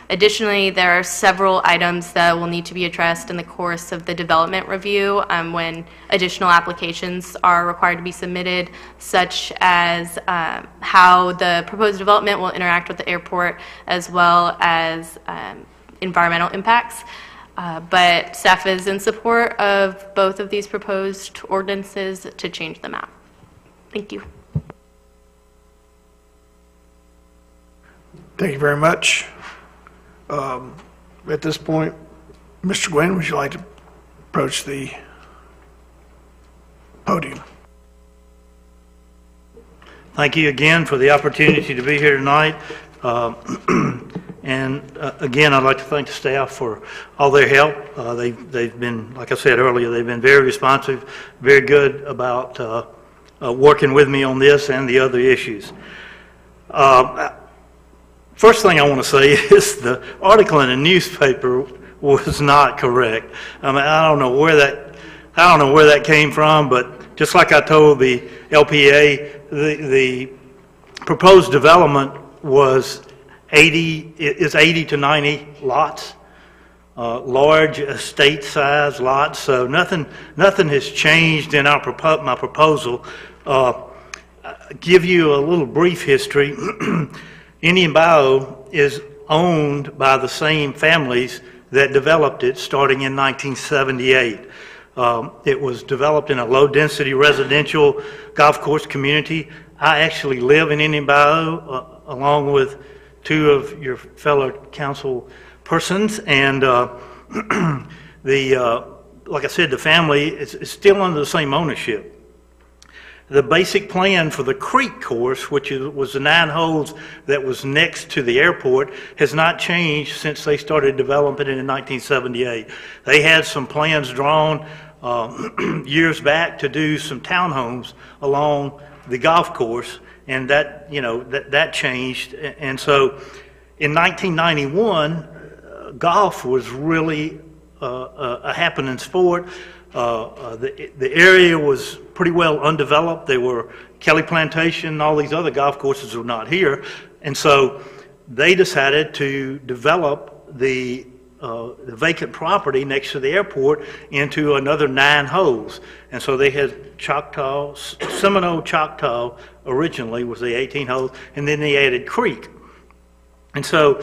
Additionally, there are several items that will need to be addressed in the course of the development review when additional applications are required to be submitted, such as how the proposed development will interact with the airport, as well as environmental impacts. But staff is in support of both of these proposed ordinances to change the map. Thank you. Thank you very much. At this point, Mr. Gwynn, would you like to approach the podium? Thank you again for the opportunity to be here tonight. Again, I'd like to thank the staff for all their help. They've been, like I said earlier, they've been very responsive, very good about working with me on this and the other issues. First thing I want to say is the article in the newspaper was not correct. I mean, I don't know where that came from, but just like I told the LPA, the proposed development is 80 to 90 lots, large estate size lots. So nothing has changed in my proposal. Give you a little brief history. Indian Bayou is owned by the same families that developed it starting in 1978. It was developed in a low-density residential golf course community. I actually live in Indian Bayou along with two of your fellow council persons, and like I said, the family is still under the same ownership. The basic plan for the creek course, which was the 9 holes that was next to the airport, has not changed since they started developing it in 1978. They had some plans drawn years back to do some townhomes along the golf course, and that, that changed. And so in 1991, golf was really a happening sport. The area was pretty well undeveloped. There were Kelly Plantation and all these other golf courses were not here. And so they decided to develop the vacant property next to the airport into another 9 holes. And so they had Seminole Choctaw originally was the 18 holes, and then they added Creek. And so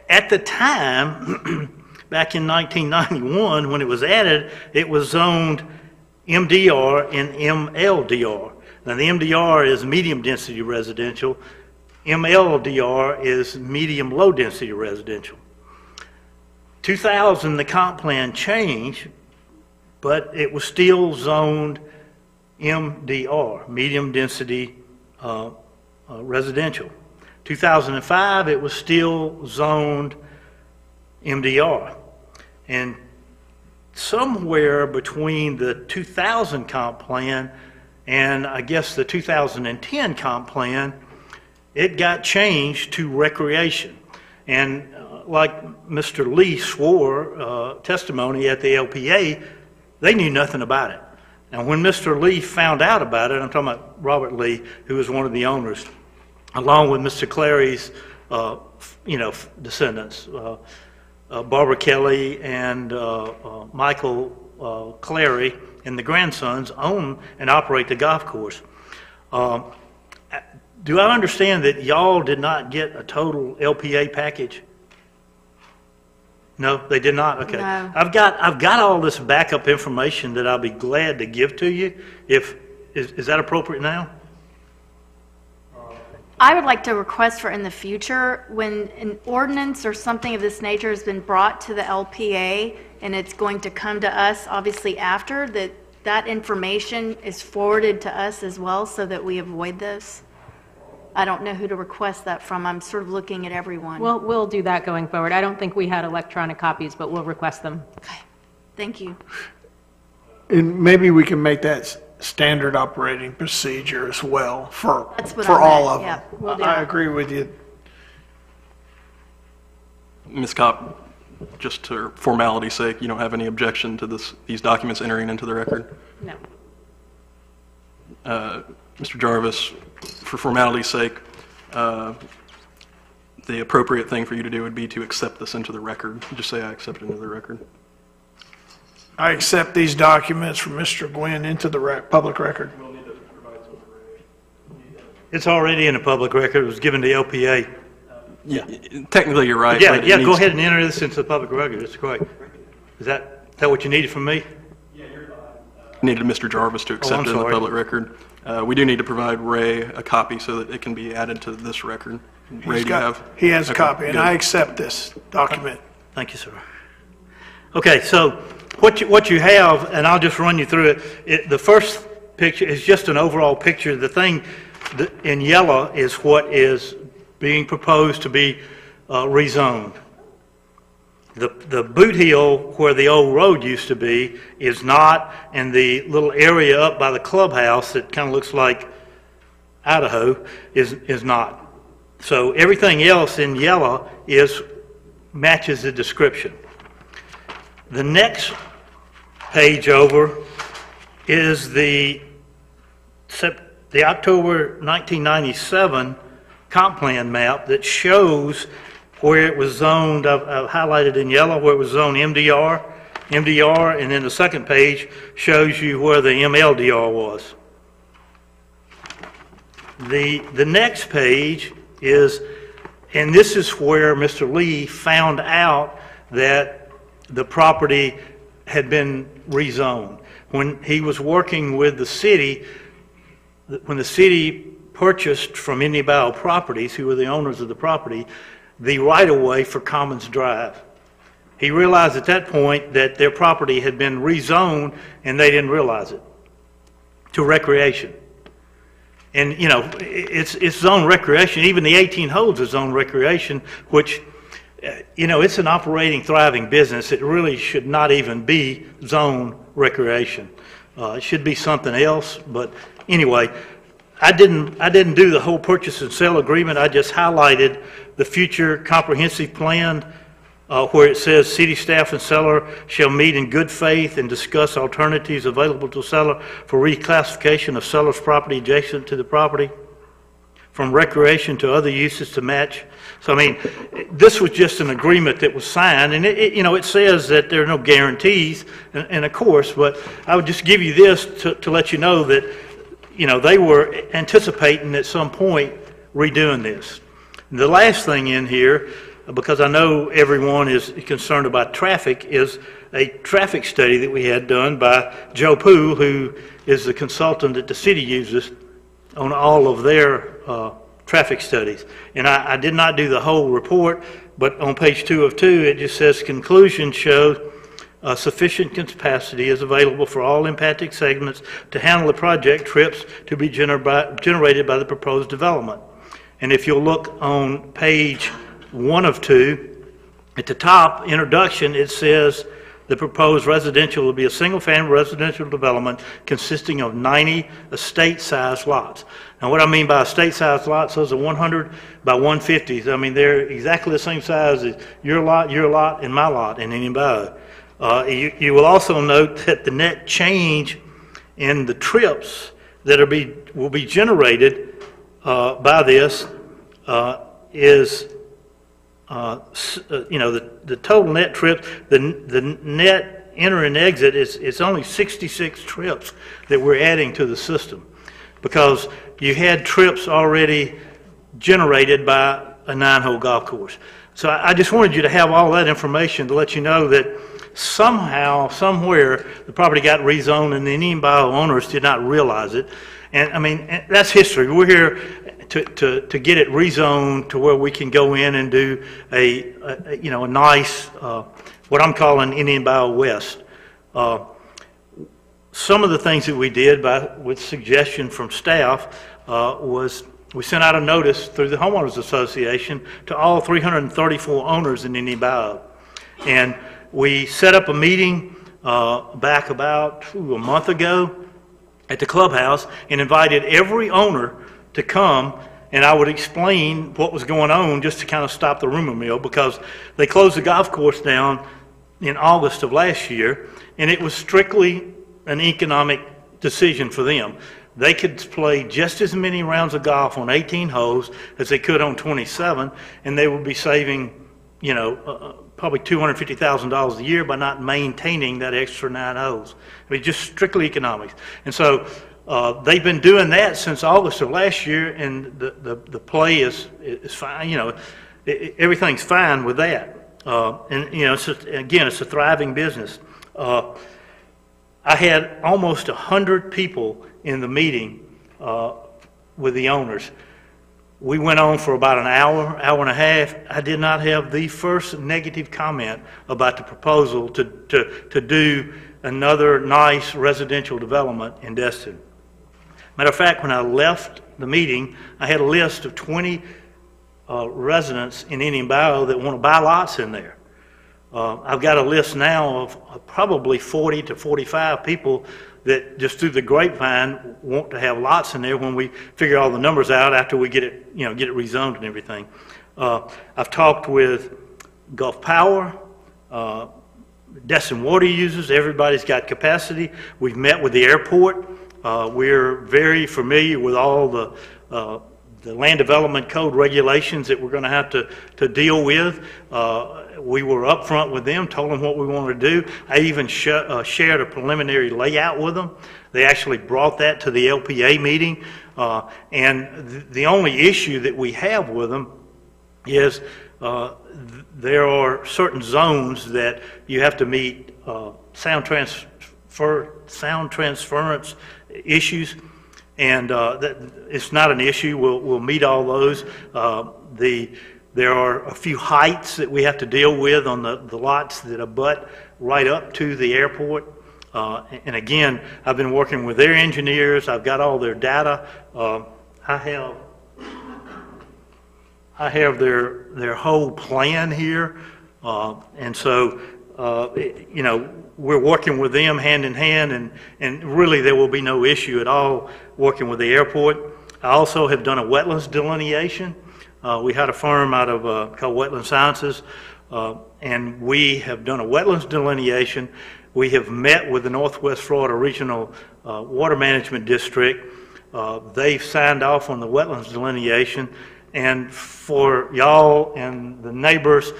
at the time, back in 1991, when it was added, it was zoned MDR and MLDR. Now, the MDR is medium density residential. MLDR is medium low density residential. 2000, the comp plan changed, but it was still zoned MDR, medium density residential. 2005, it was still zoned MDR. And somewhere between the 2000 comp plan and I guess the 2010 comp plan, it got changed to recreation. And like Mr. Lee swore testimony at the LPA, they knew nothing about it. Now, when Mr. Lee found out about it, I'm talking about Robert Lee, who was one of the owners, along with Mr. Clary's, descendants, Barbara Kelly and Michael Clary and the grandsons own and operate the golf course. Do I understand that y'all did not get a total LPA package? No, they did not? Okay. No. I've got all this backup information that I'll be glad to give to you. Is that appropriate now? I would like to request for in the future, when an ordinance or something of this nature has been brought to the LPA and it's going to come to us, obviously after, that information is forwarded to us as well so that we avoid this. I don't know who to request that from. I'm sort of looking at everyone. We'll do that going forward. I don't think we had electronic copies, but we'll request them. Okay. Thank you. And maybe we can make that standard operating procedure as well for I all meant. of Yeah, them. we'll do I that. agree with you. Ms. Kopp, just for formality's sake, you don't have any objection to these documents entering into the record? No. Mr. Jarvis, for formality's sake, the the appropriate thing for you to do would be to accept this into the record. Just say, I accept it into the record. I accept these documents from Mr. Gwynn into the public record. It's already in the public record. It was given to LPA. Yeah, technically you're right. Yeah, but yeah. Go ahead and enter this into the public record. That's great. Is that what you needed from me? Needed Mr. Jarvis to accept it in the public record. We do need to provide Ray a copy so that it can be added to this record. Ray, do you have? He has a Okay, copy, and good. I accept this document. Thank you, sir. Okay, so what you have, and I'll just run you through it. The first picture is just an overall picture. The thing in yellow is what is being proposed to be rezoned. The boot hill where the old road used to be is not, and the little area up by the clubhouse that kind of looks like Idaho is not. So everything else in yellow matches the description. The next page over is the October 1997 comp plan map that shows where it was zoned. I've highlighted in yellow where it was zoned MDR, and then the second page shows you where the MLDR was. The next page is, and this is where Mr. Lee found out that the property had been rezoned. When he was working with the city, when the city purchased from Indian Bayou Properties, who were the owners of the property, the right-of-way for Commons Drive. He realized at that point that their property had been rezoned, and they didn't realize it, to recreation. And, you know, it's zoned recreation. Even the 18 holes is zoned recreation, which, you know, it's an operating, thriving business. It really should not even be zoned recreation. It should be something else. But anyway, I didn't do the whole purchase and sale agreement. I just highlighted the future comprehensive plan where it says city staff and seller shall meet in good faith and discuss alternatives available to seller for reclassification of seller's property adjacent to the property from recreation to other uses to match. So, I mean, this was just an agreement that was signed, and you know, it says that there are no guarantees, and of course, but I would just give you this to let you know that, you know, they were anticipating at some point redoing this. The last thing in here, because I know everyone is concerned about traffic, is a traffic study that we had done by Joe Poole, who is the consultant that the city uses on all of their traffic studies. And I did not do the whole report, but on page 2 of 2, it just says conclusion shows sufficient capacity is available for all impacted segments to handle the project trips to be generated by the proposed development. And if you'll look on page 1 of 2, at the top, introduction, it says the proposed residential will be a single-family residential development consisting of 90 estate-sized lots. Now, what I mean by estate-sized lots, those are 100 by 150s. I mean, they're exactly the same size as your lot, and my lot in Indian Bayou. You will also note that the net change in the trips that will be generated by this is you know, the total net trips, the net enter and exit is only 66 trips that we're adding to the system, because you had trips already generated by a 9-hole golf course. So I just wanted you to have all that information to let you know that somehow, somewhere, the property got rezoned and the Indian Bayou owners did not realize it. And I mean, that's history. We're here to get it rezoned to where we can go in and do a nice, what I'm calling Indian Bayou West. Some of the things that we did with suggestion from staff was we sent out a notice through the Homeowners Association to all 334 owners in Indian Bayou. And we set up a meeting back about a month ago at the clubhouse and invited every owner to come, and I would explain what was going on just to kind of stop the rumor mill, because they closed the golf course down in August of last year, and it was strictly an economic decision for them. they could play just as many rounds of golf on 18 holes as they could on 27, and they would be saving, you know, probably $250,000 a year by not maintaining that extra 9 holes. I mean, just strictly economics. And so they've been doing that since August of last year, and the play is fine. You know, everything's fine with that. And you know, again, it's a thriving business. I had almost 100 people in the meeting with the owners. We went on for about an hour, hour and a half. I did not have the first negative comment about the proposal to do another nice residential development in Destin. Matter of fact, when I left the meeting, I had a list of 20 residents in Indian Bayou that want to buy lots in there. I've got a list now of probably 40 to 45 people that just through the grapevine want to have lots in there when we figure all the numbers out after we get it, you know, get it rezoned and everything. I've talked with Gulf Power, Destin water users. Everybody's got capacity. We've met with the airport. We're very familiar with all the land development code regulations that we're going to have to deal with. We were up front with them, told them what we wanted to do. I even shared a preliminary layout with them. They actually brought that to the LPA meeting. And the only issue that we have with them is there are certain zones that you have to meet sound transference issues. And it's not an issue. We'll meet all those. There are a few heights that we have to deal with on the lots that abut right up to the airport. And again, I've been working with their engineers. I've got all their data. I have their whole plan here. And so, you know, we're working with them hand in hand, and really there will be no issue at all working with the airport. I also have done a wetlands delineation. We had a firm out of called Wetland Sciences, and we have done a wetlands delineation. We have met with the Northwest Florida Regional Water Management District. They've signed off on the wetlands delineation, and for y'all and the neighbors,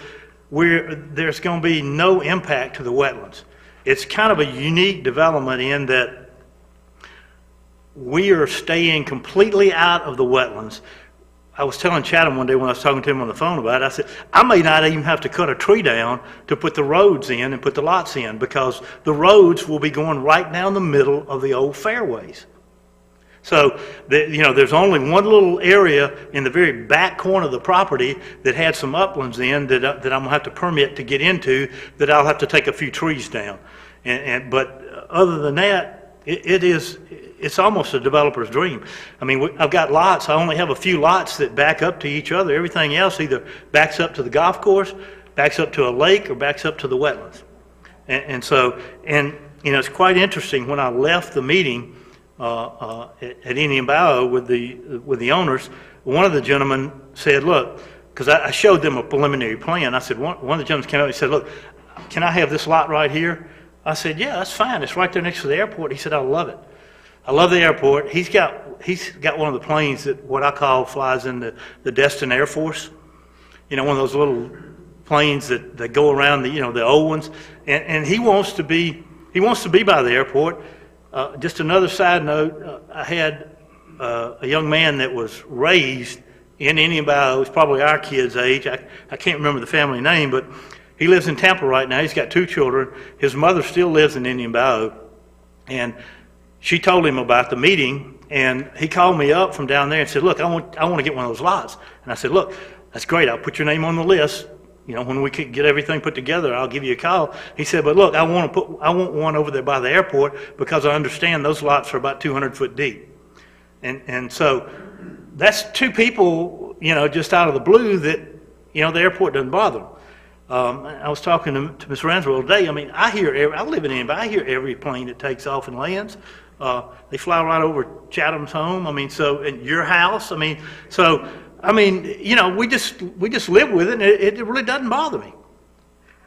there's going to be no impact to the wetlands. It's kind of a unique development in that we are staying completely out of the wetlands. I was telling Chatham one day when I was talking to him on the phone about it, I said, I may not even have to cut a tree down to put the roads in and put the lots in, because the roads will be going right down the middle of the old fairways. So, you know, there's only one little area in the very back corner of the property that had some uplands in that I'm going to have to permit to get into, that I'll have to take a few trees down. But other than that, it's almost a developer's dream. I mean, I've got lots. I only have a few lots that back up to each other. Everything else either backs up to the golf course, backs up to a lake, or backs up to the wetlands. And so, you know, it's quite interesting. When I left the meeting at Indian Bayou with the owners, one of the gentlemen said, look, because I showed them a preliminary plan. I said, one of the gentlemen came up and said, look, can I have this lot right here? I said, yeah, that's fine. It's right there next to the airport. He said, I love it. I love the airport. He's got one of the planes that what I call flies in the Destin Air Force. You know, one of those little planes that go around the old ones. And he wants to be by the airport. Just another side note, I had a young man that was raised in Indian Bayou. He's probably our kid's age. I can't remember the family name, but he lives in Tampa right now. He's got 2 children. His mother still lives in Indian Bayou. And she told him about the meeting, and he called me up from down there and said, look, I want to get one of those lots. And I said, look, that's great. I'll put your name on the list. You know, when we can get everything put together, I'll give you a call. He said, but look, I want one over there by the airport, because I understand those lots are about 200 foot deep. And so that's 2 people, you know, just out of the blue that, you know, the airport doesn't bother them. I was talking to Ms. Ranswell today. I mean, I live in Indian, but I hear every plane that takes off and lands. They fly right over Chatham's home. I mean, so in your house. I mean, so I mean, you know, we just live with it, and it really doesn't bother me.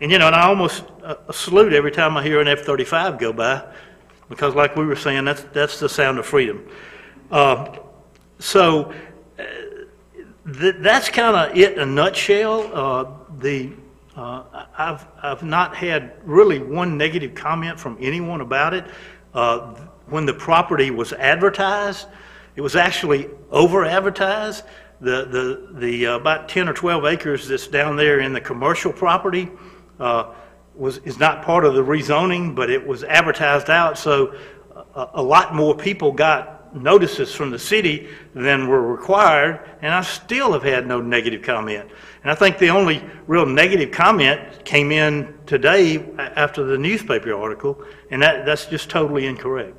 And you know, and I almost salute every time I hear an F-35 go by, because like we were saying, that's the sound of freedom. So that's kind of it in a nutshell. I've not had really one negative comment from anyone about it. When the property was advertised, it was actually over-advertised. The about 10 or 12 acres that's down there in the commercial property is not part of the rezoning, but it was advertised out, so a lot more people got notices from the city than were required, and I still have had no negative comment. And I think the only real negative comment came in today after the newspaper article, and that's just totally incorrect.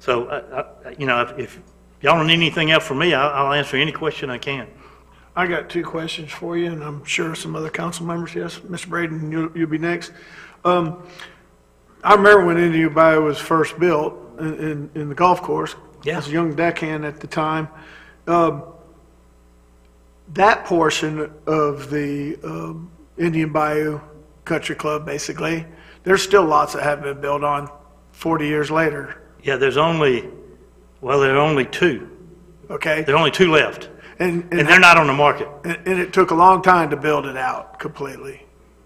So, you know, if y'all don't need anything else from me, I'll answer any question I can. I got two questions for you, and I'm sure some other council members, yes. Mr. Braden, you'll be next. I remember when Indian Bayou was first built in the golf course. Yeah. I was a young deckhand at the time. That portion of the Indian Bayou Country Club, basically, there's still lots that haven't been built on 40 years later. Yeah, there are only two. Okay. There are only two left. And they're not on the market. And it took a long time to build it out completely,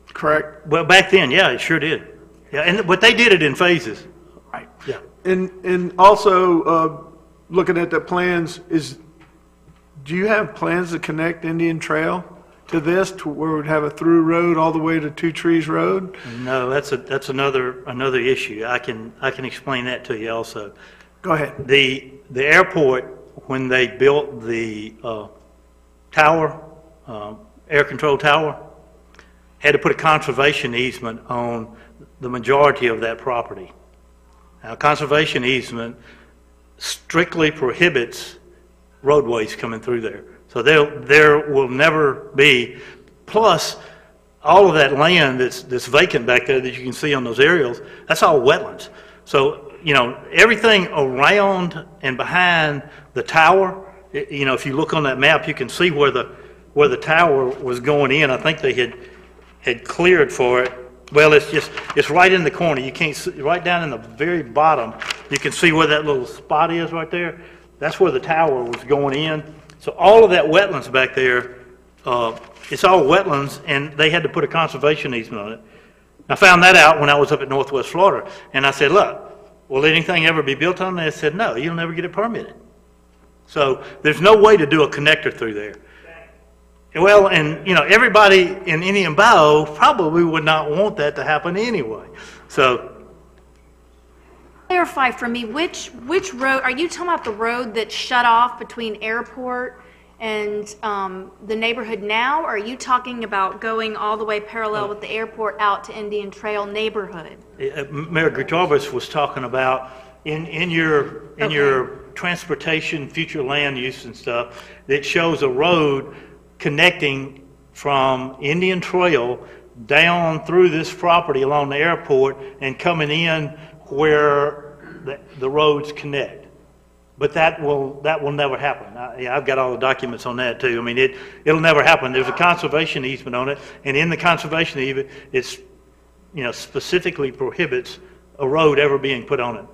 correct? Well, back then, yeah, it sure did. Yeah, but they did it in phases. Right. Yeah. And also, looking at the plans, do you have plans to connect Indian Trail to this, to where we'd have a through road all the way to Two Trees Road? No, that's another issue. I can explain that to you also. Go ahead. The airport, when they built the tower, air control tower, had to put a conservation easement on the majority of that property. Now, conservation easement strictly prohibits roadways coming through there. So there will never be, plus all of that land that's vacant back there that you can see on those aerials, that's all wetlands. So, you know, everything around and behind the tower, you know, if you look on that map, you can see where the tower was going in. I think they had cleared for it. Well, it's right in the corner. You can't see, right down in the very bottom, you can see where that little spot is right there. That's where the tower was going in. So all of that wetlands back there, it's all wetlands, and they had to put a conservation easement on it. I found that out when I was up at Northwest Florida, and I said, look, will anything ever be built on there? They said, no, you'll never get it permitted. So there's no way to do a connector through there. Well, and you know, everybody in Indian Bayou probably would not want that to happen anyway. So Clarify for me, which road, are you talking about the road that's shut off between airport and the neighborhood now? Or are you talking about going all the way parallel with the airport out to Indian Trail neighborhood? Mayor Gutierrez was talking about in your transportation, future land use and stuff, it shows a road connecting from Indian Trail down through this property along the airport and coming in where the roads connect. But that will never happen. I've got all the documents on that too. I mean, it'll never happen. There's a conservation easement on it, and in the conservation easement, it's, you know, specifically prohibits a road ever being put on it.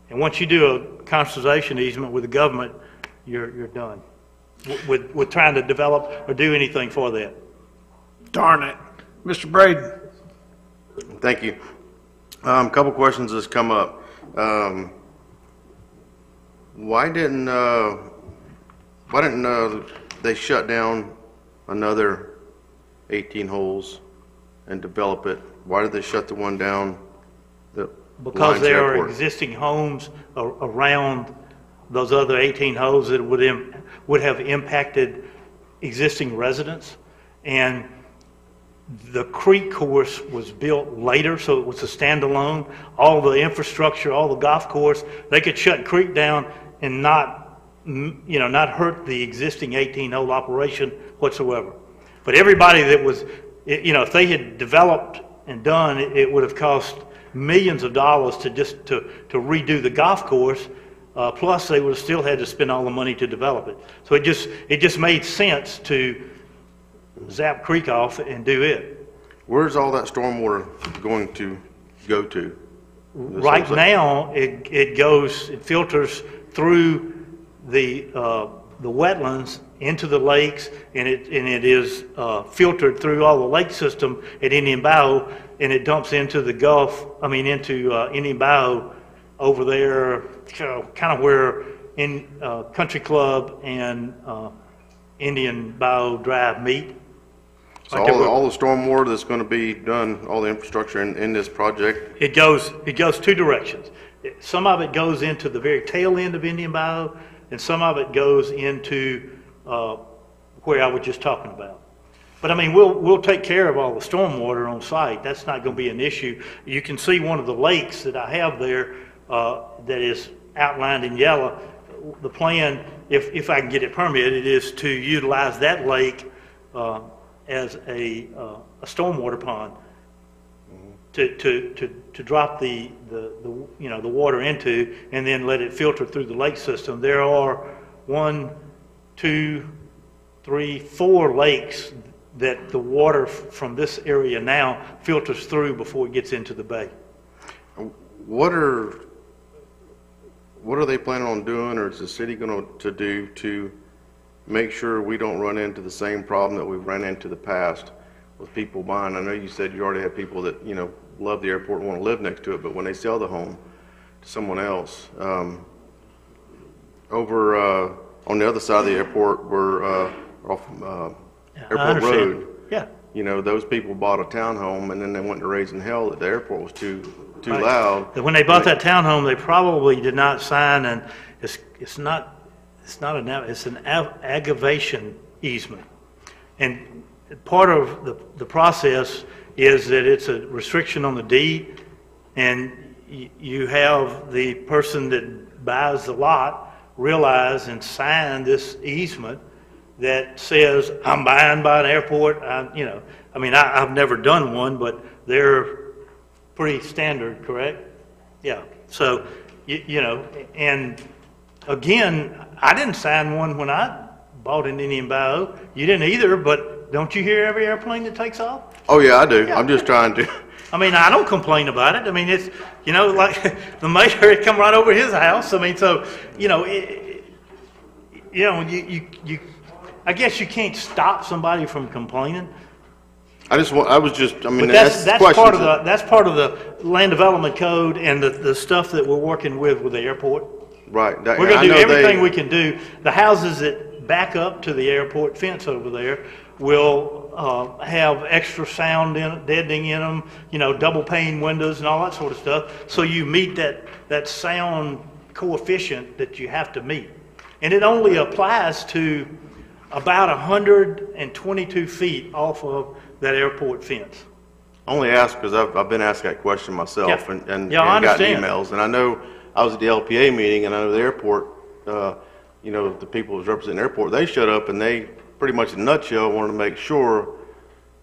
And once you do a conservation easement with the government, you're done with trying to develop or do anything for that. Darn it. Mr. Braden. Thank you. A couple questions has come up. Why didn't they shut down another 18 holes and develop it? Why did they shut the one down? Because there are existing homes around those other 18 holes that would have impacted existing residents, and the creek course was built later, so it was a standalone. All the infrastructure, all the golf course, they could shut creek down and not hurt the existing 18-hole operation whatsoever. But everybody that was, if they had developed and done, it would have cost millions of dollars to redo the golf course. Plus, they would have still had to spend all the money to develop it. So it just made sense to zap creek off and do it. Where's all that stormwater going to go to? Right now, it filters through the wetlands into the lakes, and it is filtered through all the lake system at Indian Bayou, and it dumps into the Gulf, into Indian Bayou over there, kind of where in Country Club and Indian Bayou Drive meet. So all the stormwater that's going to be done, all the infrastructure in this project? It goes two directions. Some of it goes into the very tail end of Indian Bayou, and some of it goes into where I was just talking about. But we'll take care of all the stormwater on site. That's not going to be an issue. You can see one of the lakes that I have there that is outlined in yellow. The plan, if I can get it permitted, is to utilize that lake as a stormwater pond to drop the water into, and then let it filter through the lake system. There are 1, 2, 3, 4 lakes that the water from this area now filters through before it gets into the bay. What are they planning on doing, or is the city going to do to make sure we don't run into the same problem that we've run into the past with people buying? I know you said you already have people that, love the airport and want to live next to it, but when they sell the home to someone else, over on the other side of the airport, we're off Airport Road. Yeah. Those people bought a townhome, and then they went to raising hell that the airport was too loud. When they bought that townhome, they probably did not sign, and it's an aggravation easement. And part of the process is that it's a restriction on the deed, and you have the person that buys the lot realize and sign this easement that says, I'm buying by an airport. I've never done one, but they're pretty standard, correct? Yeah. So, and again, I didn't sign one when I bought an Indian Bayou. You didn't either, but don't you hear every airplane that takes off? Oh, yeah, I do. Yeah. I'm just trying to. I don't complain about it. It's, like the mayor had come right over his house. I guess you can't stop somebody from complaining. That's part of the land development code and the stuff that we're working with the airport. Right. We're going to do everything we can do. The houses that back up to the airport fence over there will have extra sound deadening in them, double pane windows and all that sort of stuff. So you meet that sound coefficient that you have to meet. And it only applies to about 122 feet off of that airport fence. I only ask because I've been asked that question myself, yeah. and I gotten emails. And I know I was at the LPA meeting, and I know the airport, the people who was representing the airport, they showed up, and they pretty much in a nutshell wanted to make sure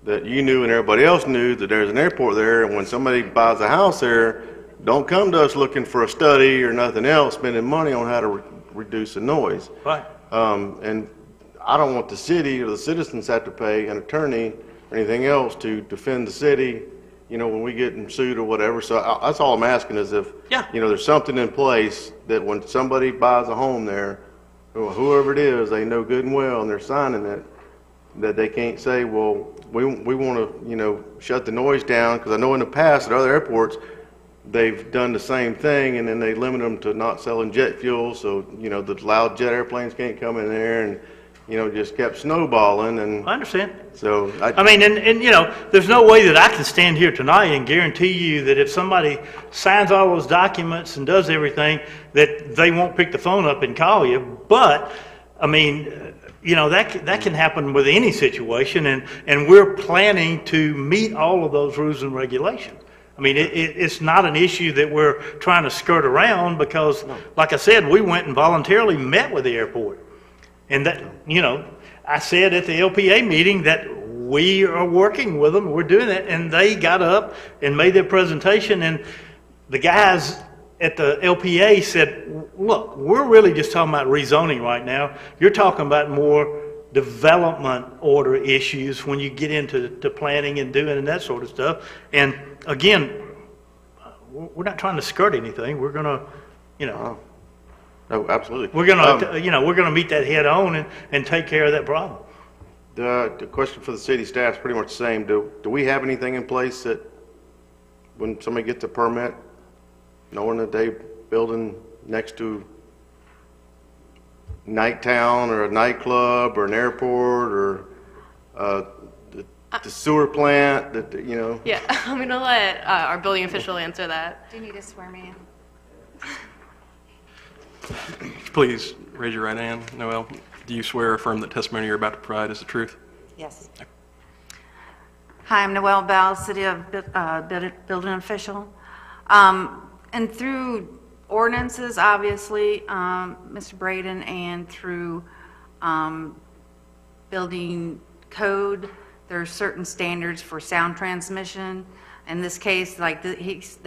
that you knew and everybody else knew that there's an airport there, and when somebody buys a house there, don't come to us looking for a study or nothing else, spending money on how to reduce the noise. Right. And I don't want the city or the citizens have to pay an attorney or anything else to defend the city, when we get sued or whatever. So that's all I'm asking is if, there's something in place that when somebody buys a home there, whoever it is, they know good and well, and they're signing it, that they can't say, well, we want to, shut the noise down, because I know in the past at other airports, they've done the same thing, and then they limit them to not selling jet fuel, so, the loud jet airplanes can't come in there, and, just kept snowballing. And I understand. So, there's no way that I can stand here tonight and guarantee you that if somebody signs all those documents and does everything, that they won't pick the phone up and call you. But, that can happen with any situation, and we're planning to meet all of those rules and regulations. It's not an issue that we're trying to skirt around because, like I said, we went and voluntarily met with the airport. And that, I said at the LPA meeting that we are working with them, we're doing that, and they got up and made their presentation, and the guys at the LPA said, look, we're really just talking about rezoning right now. You're talking about more development order issues when you get into planning and doing and that sort of stuff. And again, we're not trying to skirt anything. We're going to, Oh, absolutely. We're gonna, we're gonna meet that head on and take care of that problem. The question for the city staff is pretty much the same. Do we have anything in place that when somebody gets a permit, knowing that they building next to night town or a nightclub or an airport or the sewer plant that, Yeah, I'm going to let our building official answer that. Do you need to swear me in? Please raise your right hand. Noel, do you swear or affirm that testimony you're about to provide is the truth? Yes. Hi, I'm Noelle Bell, City of Building Official. And through ordinances, obviously, Mr. Braden, and through building code, there are certain standards for sound transmission. In this case, like there's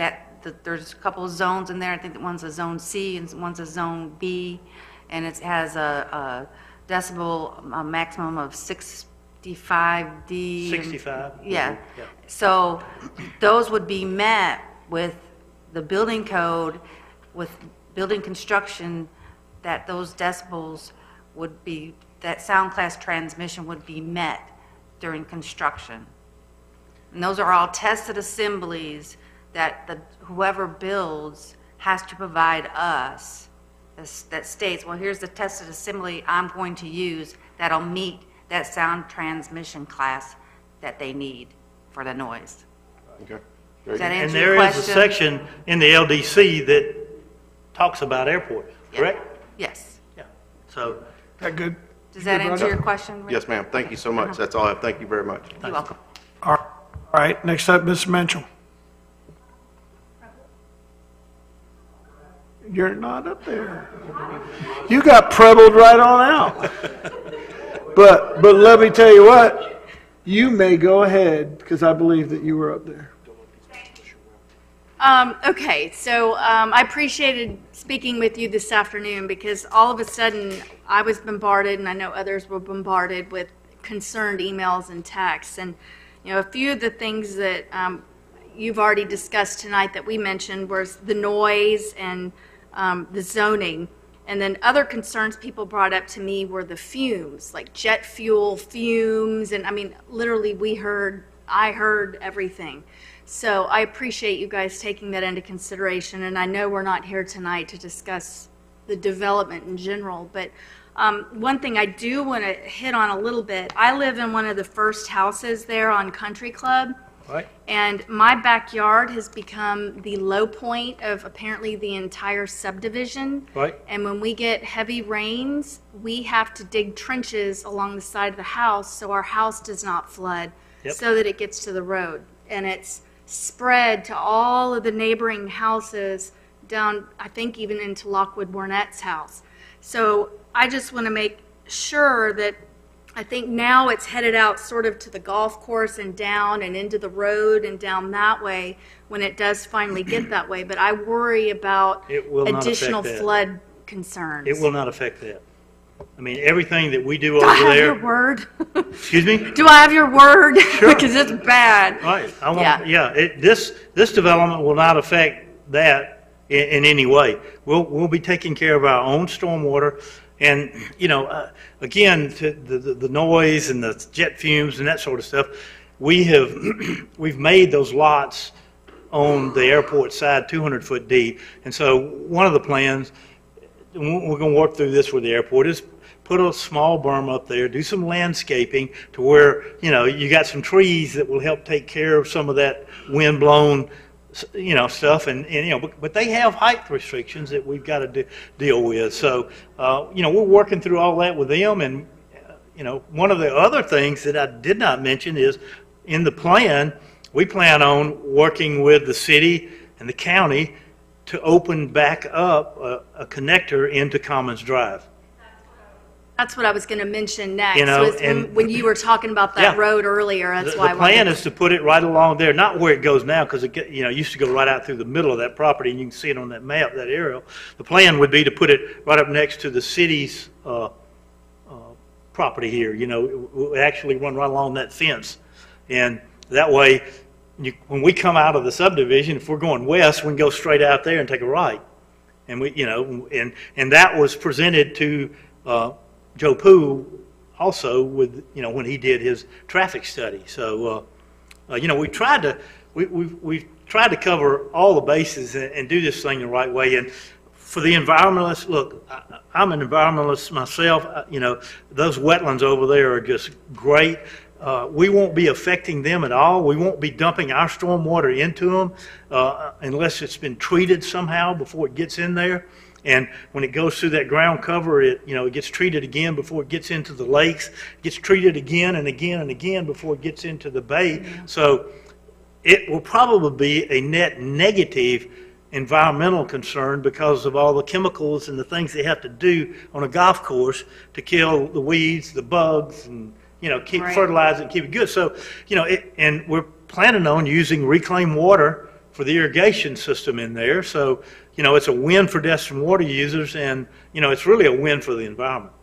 a couple of zones in there. I think that one's a zone C and one's a zone B, and it has a decibel maximum of 65 D. 65. Yeah. So those would be met with the building code, with building construction, that those decibels would be, that sound class transmission would be met during construction. And those are all tested assemblies that whoever builds has to provide us that states, well, here's the tested assembly I'm going to use that'll meet that sound transmission class that they need for the noise. Okay. Does that answer And your there question? is a section in the LDC that talks about airports, correct? Yes. Yeah. So. That good? Does that answer your question? Yes, ma'am. Thank you so much. That's all I have. Thank you very much. You're welcome. All right, next up, Mr. Menchel. You're not up there. You got prebled right on out. But let me tell you what, you may go ahead, because I believe that you were up there. Okay, so I appreciated speaking with you this afternoon because all of a sudden I was bombarded, and I know others were bombarded with concerned emails and texts. And, a few of the things that you've already discussed tonight that we mentioned was the noise and the zoning. And then other concerns people brought up to me were the fumes, like jet fuel fumes. And I mean, literally I heard everything. So I appreciate you guys taking that into consideration. And I know we're not here tonight to discuss the development in general, but one thing I do want to hit on a little bit, I live in one of the first houses there on Country Club. Right. And my backyard has become the low point of apparently the entire subdivision. Right. And when we get heavy rains, we have to dig trenches along the side of the house so our house does not flood, so that it gets to the road. And it's spread to all of the neighboring houses down, I think, even into Lockwood Warnett's house. So I just want to make sure that I think now it's headed out sort of to the golf course and down and into the road and down that way when it does finally get that way. But I worry about additional flood concerns. It will not affect that. I mean, everything that we do over there. Do I have there. your word? Excuse me? Do I have your word? Sure. Because it's bad. Right. This development will not affect that in any way. We'll be taking care of our own stormwater. And, again, the noise and the jet fumes and that sort of stuff, we've made those lots on the airport side 200 foot deep. And so one of the plans, we're going to work through this with the airport, is put a small berm up there, do some landscaping to where, you got some trees that will help take care of some of that wind-blown stuff, but they have height restrictions that we've got to deal with. So, we're working through all that with them. And, one of the other things that I did not mention is in the plan, we plan on working with the city and the county to open back up a connector into Commons Drive. That's what I was going to mention next. And when you were talking about that road earlier, that's why the plan is to put it right along there, not where it goes now, because it used to go right out through the middle of that property, and you can see it on that map, that aerial. The plan would be to put it right up next to the city's property here. It actually run right along that fence, and that way, when we come out of the subdivision, if we're going west, we can go straight out there and take a right. And and that was presented to Joe Poole also with, when he did his traffic study. So, we tried to cover all the bases and do this thing the right way. And for the environmentalists, look, I'm an environmentalist myself. Those wetlands over there are just great. We won't be affecting them at all. We won't be dumping our stormwater into them unless it's been treated somehow before it gets in there. And when it goes through that ground cover, it gets treated again before it gets into the lakes. It gets treated again and again and again before it gets into the bay. So it will probably be a net negative environmental concern because of all the chemicals and the things they have to do on a golf course to kill the weeds, the bugs, and keep fertilize it, keep it good. So, and we're planning on using reclaimed water for the irrigation system in there. So, it's a win for Destin water users, and, it's really a win for the environment.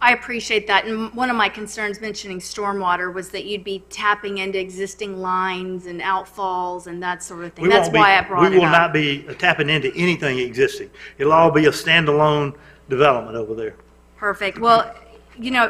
I appreciate that. And one of my concerns mentioning stormwater was that you'd be tapping into existing lines and outfalls and that sort of thing. That's why I brought it up. We will not be tapping into anything existing. It'll all be a standalone development over there. Perfect. Well,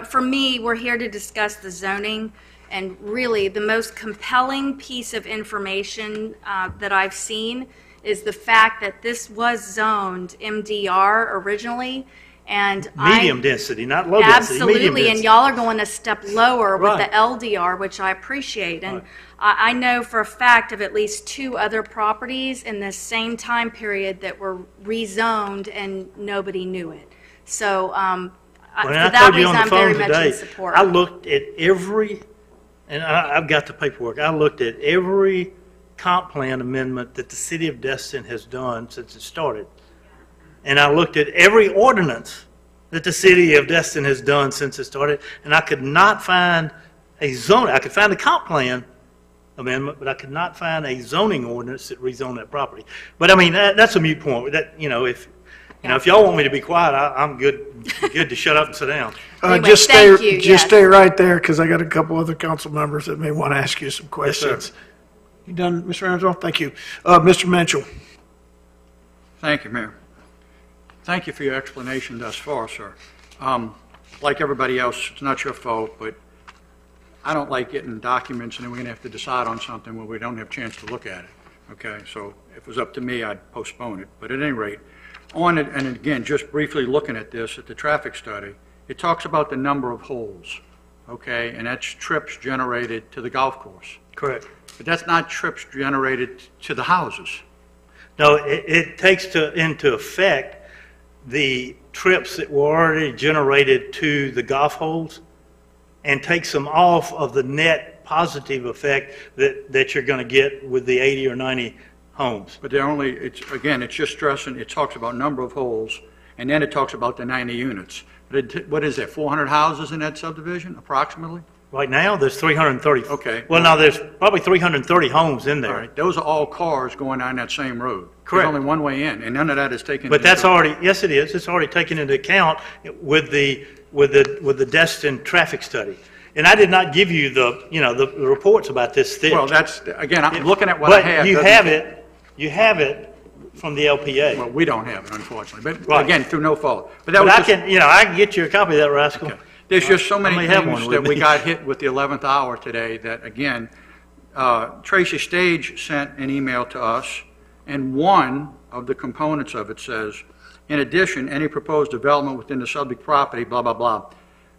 for me, we're here to discuss the zoning, and really the most compelling piece of information that I've seen is the fact that this was zoned MDR originally, and medium density, not low density. Absolutely, and y'all are going a step lower with the LDR, which I appreciate. And I know for a fact of at least 2 other properties in the same time period that were rezoned and nobody knew it. So for that reason, I'm very much in support. I looked at every, and I've got the paperwork, I looked at every comp plan amendment that the city of Destin has done since it started. And I looked at every ordinance that the city of Destin has done since it started, and I could not find a zoning. I could find a comp plan amendment, but I could not find a zoning ordinance that rezoned that property. But I mean, that's a moot point. That if y'all want me to be quiet, I'm good to shut up and sit down. Anyway, just stay right there, because I got a couple other council members that may want to ask you some questions. Yes, you done, Mr. Angelo? Thank you. Mr. Mitchell. Thank you, Mayor. Thank you for your explanation thus far, sir. Like everybody else, it's not your fault, but I don't like getting documents and then we're going to have to decide on something where we don't have a chance to look at it. Okay, so if it was up to me, I'd postpone it. But at any rate, on it, and again, just briefly looking at this, at the traffic study, it talks about the number of holes, okay, and that's trips generated to the golf course. Correct. But that's not trips generated to the houses. No, it takes into effect the trips that were already generated to the golf holes and takes them off of the net positive effect that you're going to get with the 80 or 90 homes. But it's just stressing, it talks about number of holes, and then it talks about the 90 units. What is that, 400 houses in that subdivision, approximately? Right now, there's 330. Okay. Well, now, there's probably 330 homes in there. All right. Those are all cars going down that same road. Correct. There's only one way in, and none of that is taken But that's already, yes, it is. It's already taken into account with the Destin traffic study. And I did not give you the reports about this thick. Well, that's, again, I'm looking at what I have. But you have it from the LPA. Well, we don't have it, unfortunately. But again, through no fault. But I can get you a copy of that, Rascal. Okay. There's just so many things that we got hit with the 11th hour today that, again, Tracy Stage sent an email to us, and one of the components of it says, in addition, any proposed development within the subject property, blah, blah, blah,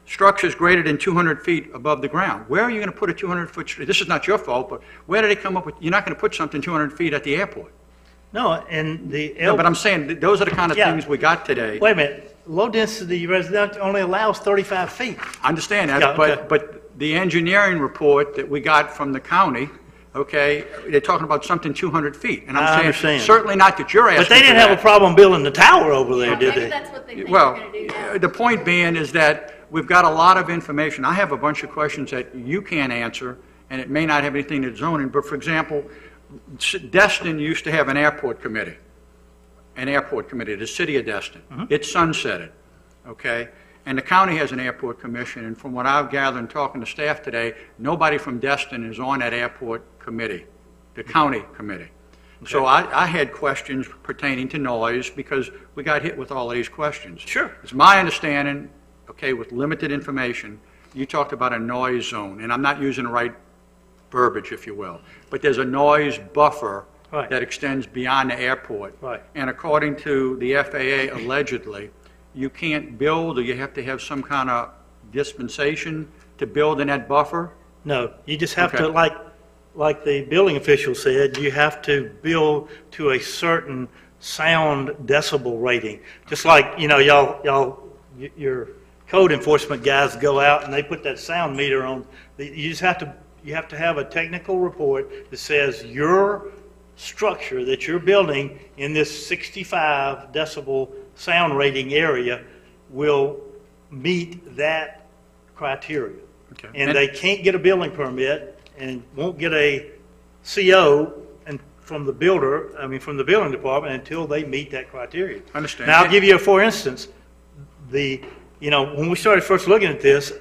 structures greater than 200 feet above the ground. Where are you going to put a 200-foot street? This is not your fault, but where did they come up with, you're not going to put something 200 feet at the airport. No, and No, but I'm saying, those are the kind of things we got today. Wait a minute. Low-density residential only allows 35 feet. I understand that, Yeah, okay. but the engineering report that we got from the county, okay, they're talking about something 200 feet. And I I'm saying, understand. certainly not that you're asking But they didn't have a problem building the tower over there, did they? That's what they think Well, they're going to do now. the point being is that we've got a lot of information. I have a bunch of questions that you can't answer, and it may not have anything to do with zoning, but for example, Destin used to have an airport committee, the city of Destin. It sunsetted, okay? And the county has an airport commission, and from what I've gathered and talking to staff today, nobody from Destin is on that airport committee, the county committee. So I had questions pertaining to noise because we got hit with all of these questions. Sure. It's my understanding, okay, with limited information, you talked about a noise zone, and I'm not using the right verbiage, if you will, but there's a noise buffer Right. that extends beyond the airport. Right. And according to the FAA, allegedly, you can't build, or you have to have some kind of dispensation to build in that buffer? No, you just have Okay. to, like the building official said, you have to build to a certain sound decibel rating. Just like, your code enforcement guys go out and they put that sound meter on. You have to have a technical report that says your structure that you're building in this 65 decibel sound rating area will meet that criteria. Okay. And they can't get a building permit and won't get a CO from the from the building department until they meet that criteria. I understand. Now, I'll give you for instance, when we started first looking at this,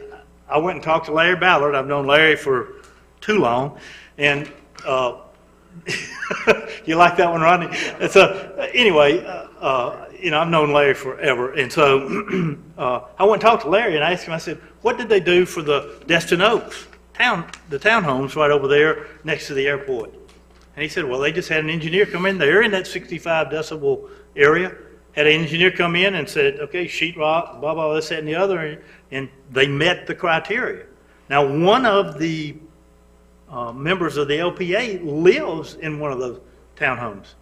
I went and talked to Larry Ballard. I've known Larry for too long, and you like that one, Rodney? And so, anyway, I've known Larry forever, and so I went and talked to Larry, and I asked him, I said, what did they do for the Destin Oaks, the townhomes right over there next to the airport? And he said, well, they just had an engineer come in there in that 65 decibel area, had an engineer come in and said, okay, sheetrock, blah, blah, this, that, and the other, and they met the criteria. Now, one of the members of the LPA lives in one of those townhomes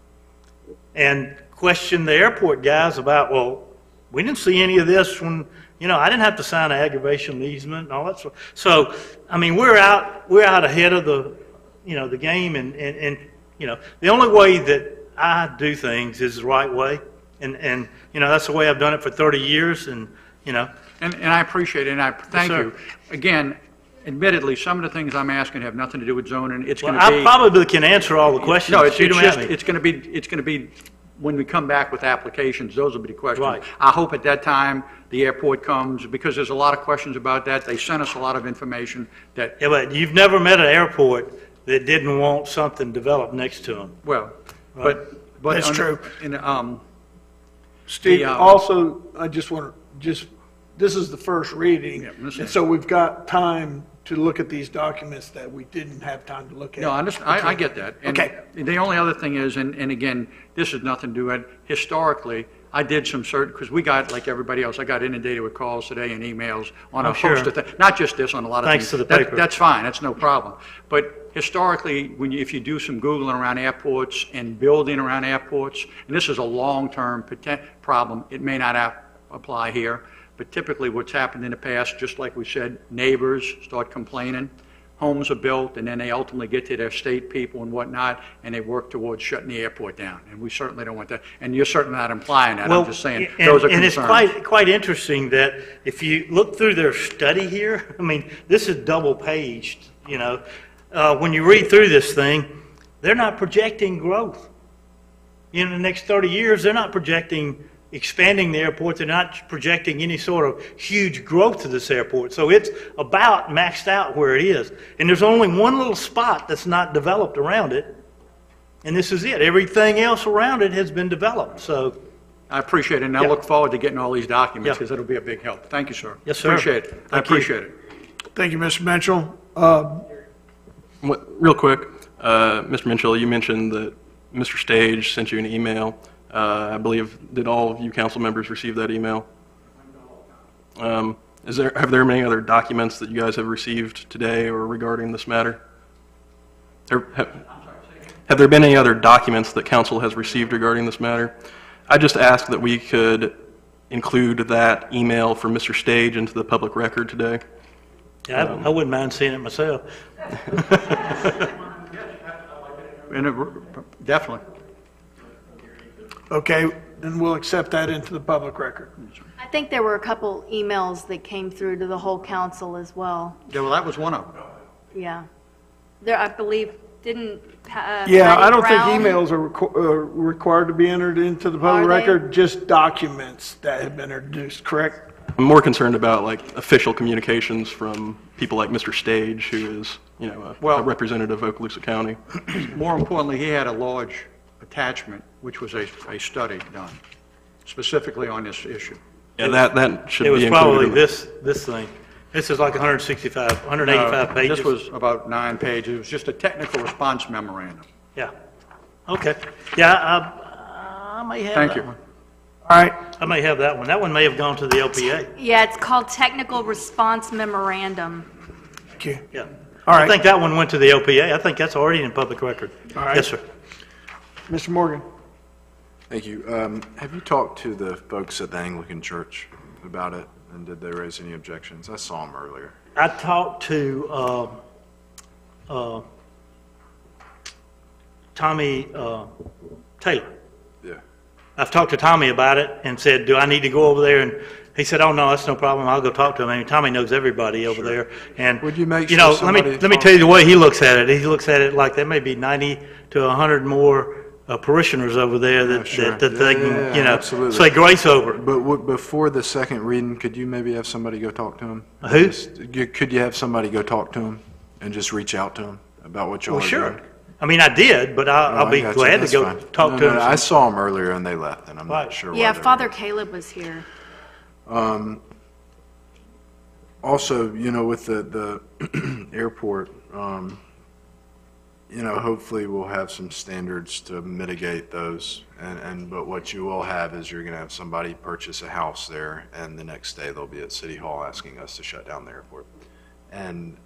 and questioned the airport guys about, well, we didn't see any of this when, I didn't have to sign an aggravation easement and all that stuff. So, I mean, we're out ahead of the game, and the only way that I do things is the right way, and that's the way I've done it for 30 years, and I appreciate it, and I thank Yes, you. Again, admittedly, some of the things I'm asking have nothing to do with zoning. It's going to I be. probably can answer all the questions. No, it's Shoot 'em at just, me. it's going to be, when we come back with applications, those will be the questions. Right. I hope at that time the airport comes, because there's a lot of questions about that. They sent us a lot of information that. Yeah, but you've never met an airport that didn't want something developed next to them. Well, Right. but. That's true. In, Steve, also, I just want to, this is the first reading, and so we've got time to look at these documents that we didn't have time to look at. No, I get that. And Okay. the only other thing is, and again, this has nothing to do with, historically, I did some because we got, like everybody else, I got inundated with calls today and emails on a Oh, sure. host of things. Not just this, on a lot of Thanks things. to the paper. That's fine, that's no problem. But historically, if you do some Googling around airports and building around airports, and this is a long-term problem, it may not apply here, but typically what's happened in the past, just like we said, neighbors start complaining, homes are built, and then they ultimately get to their state people and whatnot, and they work towards shutting the airport down. And we certainly don't want that. And you're certainly not implying that. I'm just saying those are concerns. And it's quite interesting that if you look through their study here, I mean, this is double-paged, when you read through this thing, they're not projecting growth. In the next 30 years, they're not projecting expanding the airport. They're not projecting any sort of huge growth to this airport. So it's about maxed out where it is. And there's only one little spot that's not developed around it, and this is it. Everything else around it has been developed. So I appreciate it, and I look forward to getting all these documents, because it'll be a big help. Thank you, sir. Yes, sir. Appreciate it. I Thank you. appreciate it. Thank you, Mr. Mitchell. Real quick, Mr. Mitchell, you mentioned that Mr. Stage sent you an email. I believe, did all of you council members receive that email? Have there been any other documents that you guys have received today or regarding this matter? Have there been any other documents that council has received regarding this matter? I just asked that we could include that email from Mr. Stage into the public record today. Yeah, I wouldn't mind seeing it myself. Definitely. Okay, and we'll accept that into the public record. I think there were a couple emails that came through to the whole council as well. Yeah, well, that was one of them. Yeah. There, I believe, didn't Yeah, I don't think Brown- emails are required to be entered into the public Are they? record, just documents that have been introduced, correct? I'm more concerned about official communications from people like Mr. Stage, who is, a representative of Okaloosa County. More importantly, he had a large attachment, which was a study done specifically on this issue. Yeah, that should It be was included. probably in- this thing. This is like 185 pages. This was about 9 pages. It was just a technical response memorandum. Yeah. Okay. Yeah, I may have Thank that you. one. All right, I may have that one. That one may have gone to the LPA. Yeah, it's called Technical Response Memorandum. thank you. Yeah. All right. I think that one went to the LPA. I think that's already in public record. All right. Yes, sir. Mr. Morgan? Thank you. Have you talked to the folks at the Anglican Church about it, and did they raise any objections? I saw them earlier. I talked to Tommy Taylor. Yeah. I've talked to Tommy about it and said, do I need to go over there? And he said, oh, no, that's no problem. I'll go talk to him. I mean, Tommy knows everybody over there. And, Would you make you sure know, let me somebody tell you the way he looks at it. He looks at it like there may be 90 to 100 more parishioners over there that they can, you know, absolutely. say grace over. But before the second reading, could you maybe have somebody go talk to him? Who? Could you have somebody go talk to him and just reach out to him about what y'all Well, are sure. doing? I mean, I did, but I'll be got you. glad to That's go fine. talk No, to no, him. no, I saw them earlier and they left, and I'm Right. not sure Yeah, why. Father Caleb was here. Also, you know, with the airport, you know, hopefully we'll have some standards to mitigate those. But what you will have is you're going to have somebody purchase a house there, and the next day they'll be at City Hall asking us to shut down the airport. And,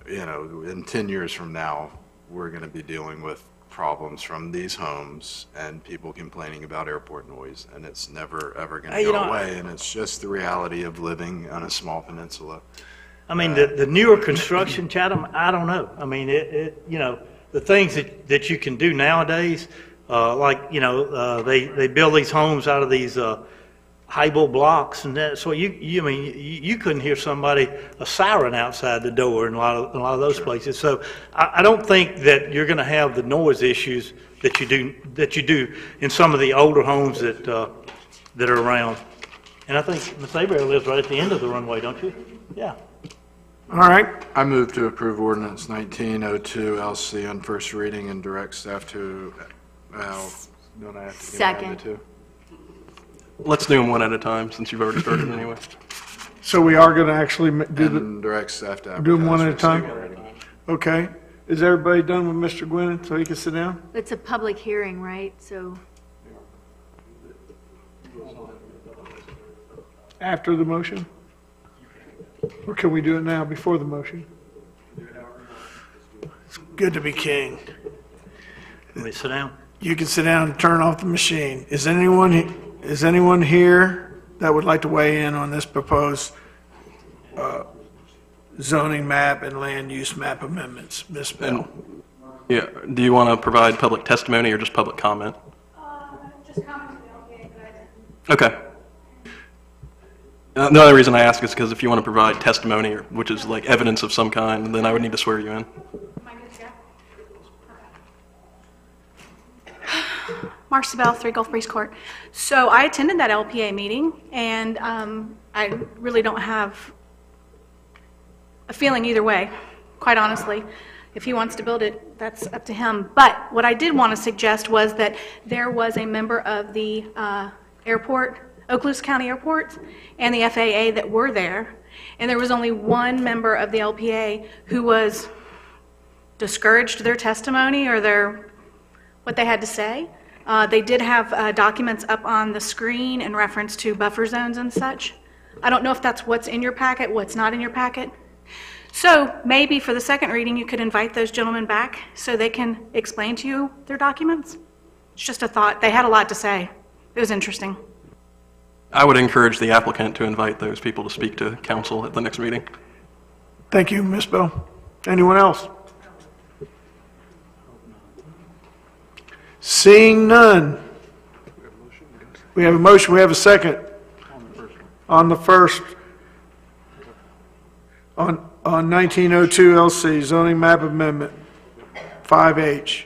you know, in 10 years from now, we're going to be dealing with problems from these homes and people complaining about airport noise, and it's never, ever going to go away. And it's just the reality of living on a small peninsula. I mean, the newer construction, Chatham, I don't know. I mean, you know, the things that you can do nowadays, like, you know, they build these homes out of these high-bull blocks, and that, so you couldn't hear a siren outside the door in a lot of those places. So I don't think that you're going to have the noise issues that you do in some of the older homes that are around. And I think Ms. Abear lives right at the end of the runway, don't you? Yeah. All right. I move to approve ordinance 1902 LC on first reading and direct staff to, don't I have to combine the two? Let's do them one at a time, since you've already started anyway. So we are going to actually And direct staff to do them one at a advertise time? for second reading. Okay. Is everybody done with Mr. Gwynn, so he can sit down? It's a public hearing, right? So After the motion? Or can we do it now, before the motion? It's good to be king. Let me sit down. You can sit down and turn off the machine. Is anyone here that would like to weigh in on this proposed zoning map and land use map amendments? Ms. Bell? Yeah, do you want to provide public testimony or just public comment? Just comment to the LPA, but I didn't. Okay. The only reason I ask is because if you want to provide testimony, which is like evidence of some kind, then I would need to swear you in. Marcy Bell, 3 Gulf Breeze Court. So I attended that LPA meeting, and I really don't have a feeling either way, quite honestly. If he wants to build it, that's up to him. But what I did want to suggest was that there was a member of the airport, Okaloosa County Airport, and the FAA that were there, and there was only one member of the LPA who was discouraged their testimony or what they had to say. They did have documents up on the screen in reference to buffer zones and such. I don't know if that's what's in your packet, what's not in your packet. So maybe for the second reading, you could invite those gentlemen back so they can explain to you their documents. It's just a thought. They had a lot to say. It was interesting. I would encourage the applicant to invite those people to speak to council at the next meeting. Thank you, Ms. Bell. Anyone else? Seeing none. We have a motion, we have a second. On the first. On 1902 LC, zoning map amendment, 5H.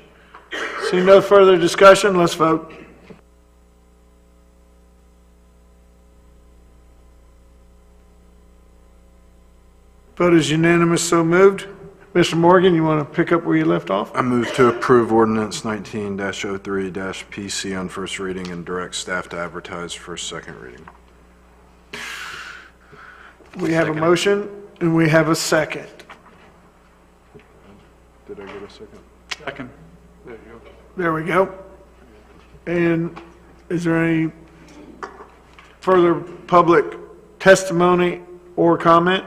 Seeing no further discussion, let's vote. Vote is unanimous, so moved. Mr. Morgan, you want to pick up where you left off? I move to approve ordinance 19-03-PC on first reading and direct staff to advertise for second reading. We have a motion and we have a second. Did I get a second? Second. There you go. There we go. And is there any further public testimony or comment?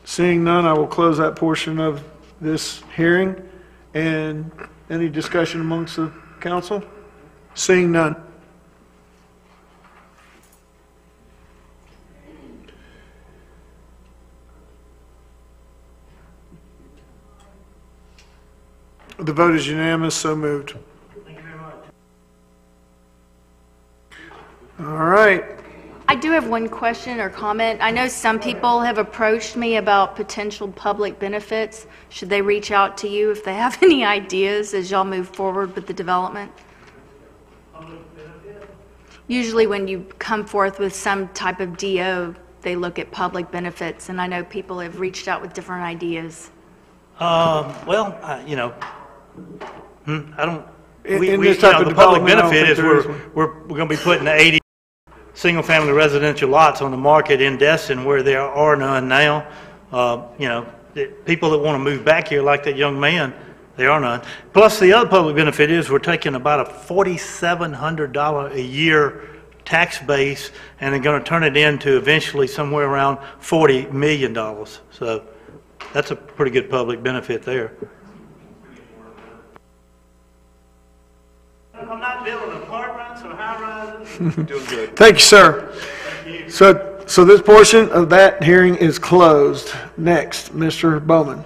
Seeing none, I will close that portion of this hearing. And any discussion amongst the council? Seeing none. The vote is unanimous, so moved. Thank you very much. All right. I do have one question or comment. I know some people have approached me about potential public benefits. Should they reach out to you if they have any ideas as y'all move forward with the development? Usually when you come forth with some type of DO, they look at public benefits, and I know people have reached out with different ideas. Well, you know, I don't. The public benefit is we're going to be putting 80 single-family residential lots on the market in Destin where there are none now. You know, people that want to move back here, like that young man, there are none. Plus, the other public benefit is we're taking about a $4,700 a year tax base, and they're going to turn it into eventually somewhere around $40 million. So that's a pretty good public benefit there. I'm not building apartments or high-rises. Doing good. Thank you, sir. Thank you. So this portion of that hearing is closed. Next, Mr. Bowman.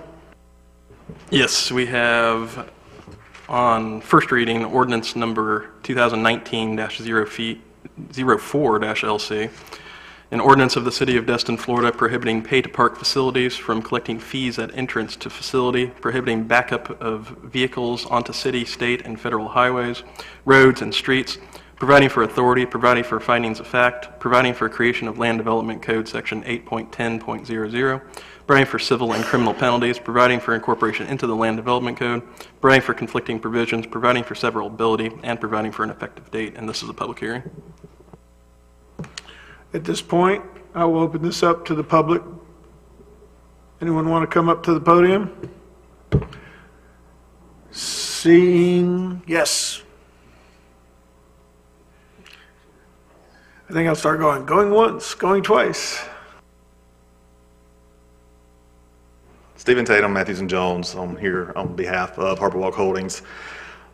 Yes, we have on first reading ordinance number 2019-04-LC, an ordinance of the City of Destin, Florida, prohibiting pay-to-park facilities from collecting fees at entrance to facility, prohibiting backup of vehicles onto city, state, and federal highways, roads, and streets, providing for authority, providing for findings of fact, providing for creation of Land Development Code Section 8.10.00, providing for civil and criminal penalties, providing for incorporation into the Land Development Code, providing for conflicting provisions, providing for severability, and providing for an effective date. And this is a public hearing. At this point, I will open this up to the public. Anyone want to come up to the podium? Seeing, yes. I think I'll start going once, going twice. Stephen Tatum, Matthews and Jones. I'm here on behalf of Harbor Walk Holdings.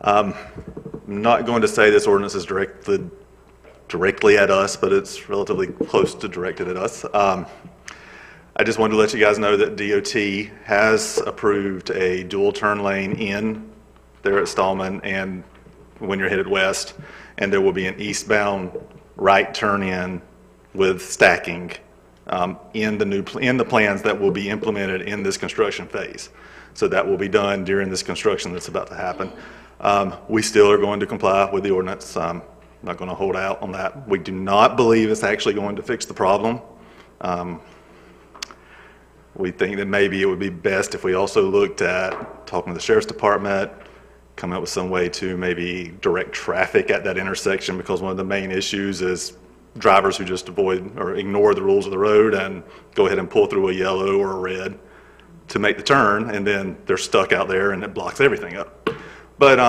I'm not going to say this ordinance is directly at us, but it's relatively close to directed at us. I just wanted to let you guys know that DOT has approved a dual turn lane in there at Stallman and when you're headed west, and there will be an eastbound right turn in with stacking in the plans that will be implemented in this construction phase. So that will be done during this construction that's about to happen. We still are going to comply with the ordinance. I'm not going to hold out on that. We do not believe it's actually going to fix the problem. We think that maybe it would be best if we also looked at talking to the Sheriff's Department, come up with some way to maybe direct traffic at that intersection, because one of the main issues is drivers who just avoid or ignore the rules of the road and go ahead and pull through a yellow or a red to make the turn, and then they're stuck out there and it blocks everything up. But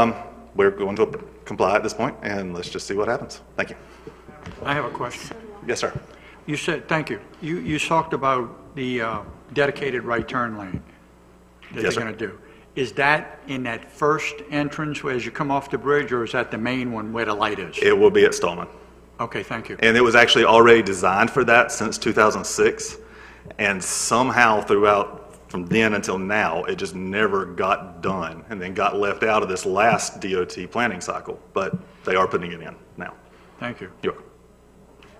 we're going to comply at this point, and let's just see what happens. Thank you. I have a question. Yes, sir. You said, thank you. You talked about the dedicated right turn lane that Yes, they're going to do. Is that in that first entrance as you come off the bridge, or is that the main one where the light is? It will be at Stallman. Okay, thank you. And it was actually already designed for that since 2006, and somehow throughout from then until now, it just never got done, and then got left out of this last DOT planning cycle. But they are putting it in now. Thank you. You're welcome.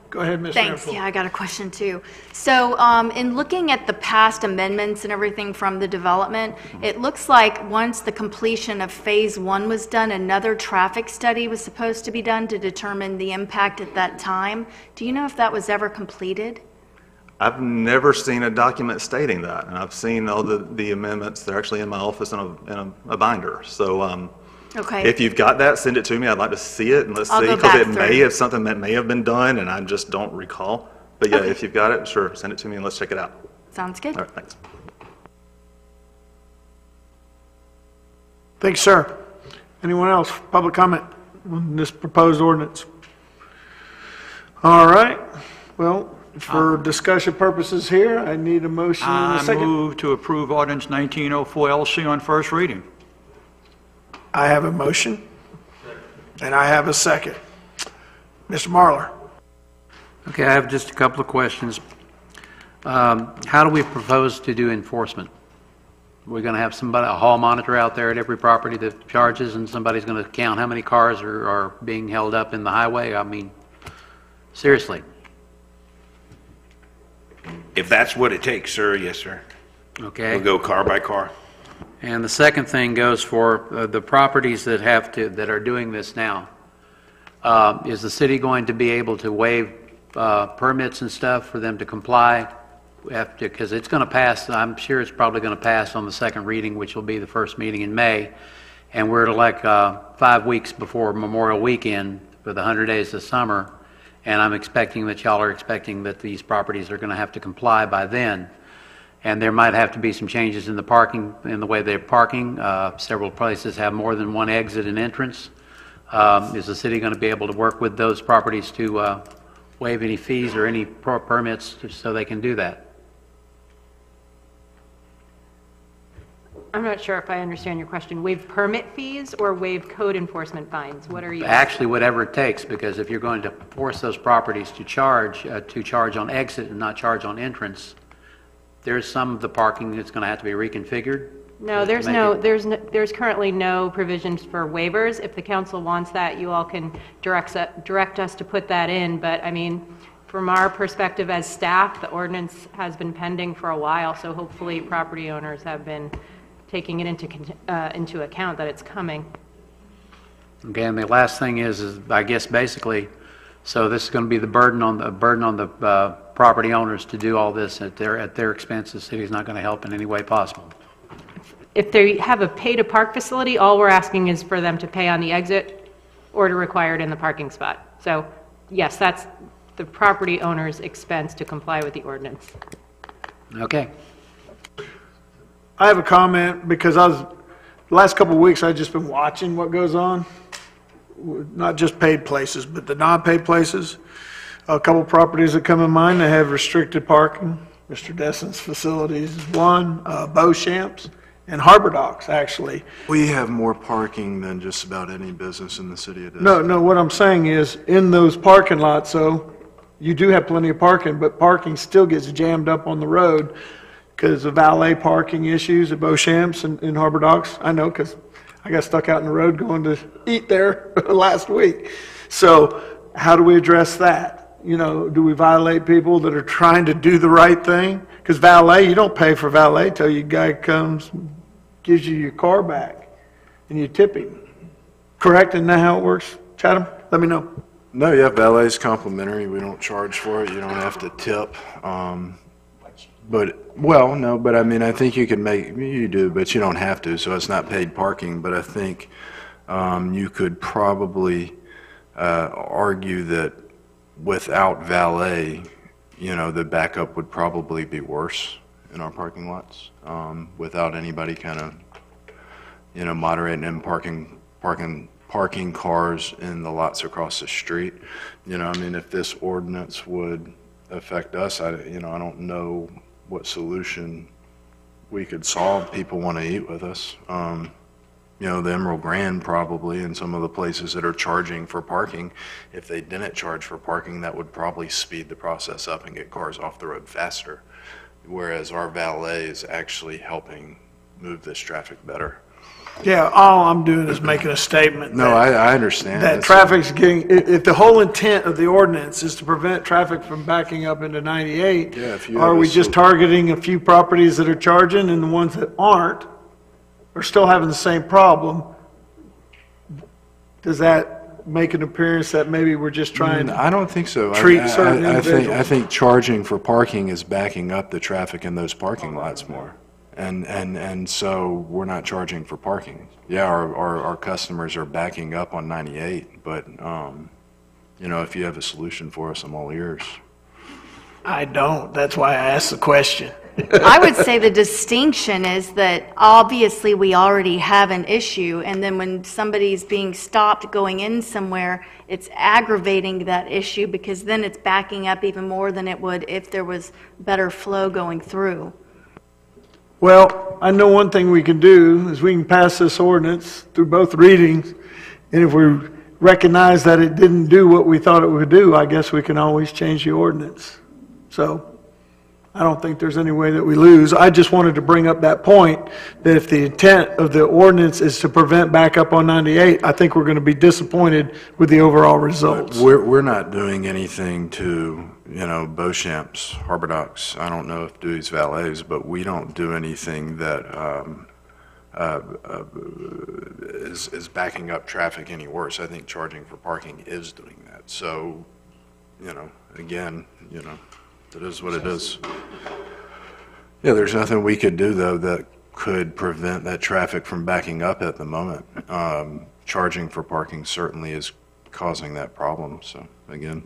Go ahead, Ms. Thanks. Fairfield. Yeah, I got a question too. So in looking at the past amendments and everything from the development, it looks like once the completion of phase 1 was done, another traffic study was supposed to be done to determine the impact at that time. Do you know if that was ever completed? I've never seen a document stating that, and I've seen all the amendments. They're actually in my office in a binder. So Okay. if you've got that, send it to me. I'd like to see it, and let's I'll see, go because back it may through. have something that may have been done, and I just don't recall. But yeah, Okay. if you've got it, sure, send it to me, and let's check it out. Sounds good. All right, thanks. Thanks, sir. Anyone else? Public comment on this proposed ordinance? All right. Well, for discussion purposes here, I need a motion and a I second. move to approve ordinance 1904 LC on first reading. I have a motion, and I have a second. Mr. Marlar. Okay, I have just a couple of questions. How do we propose to do enforcement? We're going to have somebody, a hall monitor out there at every property that charges, and somebody's going to count how many cars are being held up in the highway? I mean, seriously. If that's what it takes, sir, yes, sir. Okay. We'll go car by car. And the second thing goes for the properties that are doing this now. Is the city going to be able to waive permits and stuff for them to comply? Because it's going to pass, I'm sure it's probably going to pass on the second reading, which will be the first meeting in May. And we're like 5 weeks before Memorial Weekend for the 100 days of summer. And I'm expecting that y'all are expecting that these properties are going to have to comply by then. And there might have to be some changes in the parking, in the way they're parking. Several places have more than one exit and entrance. Is the city going to be able to work with those properties to waive any fees or any permits so they can do that? I'm not sure if I understand your question. Waive permit fees or waive code enforcement fines? What are you? Actually, whatever it takes, because if you're going to force those properties to charge on exit and not charge on entrance, there's some of the parking that's going to have to be reconfigured. No, there's currently no provisions for waivers. If the council wants that, you all can direct us to put that in. But I mean, from our perspective as staff, the ordinance has been pending for a while, so hopefully property owners have been taking it into account that it's coming. Okay, and the last thing is I guess basically, so this is going to be the burden on the property owners to do all this at their expense. The city's not going to help in any way possible. If they have a pay-to-park facility, all we're asking is for them to pay on the exit or to require it in the parking spot. So yes, that's the property owner's expense to comply with the ordinance. Okay. I have a comment because the last couple of weeks, I've just been watching what goes on, not just paid places, but the non-paid places. A couple properties that come in mind, they have restricted parking. Mr. Destin's facilities is one, Beauchamp's, and Harbor Docks, actually. We have more parking than just about any business in the city of Destin. No, what I'm saying is, in those parking lots, so you do have plenty of parking, but parking still gets jammed up on the road because of valet parking issues at Beauchamp's and Harbor Docks. I know because I got stuck out in the road going to eat there last week. So how do we address that? You know, do we violate people that are trying to do the right thing? Because valet, you don't pay for valet till your guy comes, gives you your car back, and you tip him. Correct? Isn't that how it works? Chatham, let me know. No, yeah, valet's complimentary. We don't charge for it. You don't have to tip. But I mean, I think you do, but you don't have to, so it's not paid parking. But I think you could probably argue that without valet, the backup would probably be worse in our parking lots, without anybody kind of, moderating and parking cars in the lots across the street. I mean, if this ordinance would affect us, I don't know what solution we could solve. People want to eat with us. The Emerald Grand probably, and some of the places that are charging for parking, if they didn't charge for parking, that would probably speed the process up and get cars off the road faster. Whereas our valet is actually helping move this traffic better. Yeah, all I'm doing is making a statement. No, I understand. That traffic's getting, if the whole intent of the ordinance is to prevent traffic from backing up into 98, are we just targeting a few properties that are charging and the ones that aren't are still having the same problem? Does that make an appearance that maybe we're just trying to I don't think so. treat certain individuals? I think charging for parking is backing up the traffic in those parking lots more. And so we're not charging for parking. Yeah, our customers are backing up on 98, but, you know, if you have a solution for us, I'm all ears. I don't. That's why I asked the question. I would say the distinction is that obviously we already have an issue, and then when somebody's being stopped going in somewhere, it's aggravating that issue because then it's backing up even more than it would if there was better flow going through. Well, I know one thing we can do is we can pass this ordinance through both readings, and if we recognize that it didn't do what we thought it would do, I guess we can always change the ordinance. So I don't think there's any way that we lose. I just wanted to bring up that point, that if the intent of the ordinance is to prevent backup on 98, I think we're going to be disappointed with the overall results. We're not doing anything to, you know, Beauchamp's, Harbor Docks. I don't know if Dewey's Valets, but we don't do anything that is backing up traffic any worse. I think charging for parking is doing that. So, you know, again, you know, it is what it is. Yeah, there's nothing we could do, though, that could prevent that traffic from backing up at the moment. Charging for parking certainly is causing that problem, so, again.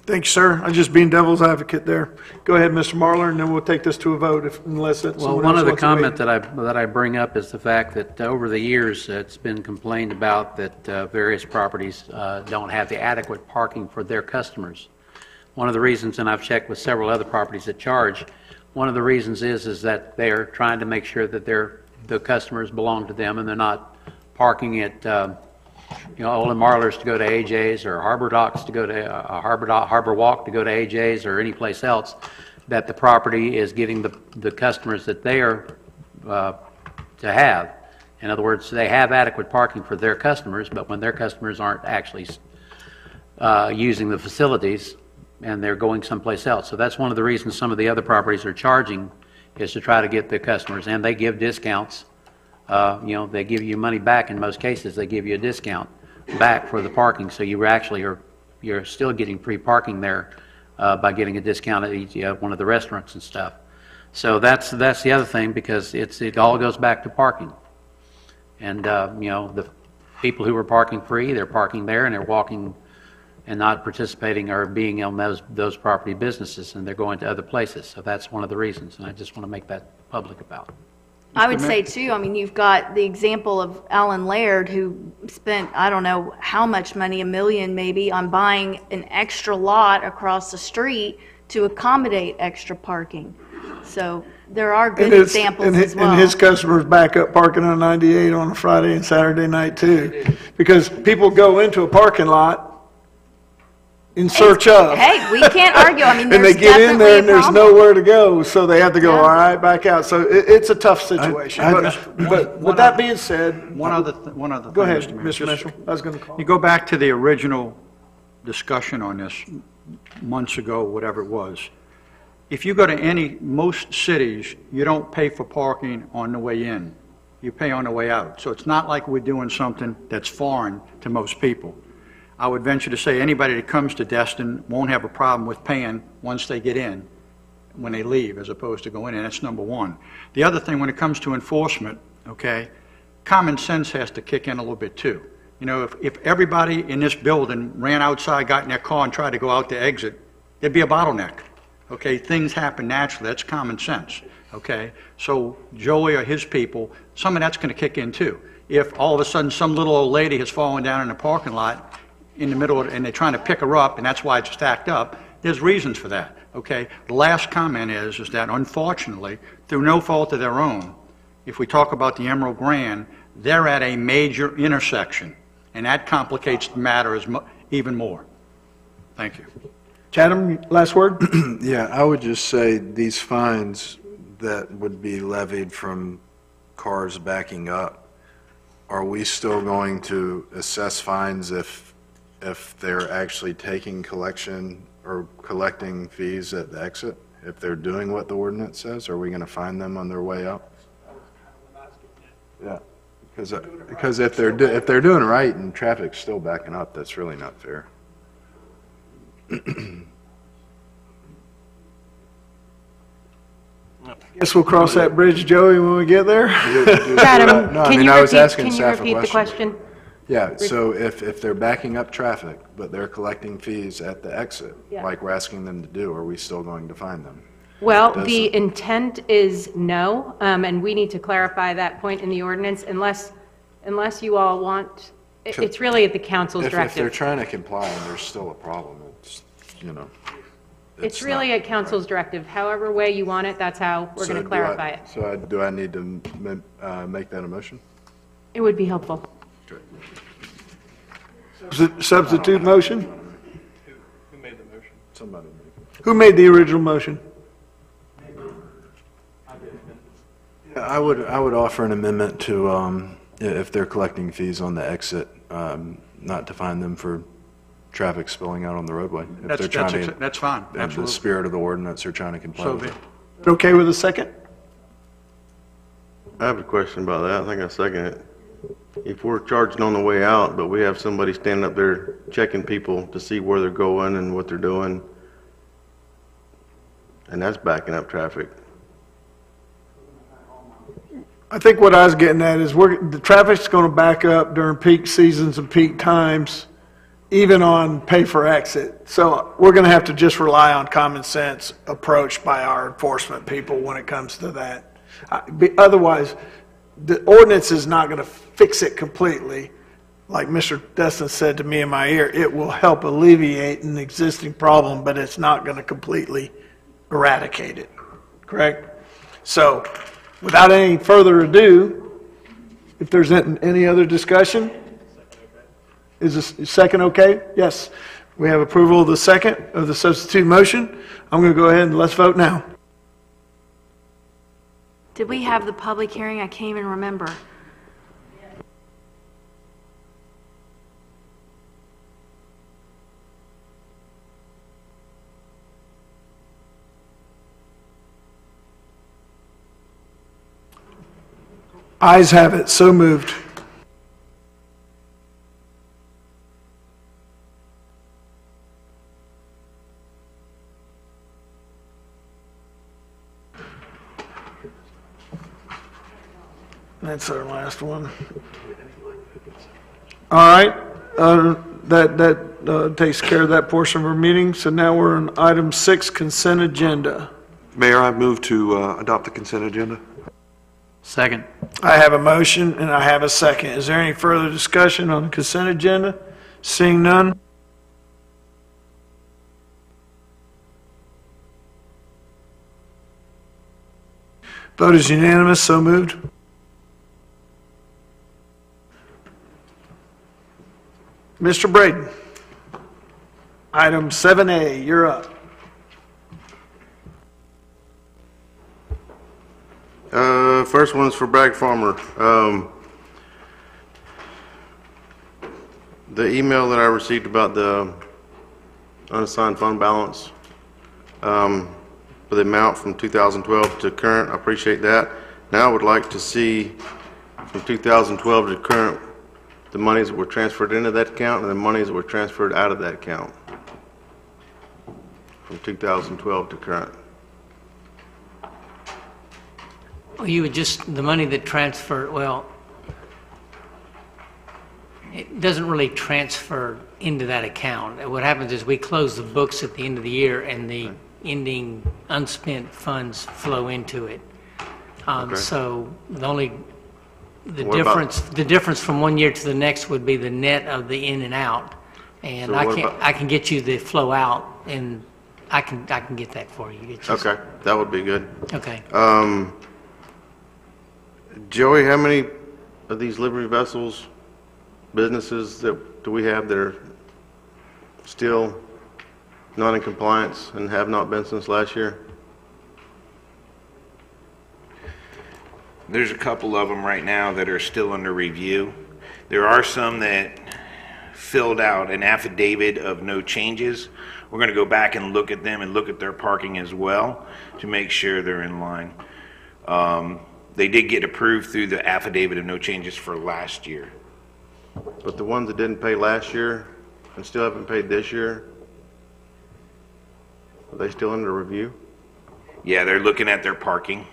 Thank you, sir. I'm just being devil's advocate there. Go ahead, Mr. Marler, and then we'll take this to a vote unless it's Well, one other comment that I bring up is the fact that over the years, it's been complained about that various properties don't have the adequate parking for their customers. One of the reasons, and I've checked with several other properties that charge, one of the reasons is that they're trying to make sure that the customers belong to them and they're not parking at, you know, Olin Marler's to go to AJ's or Harbor Docks to go to Harbor Walk to go to AJ's or any place else, that the property is getting the customers that they are to have. In other words, they have adequate parking for their customers, but when their customers aren't actually using the facilities, and they're going someplace else. So that's one of the reasons some of the other properties are charging, is to try to get the customers, and they give discounts. You know, they give you money back in most cases. They give you a discount back for the parking, so you actually you're still getting free parking there by getting a discount at one of the restaurants and stuff. So that's the other thing, because it all goes back to parking. And you know, the people who are parking free, they're parking there and they're walking and not participating or being on those property businesses, and they're going to other places. So that's one of the reasons, and I just want to make that public about. I would say, too, I mean, you've got the example of Alan Laird, who spent, I don't know how much money, $1 million maybe, on buying an extra lot across the street to accommodate extra parking. So there are good examples as well. And his customers back up parking on 98 on a Friday and Saturday night, too. Because people go into a parking lot in search of. Hey, we can't argue. I mean, and they get in there and there's nowhere to go, so they have to go, all right, back out. So it's a tough situation. But with that being said, one other go ahead, Mr. Mitchell. I was going to call. You go back to the original discussion on this months ago, whatever it was. If you go to most cities, you don't pay for parking on the way in. You pay on the way out. So it's not like we're doing something that's foreign to most people. I would venture to say anybody that comes to Destin won't have a problem with paying once they get in, when they leave, as opposed to going in. That's number one. The other thing, when it comes to enforcement, okay, common sense has to kick in a little bit too. You know, if everybody in this building ran outside, got in their car, and tried to go out to exit, there'd be a bottleneck. Okay, things happen naturally. That's common sense. Okay, so Joey or his people, some of that's going to kick in too. If all of a sudden some little old lady has fallen down in the parking lot in the middle, and they're trying to pick her up, and that's why it's stacked up, there's reasons for that, okay? The last comment is that unfortunately, through no fault of their own, if we talk about the Emerald Grand, they're at a major intersection, and that complicates the matter even more. Thank you. Chatham, last word? Yeah, I would just say these fines that would be levied from cars backing up, are we still going to assess fines if they're actually taking collection or collecting fees at the exit? If they're doing what the ordinance says, are we going to fine them on their way up? Yeah, Because if they're doing right and traffic's still backing up, that's really not fair. Guess we'll cross that bridge, Joey, when we get there. Adam, No, I can mean, you I was repeat, asking can you staff a repeat the question. question? Yeah, so if they're backing up traffic, but they're collecting fees at the exit, Yeah. like we're asking them to do, are we still going to fine them? Well, Does the it- intent is no, and we need to clarify that point in the ordinance unless you all want, it's really at the council's If they're directive. trying to comply and there's still a problem, it's, you know. It's really at council's directive. However way you want it, that's how we're going to clarify it. So do I need to make that a motion? It would be helpful. Substitute motion? Who made the motion? Somebody make it. Who made the original motion? I would offer an amendment to, if they're collecting fees on the exit, not to fine them for traffic spilling out on the roadway. If they're trying to, That's fine, in the absolutely. spirit of the ordinance, they're trying to comply So with be it. it. Okay with a second? I have a question about that. I think I second it. If we're charging on the way out, but we have somebody standing up there checking people to see where they're going and what they're doing, and that's backing up traffic. I think what I was getting at is the traffic's going to back up during peak seasons and peak times, even on pay for exit. So we're going to have to just rely on common sense approach by our enforcement people when it comes to that. Otherwise, the ordinance is not going to fix it completely. Like Mr. Destin said to me in my ear, it will help alleviate an existing problem, but it's not going to completely eradicate it. Correct? So without any further ado, if there's any other discussion, is the second okay? Yes. We have approval of the second of the substitute motion. I'm going to go ahead and let's vote now. Did we have the public hearing? I can't even remember. Ayes have it. So moved. That's our last one. All right, that takes care of that portion of our meeting. So now we're on item 6, consent agenda. Mayor, I move to adopt the consent agenda. Second. I have a motion and I have a second. Is there any further discussion on the consent agenda? Seeing none? Vote is unanimous, so moved. Mr. Braden, item 7A, you're up. First one's for Bragg Farmer. The email that I received about the unassigned fund balance, for the amount from 2012 to current, I appreciate that. Now I would like to see from 2012 to current, the monies that were transferred into that account and the monies that were transferred out of that account from 2012 to current. Well, you would just, the money that transferred, well, it doesn't really transfer into that account. What happens is we close the books at the end of the year and the ending unspent funds flow into it. So the difference from one year to the next would be the net of the in and out. And So I can get you the flow out, and I can get that for you. Okay, that would be good. Okay. Joey, how many of these livery vessels, businesses that do we have that are still not in compliance and have not been since last year? There's a couple of them right now that are still under review. There are some that filled out an affidavit of no changes. We're going to go back and look at them and look at their parking as well to make sure they're in line. They did get approved through the affidavit of no changes for last year. But the ones that didn't pay last year and still haven't paid this year, are they still under review? Yeah, they're looking at their parking.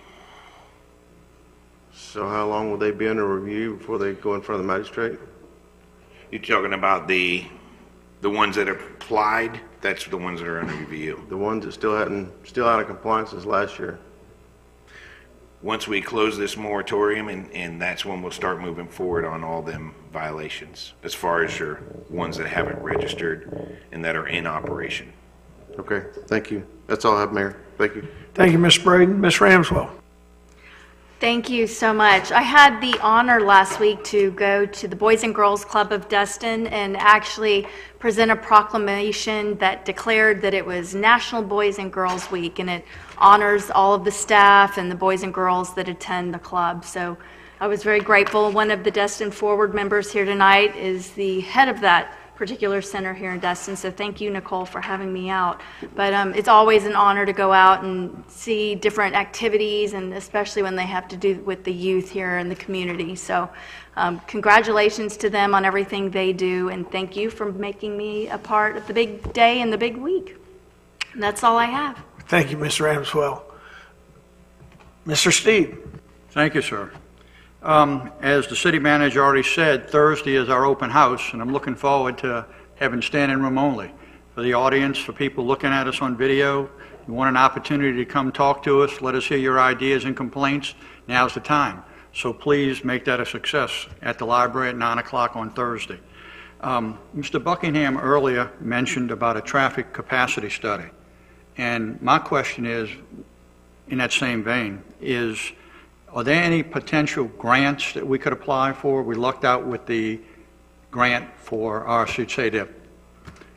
So how long will they be under review before they go in front of the magistrate? You're talking about the ones that have applied? That's the ones that are under review. The ones that still out of compliance since last year? Once we close this moratorium, and that's when we'll start moving forward on all them violations, as far as your ones that haven't registered and that are in operation. Okay, thank you. That's all I have, Mayor. Thank you. Thank you, Ms. Braden. Ms. Ramswell. Thank you so much. I had the honor last week to go to the Boys and Girls Club of Destin and actually present a proclamation that declared that it was National Boys and Girls Week, and it honors all of the staff and the boys and girls that attend the club. So I was very grateful. One of the Destin Forward members here tonight is the head of that particular center here in Destin, so thank you, Nicole, for having me out. But it's always an honor to go out and see different activities, and especially when they have to do with the youth here in the community. So congratulations to them on everything they do, and thank you for making me a part of the big day and the big week. And that's all I have. Thank you, Ms. Ramswell. Mr. Steve. Thank you, sir. As the city manager already said, Thursday is our open house, and I'm looking forward to having standing room only. For the audience, for people looking at us on video, you want an opportunity to come talk to us, let us hear your ideas and complaints, now's the time. So please make that a success at the library at 9 o'clock on Thursday. Mr. Buckingham earlier mentioned about a traffic capacity study. And my question is, in that same vein, are there any potential grants that we could apply for? We lucked out with the grant for, or I should say, the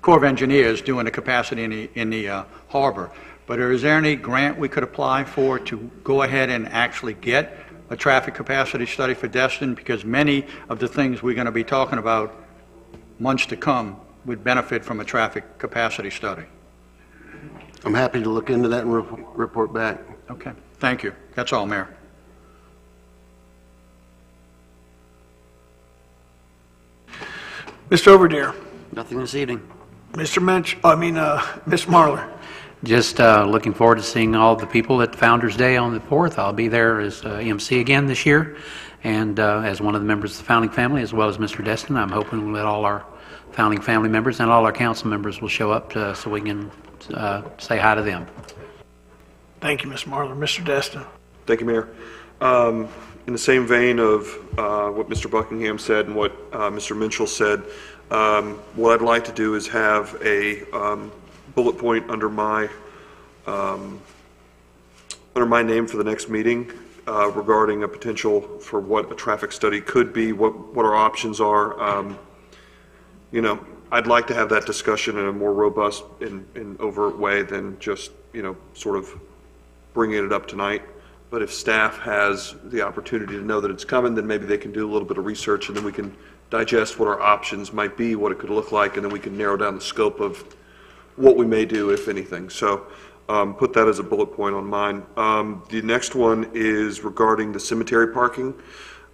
Corps of Engineers doing the capacity in the harbor. But is there any grant we could apply for to go ahead and actually get a traffic capacity study for Destin? Because many of the things we're going to be talking about months to come would benefit from a traffic capacity study. I'm happy to look into that and report back. Okay, thank you. That's all, Mayor. Mr. Overdeer. Nothing this evening. Ms. Marler. Just looking forward to seeing all the people at Founders Day on the 4th. I'll be there as MC again this year, and as one of the members of the founding family, as well as Mr. Destin. I'm hoping that all our founding family members and all our council members will show up so we can say hi to them. Thank you, Ms. Marler. Mr. Destin. Thank you, Mayor. In the same vein of what Mr. Buckingham said and what Mr. Minchell said, what I'd like to do is have a bullet point under my name for the next meeting regarding a potential for what a traffic study could be, what our options are. You know, I'd like to have that discussion in a more robust and overt way than just, you know, sort of bringing it up tonight. But if staff has the opportunity to know that it's coming, then maybe they can do a little bit of research, and then we can digest what our options might be, what it could look like, and then we can narrow down the scope of what we may do, if anything. So put that as a bullet point on mine. The next one is regarding the cemetery parking.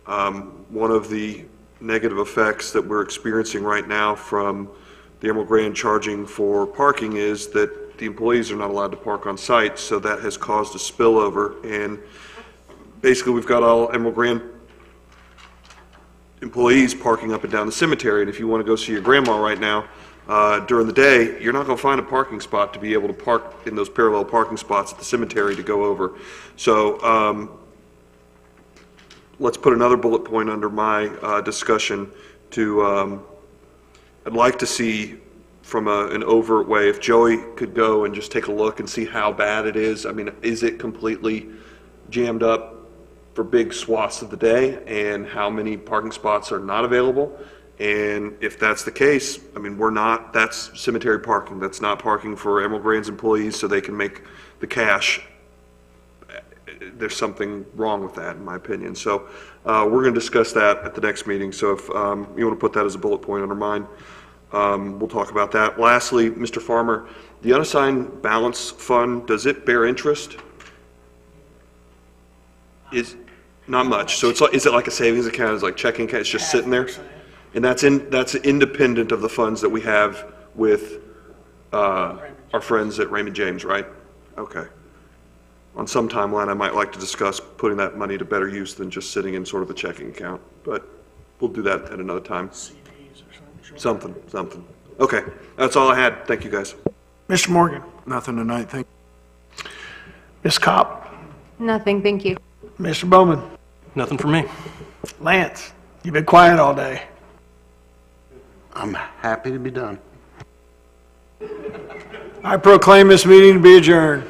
One of the negative effects that we're experiencing right now from the Emerald Grand charging for parking is that the employees are not allowed to park on site, so that has caused a spillover. And basically we've got all Emerald Grand employees parking up and down the cemetery, and if you want to go see your grandma right now during the day, you're not going to find a parking spot to be able to park in those parallel parking spots at the cemetery to go over. So let's put another bullet point under my discussion to I'd like to see from an overt way, if Joey could go and just take a look and see how bad it is. I mean, is it completely jammed up for big swaths of the day, and how many parking spots are not available? And if that's the case, I mean, that's cemetery parking. That's not parking for Emerald Grand's employees so they can make the cash. There's something wrong with that, in my opinion. So we're going to discuss that at the next meeting. So if you want to put that as a bullet point under mine, we'll talk about that. Lastly, Mr. Farmer, the unassigned balance fund, does it bear interest? Not much. So it's like, is it like a savings account? Is it like checking account? It's just sitting there? And that's independent of the funds that we have with our friends at Raymond James, right? Okay. On some timeline, I might like to discuss putting that money to better use than just sitting in sort of a checking account, but we'll do that at another time. Something. Okay, that's all I had. Thank you, guys. Mr. Morgan. Nothing tonight, thank Ms. Kopp. Nothing, thank you. Mr. Bowman. Nothing for me. Lance, you've been quiet all day. I'm happy to be done. I proclaim this meeting to be adjourned.